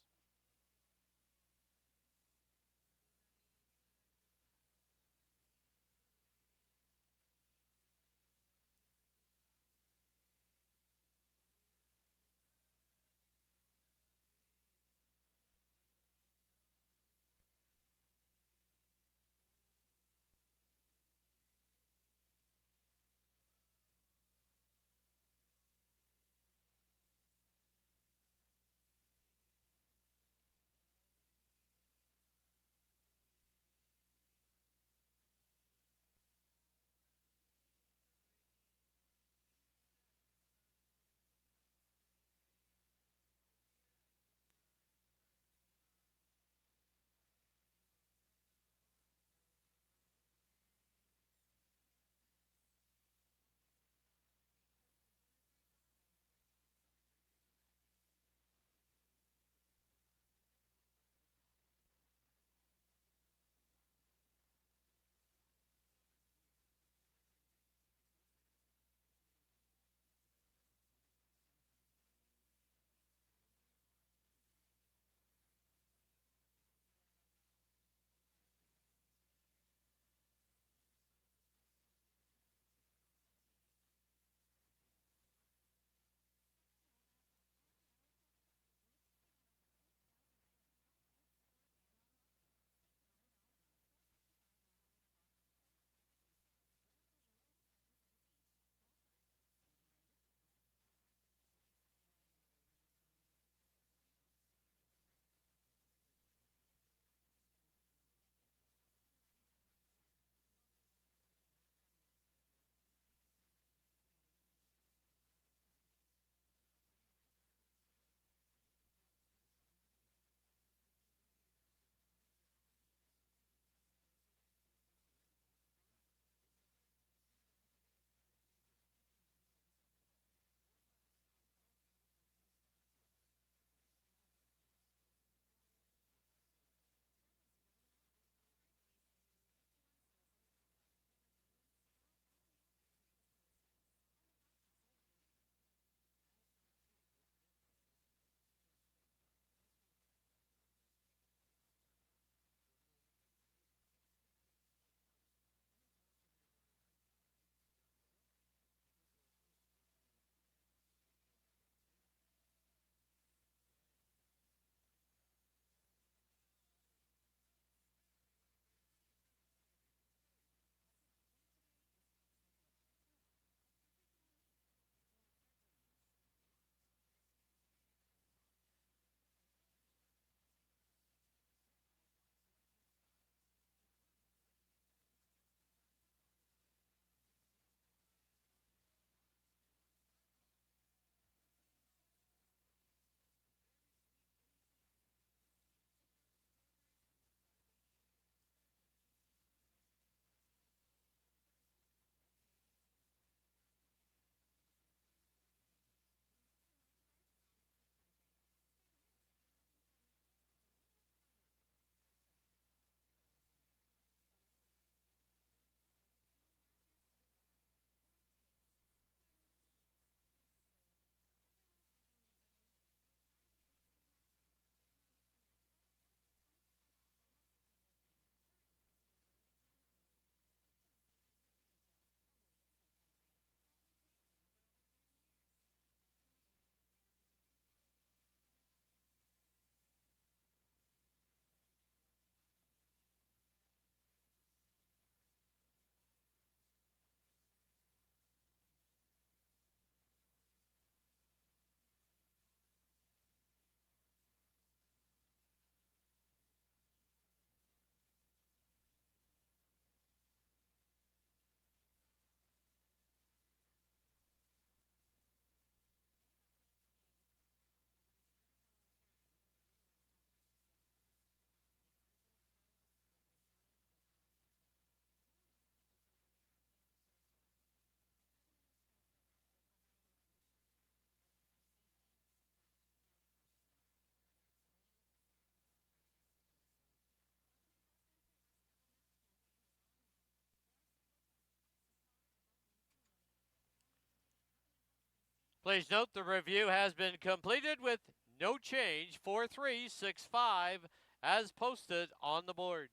Please note the review has been completed with no change, 4365 as posted on the board.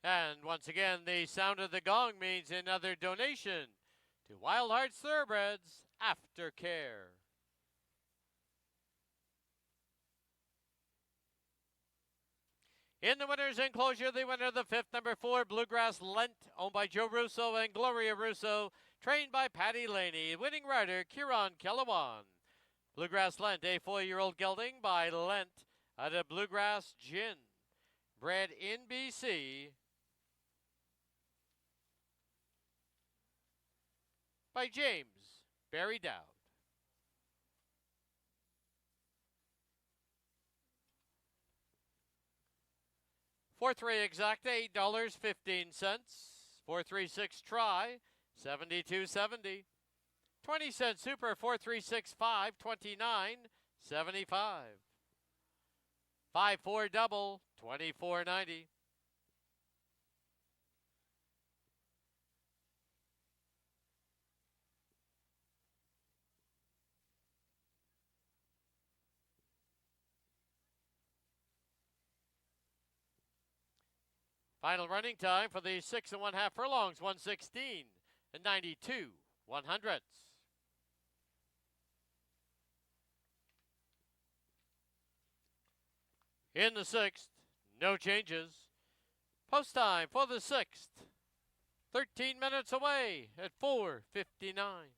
And once again, the sound of the gong means another donation to Wild Hearts Thoroughbreds Aftercare. In the winner's enclosure, the winner of the fifth, number 4, Bluegrass Lent, owned by Joe Russo and Gloria Russo, trained by Patty Laney. Winning rider, Kieran Kellawan. Bluegrass Lent, a 4-year-old gelding by Lent out of Bluegrass Gin. Bred in BC by James Barry Dowd. 4-3 exact, $8.15. 4-3-6 try, $72.70. 20-cent super, 4-3-6-5, $29.75. 5-4 double, $24.90. Final running time for the 6 1/2 furlongs, 1:16 and 92/100. In the 6th, no changes. Post time for the 6th, 13 minutes away at 4:59.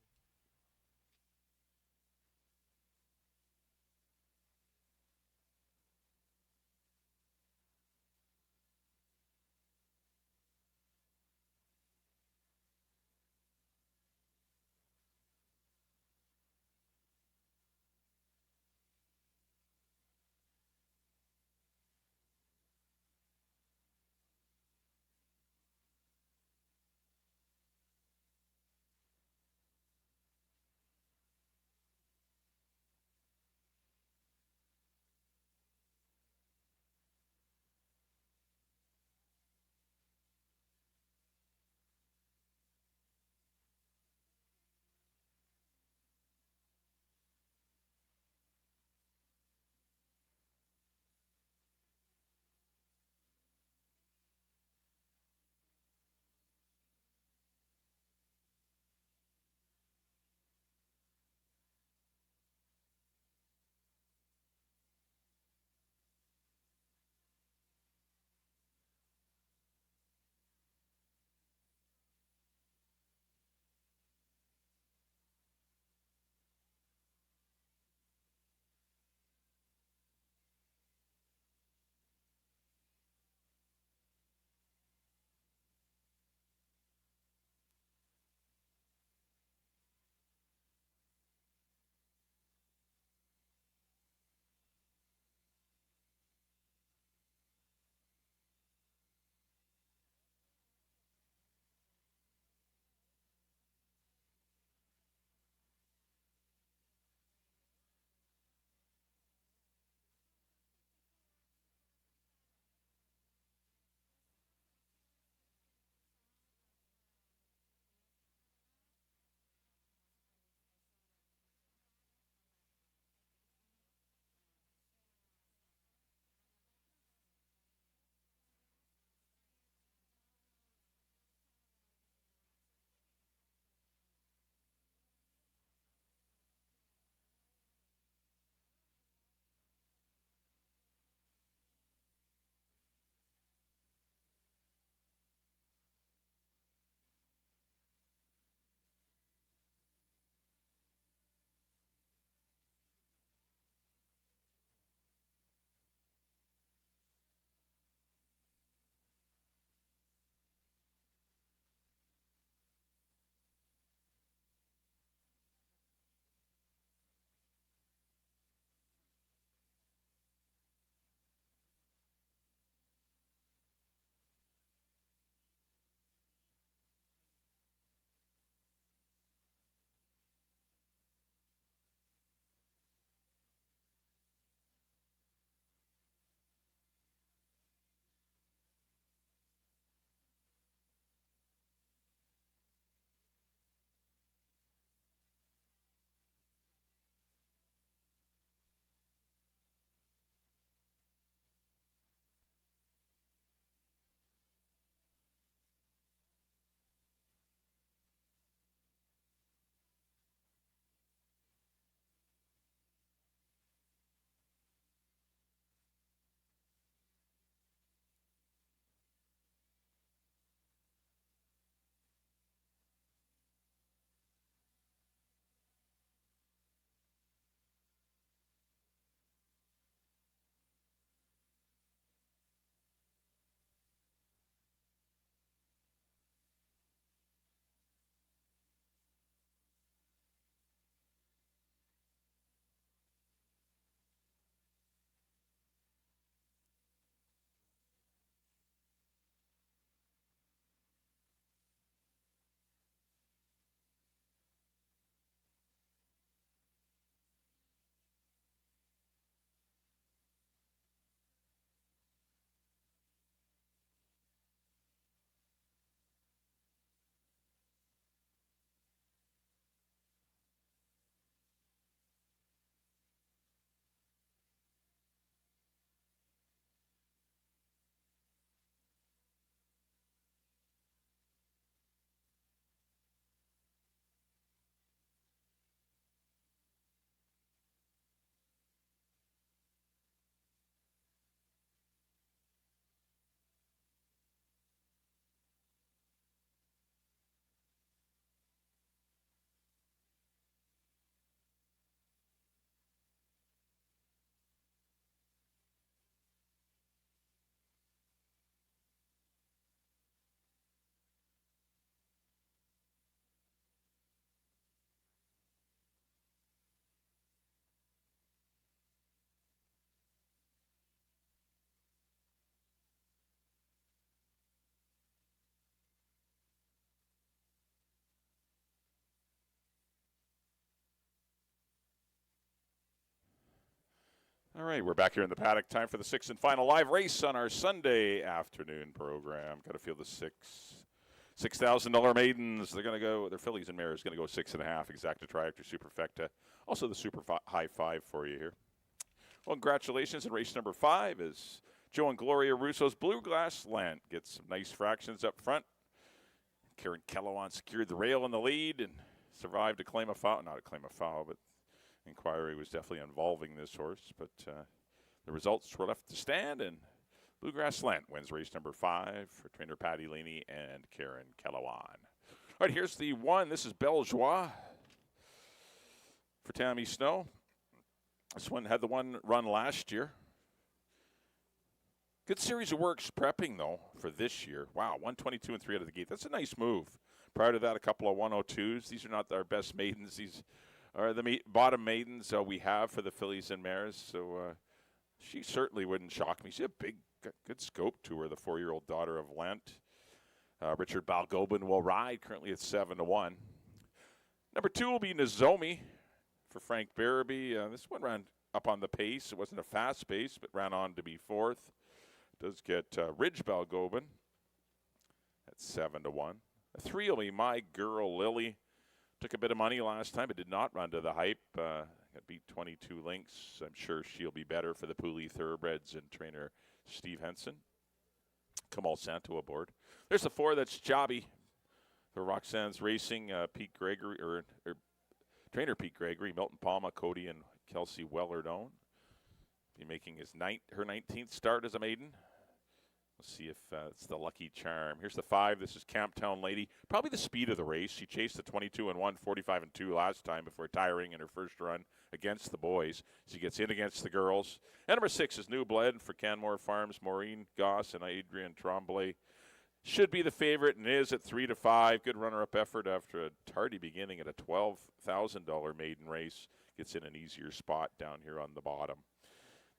All right, we're back here in the paddock. Time for the sixth and final live race on our Sunday afternoon program. Got to feel the $6,000 maidens. They're going to go, their fillies and mares going to go 6.5. Exacta, Triactor, Superfecta. Also the super high five for you here. Well, congratulations. In race number 5 is Joe and Gloria Russo's Blue Glass Lent. Gets some nice fractions up front. Karen Kellowan secured the rail in the lead and survived to claim a foul. Not a claim of foul, but inquiry was definitely involving this horse. But the results were left to stand, and Bluegrass Lent wins race number 5 for trainer Patty Laney and Karen Kellowan. All right, here's the one. This is Belle Joie for Tammy Snow. This one had the one run last year. Good series of works prepping, though, for this year. Wow, 122 and 3 out of the gate. That's a nice move. Prior to that, a couple of 102s. These are not our best maidens. These are the bottom maidens we have for the fillies and mares. So she certainly wouldn't shock me. She had a big, good scope to her, the 4-year-old daughter of Lent. Richard Balgobin will ride, currently at 7-1. Number 2 will be Nozomi for Frank Barabee. This one ran up on the pace. It wasn't a fast pace, but ran on to be 4th. Does get Ridge Balgobin at 7-1. A 3 will be My Girl Lily. Took a bit of money last time, but did not run to the hype. Got beat 22 lengths. I'm sure she'll be better for the Pooley Thoroughbreds and trainer Steve Henson. Kamal Santo aboard. There's the 4. That's Jobby for Roxanne's Racing. Pete Gregory or trainer Pete Gregory, Milton Palma, Cody, and Kelsey Wellardone. Be making her 19th start as a maiden. We'll see if it's the lucky charm. Here's the 5. This is Camptown Lady. Probably the speed of the race. She chased the 22-1, 45-2 last time before tiring in her first run against the boys. She gets in against the girls. And number 6 is New Blood for Canmore Farms, Maureen Goss and Adrian Tremblay. Should be the favorite and is at 3-5. Good runner-up effort after a tardy beginning at a $12,000 maiden race. Gets in an easier spot down here on the bottom.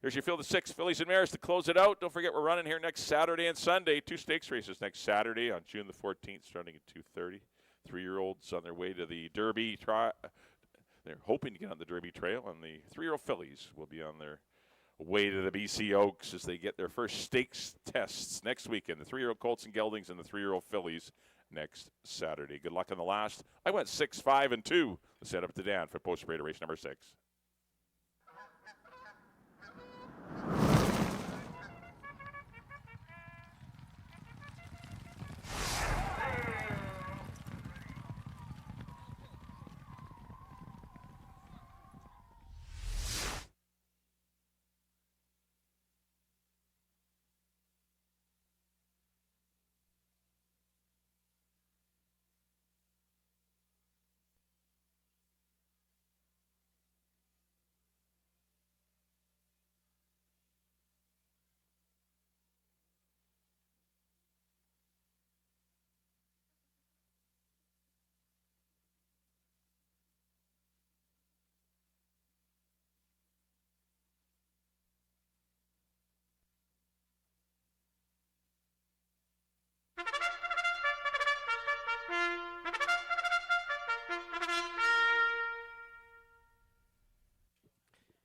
There's your field of 6 fillies and mares to close it out. Don't forget we're running here next Saturday and Sunday. 2 stakes races next Saturday on June the 14th starting at 2:30. 3-year-olds on their way to the Derby. They're hoping to get on the Derby Trail, and the 3-year-old fillies will be on their way to the BC Oaks as they get their first stakes tests next weekend. The 3-year-old Colts and Geldings and the 3-year-old fillies next Saturday. Good luck on the last. I went 6, 5, and 2. Let's head up to Dan for post-parade race number 6.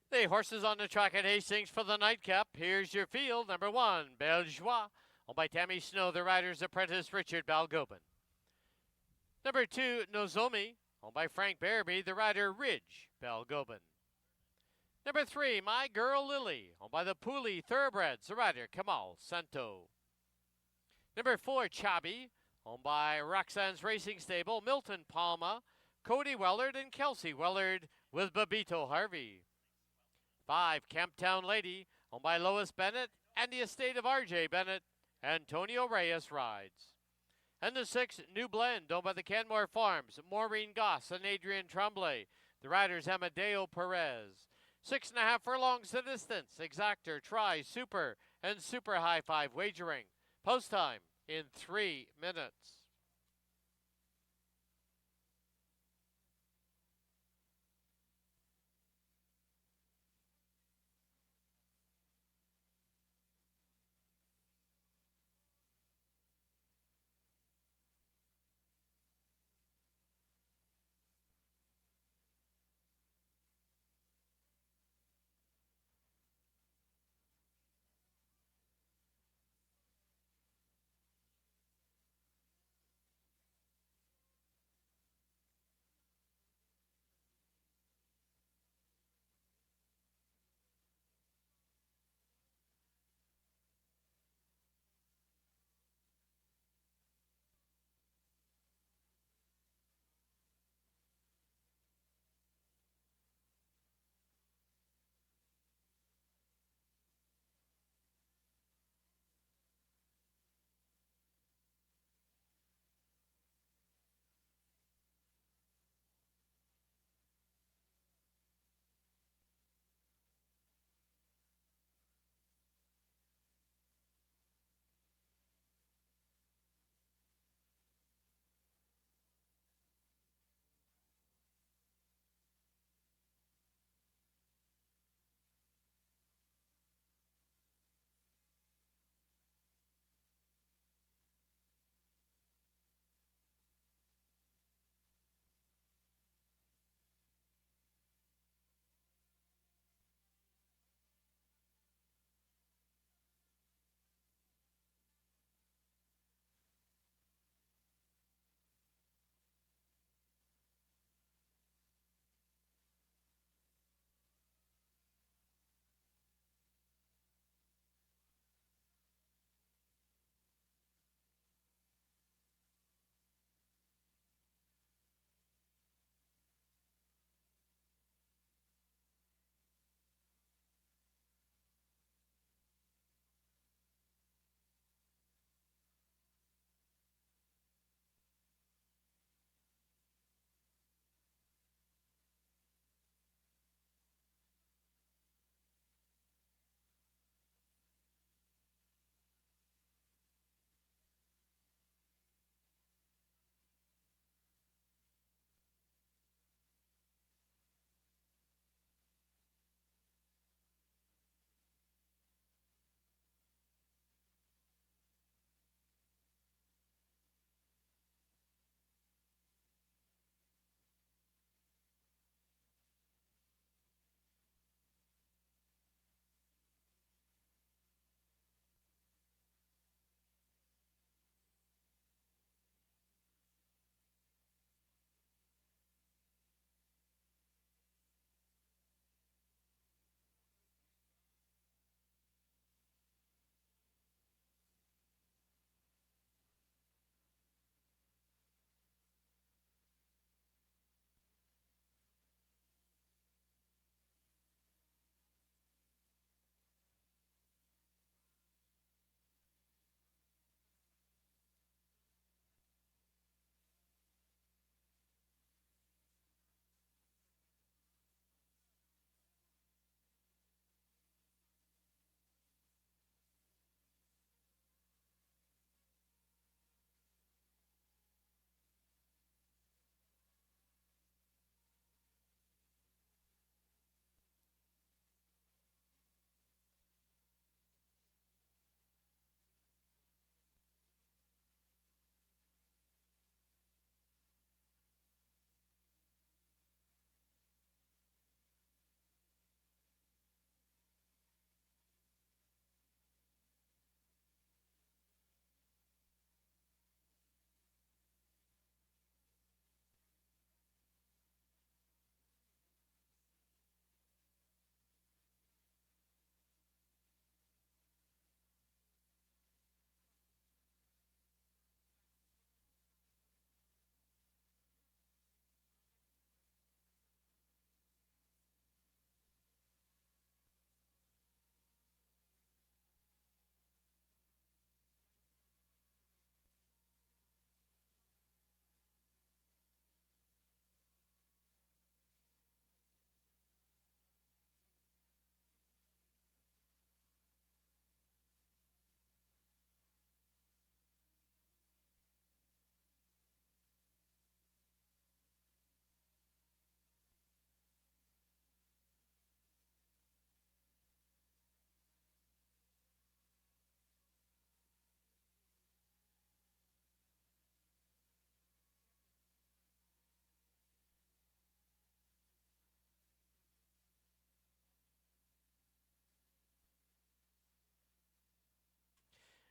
The horses on the track at Hastings for the nightcap. Here's your field. Number 1, Belle Joie, owned by Tammy Snow, the rider's apprentice, Richard Balgobin. Number 2, Nozomi, owned by Frank Barabee, the rider, Ridge Balgobin. Number 3, My Girl Lily, owned by the Pooley Thoroughbreds, the rider, Kamal Santo. Number 4, Chabi, owned by Roxanne's Racing Stable, Milton Palma, Cody Wellard, and Kelsey Wellard with Babito Harvey. 5, Camptown Lady, owned by Lois Bennett and the estate of R.J. Bennett. Antonio Reyes rides. And the 6, New Blend, owned by the Canmore Farms, Maureen Goss and Adrian Tremblay. The riders, Amadeo Perez. 6.5 furlongs the distance. Exactor, Tri, Super, and Super High Five wagering. Post time in 3 minutes.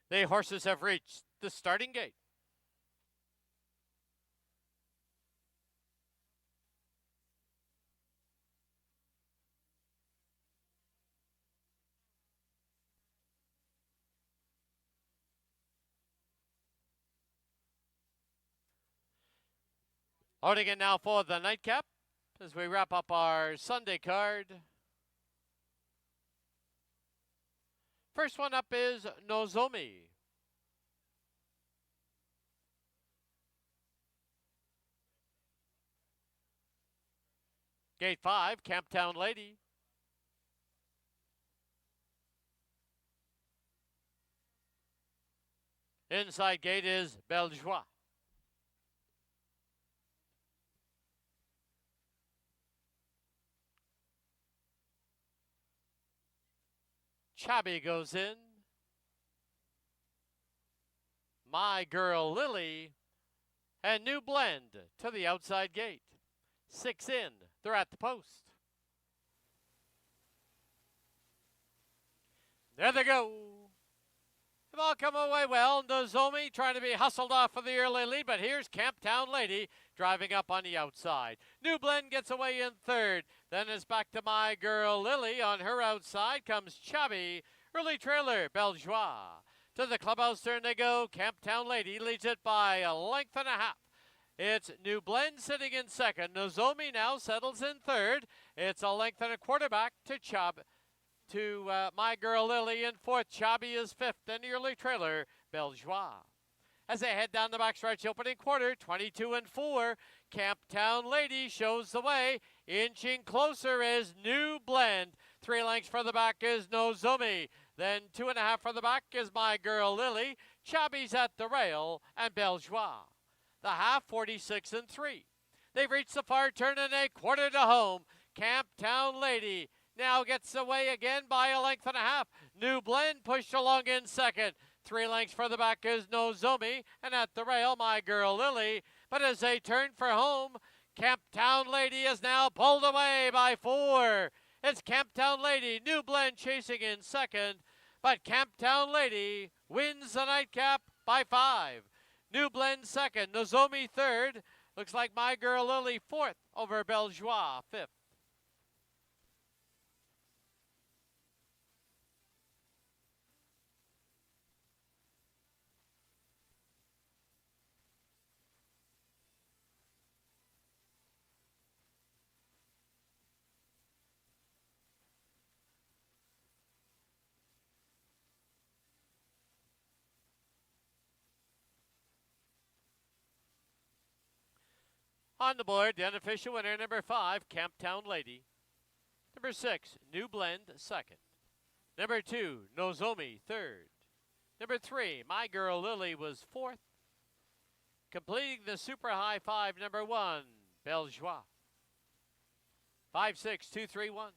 The horses have reached the starting gate. Loading in now for the nightcap as we wrap up our Sunday card. First one up is Nozomi. Gate 5, Camptown Lady. Inside gate is Belgeois. Chabby goes in. My Girl Lily. And New Blend to the outside gate. 6 in. They're at the post. There they go. They've all come away well. Nozomi trying to be hustled off for the early lead, but here's Camptown Lady driving up on the outside. New Blend gets away in third. Then it's back to My Girl Lily. On her outside comes Chabby. Early trailer, Belgeois. To the clubhouse turn they go. Camptown Lady leads it by a length and a half. It's New Blend sitting in second. Nozomi now settles in third. It's a length and a quarter back to My Girl Lily in fourth. Chabby is fifth, and the early trailer, Belgeois. As they head down the backstretch opening quarter, 22 and 4, Camptown Lady shows the way. Inching closer is New Blend. 3 lengths for the back is Nozomi. Then 2.5 for the back is My Girl Lily. Chabby's at the rail, and Belgeois. The half, 46 and 3. They've reached the far turn and a quarter to home. Camptown Lady now gets away again by a length and a half. New Blend pushed along in second. 3 lengths for the back is Nozomi, and at the rail, My Girl Lily. But as they turn for home, Camptown Lady is now pulled away by 4. It's Camptown Lady, New Blend chasing in second, but Camptown Lady wins the nightcap by 5. New Blend second, Nozomi third. Looks like My Girl Lily fourth over Belgeois fifth. On the board, the unofficial winner, number 5, Camptown Lady. Number 6, New Blend, second. Number 2, Nozomi, third. Number 3, My Girl Lily was fourth. Completing the super high 5, number 1, Belgeois. 5, 6, 2, 3, 1.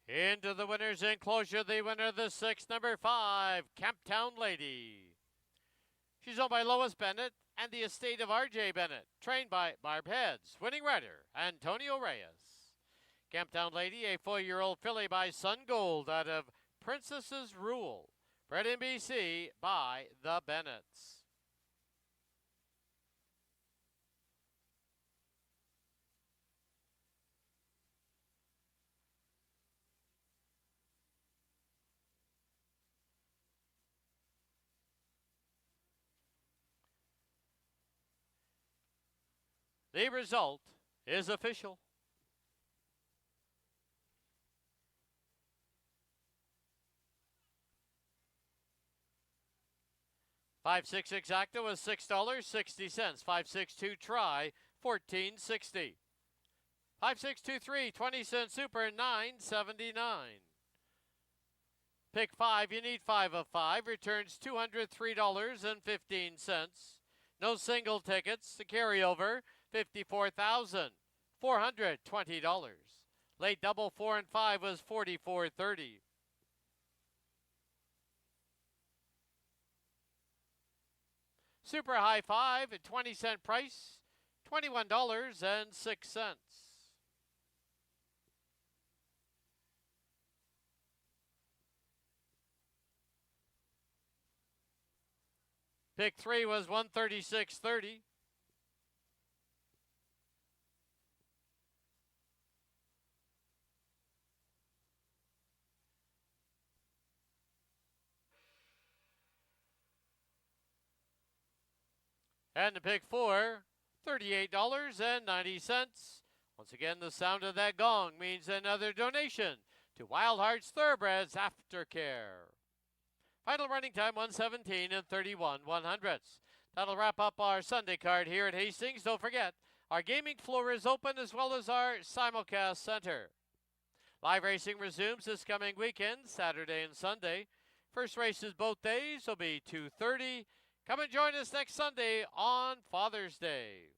Into the winner's enclosure, the winner of the 6, number 5, Camptown Lady. She's owned by Lois Bennett and the estate of R.J. Bennett, trained by Barb Heads, winning rider Antonio Reyes. Camptown Lady, a 4-year-old filly by Sun Gold out of Princess's Rule, bred in BC by the Bennetts. The result is official. $5-6 exacta was $6.60. 5-6-2 try, $14.60. 5-6-2-3, 20-cent super, $9.79. Pick 5, you need 5 of 5, returns $203.15. No single tickets, the carryover, $54,420. Late double 4 and 5 was $44.30. Super high 5 at 20-cent price, $21.06. Pick 3 was $136.30. And the pick 4, $38.90. Once again, the sound of that gong means another donation to Wild Hearts Thoroughbreds Aftercare. Final running time, 1:17 and 31/100ths. That'll wrap up our Sunday card here at Hastings. Don't forget, our gaming floor is open as well as our simulcast center. Live racing resumes this coming weekend, Saturday and Sunday. First races both days will be 2:30. Come and join us next Sunday on Father's Day.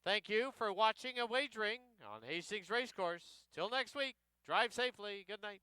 Thank you for watching and wagering on Hastings Racecourse. Till next week, drive safely. Good night.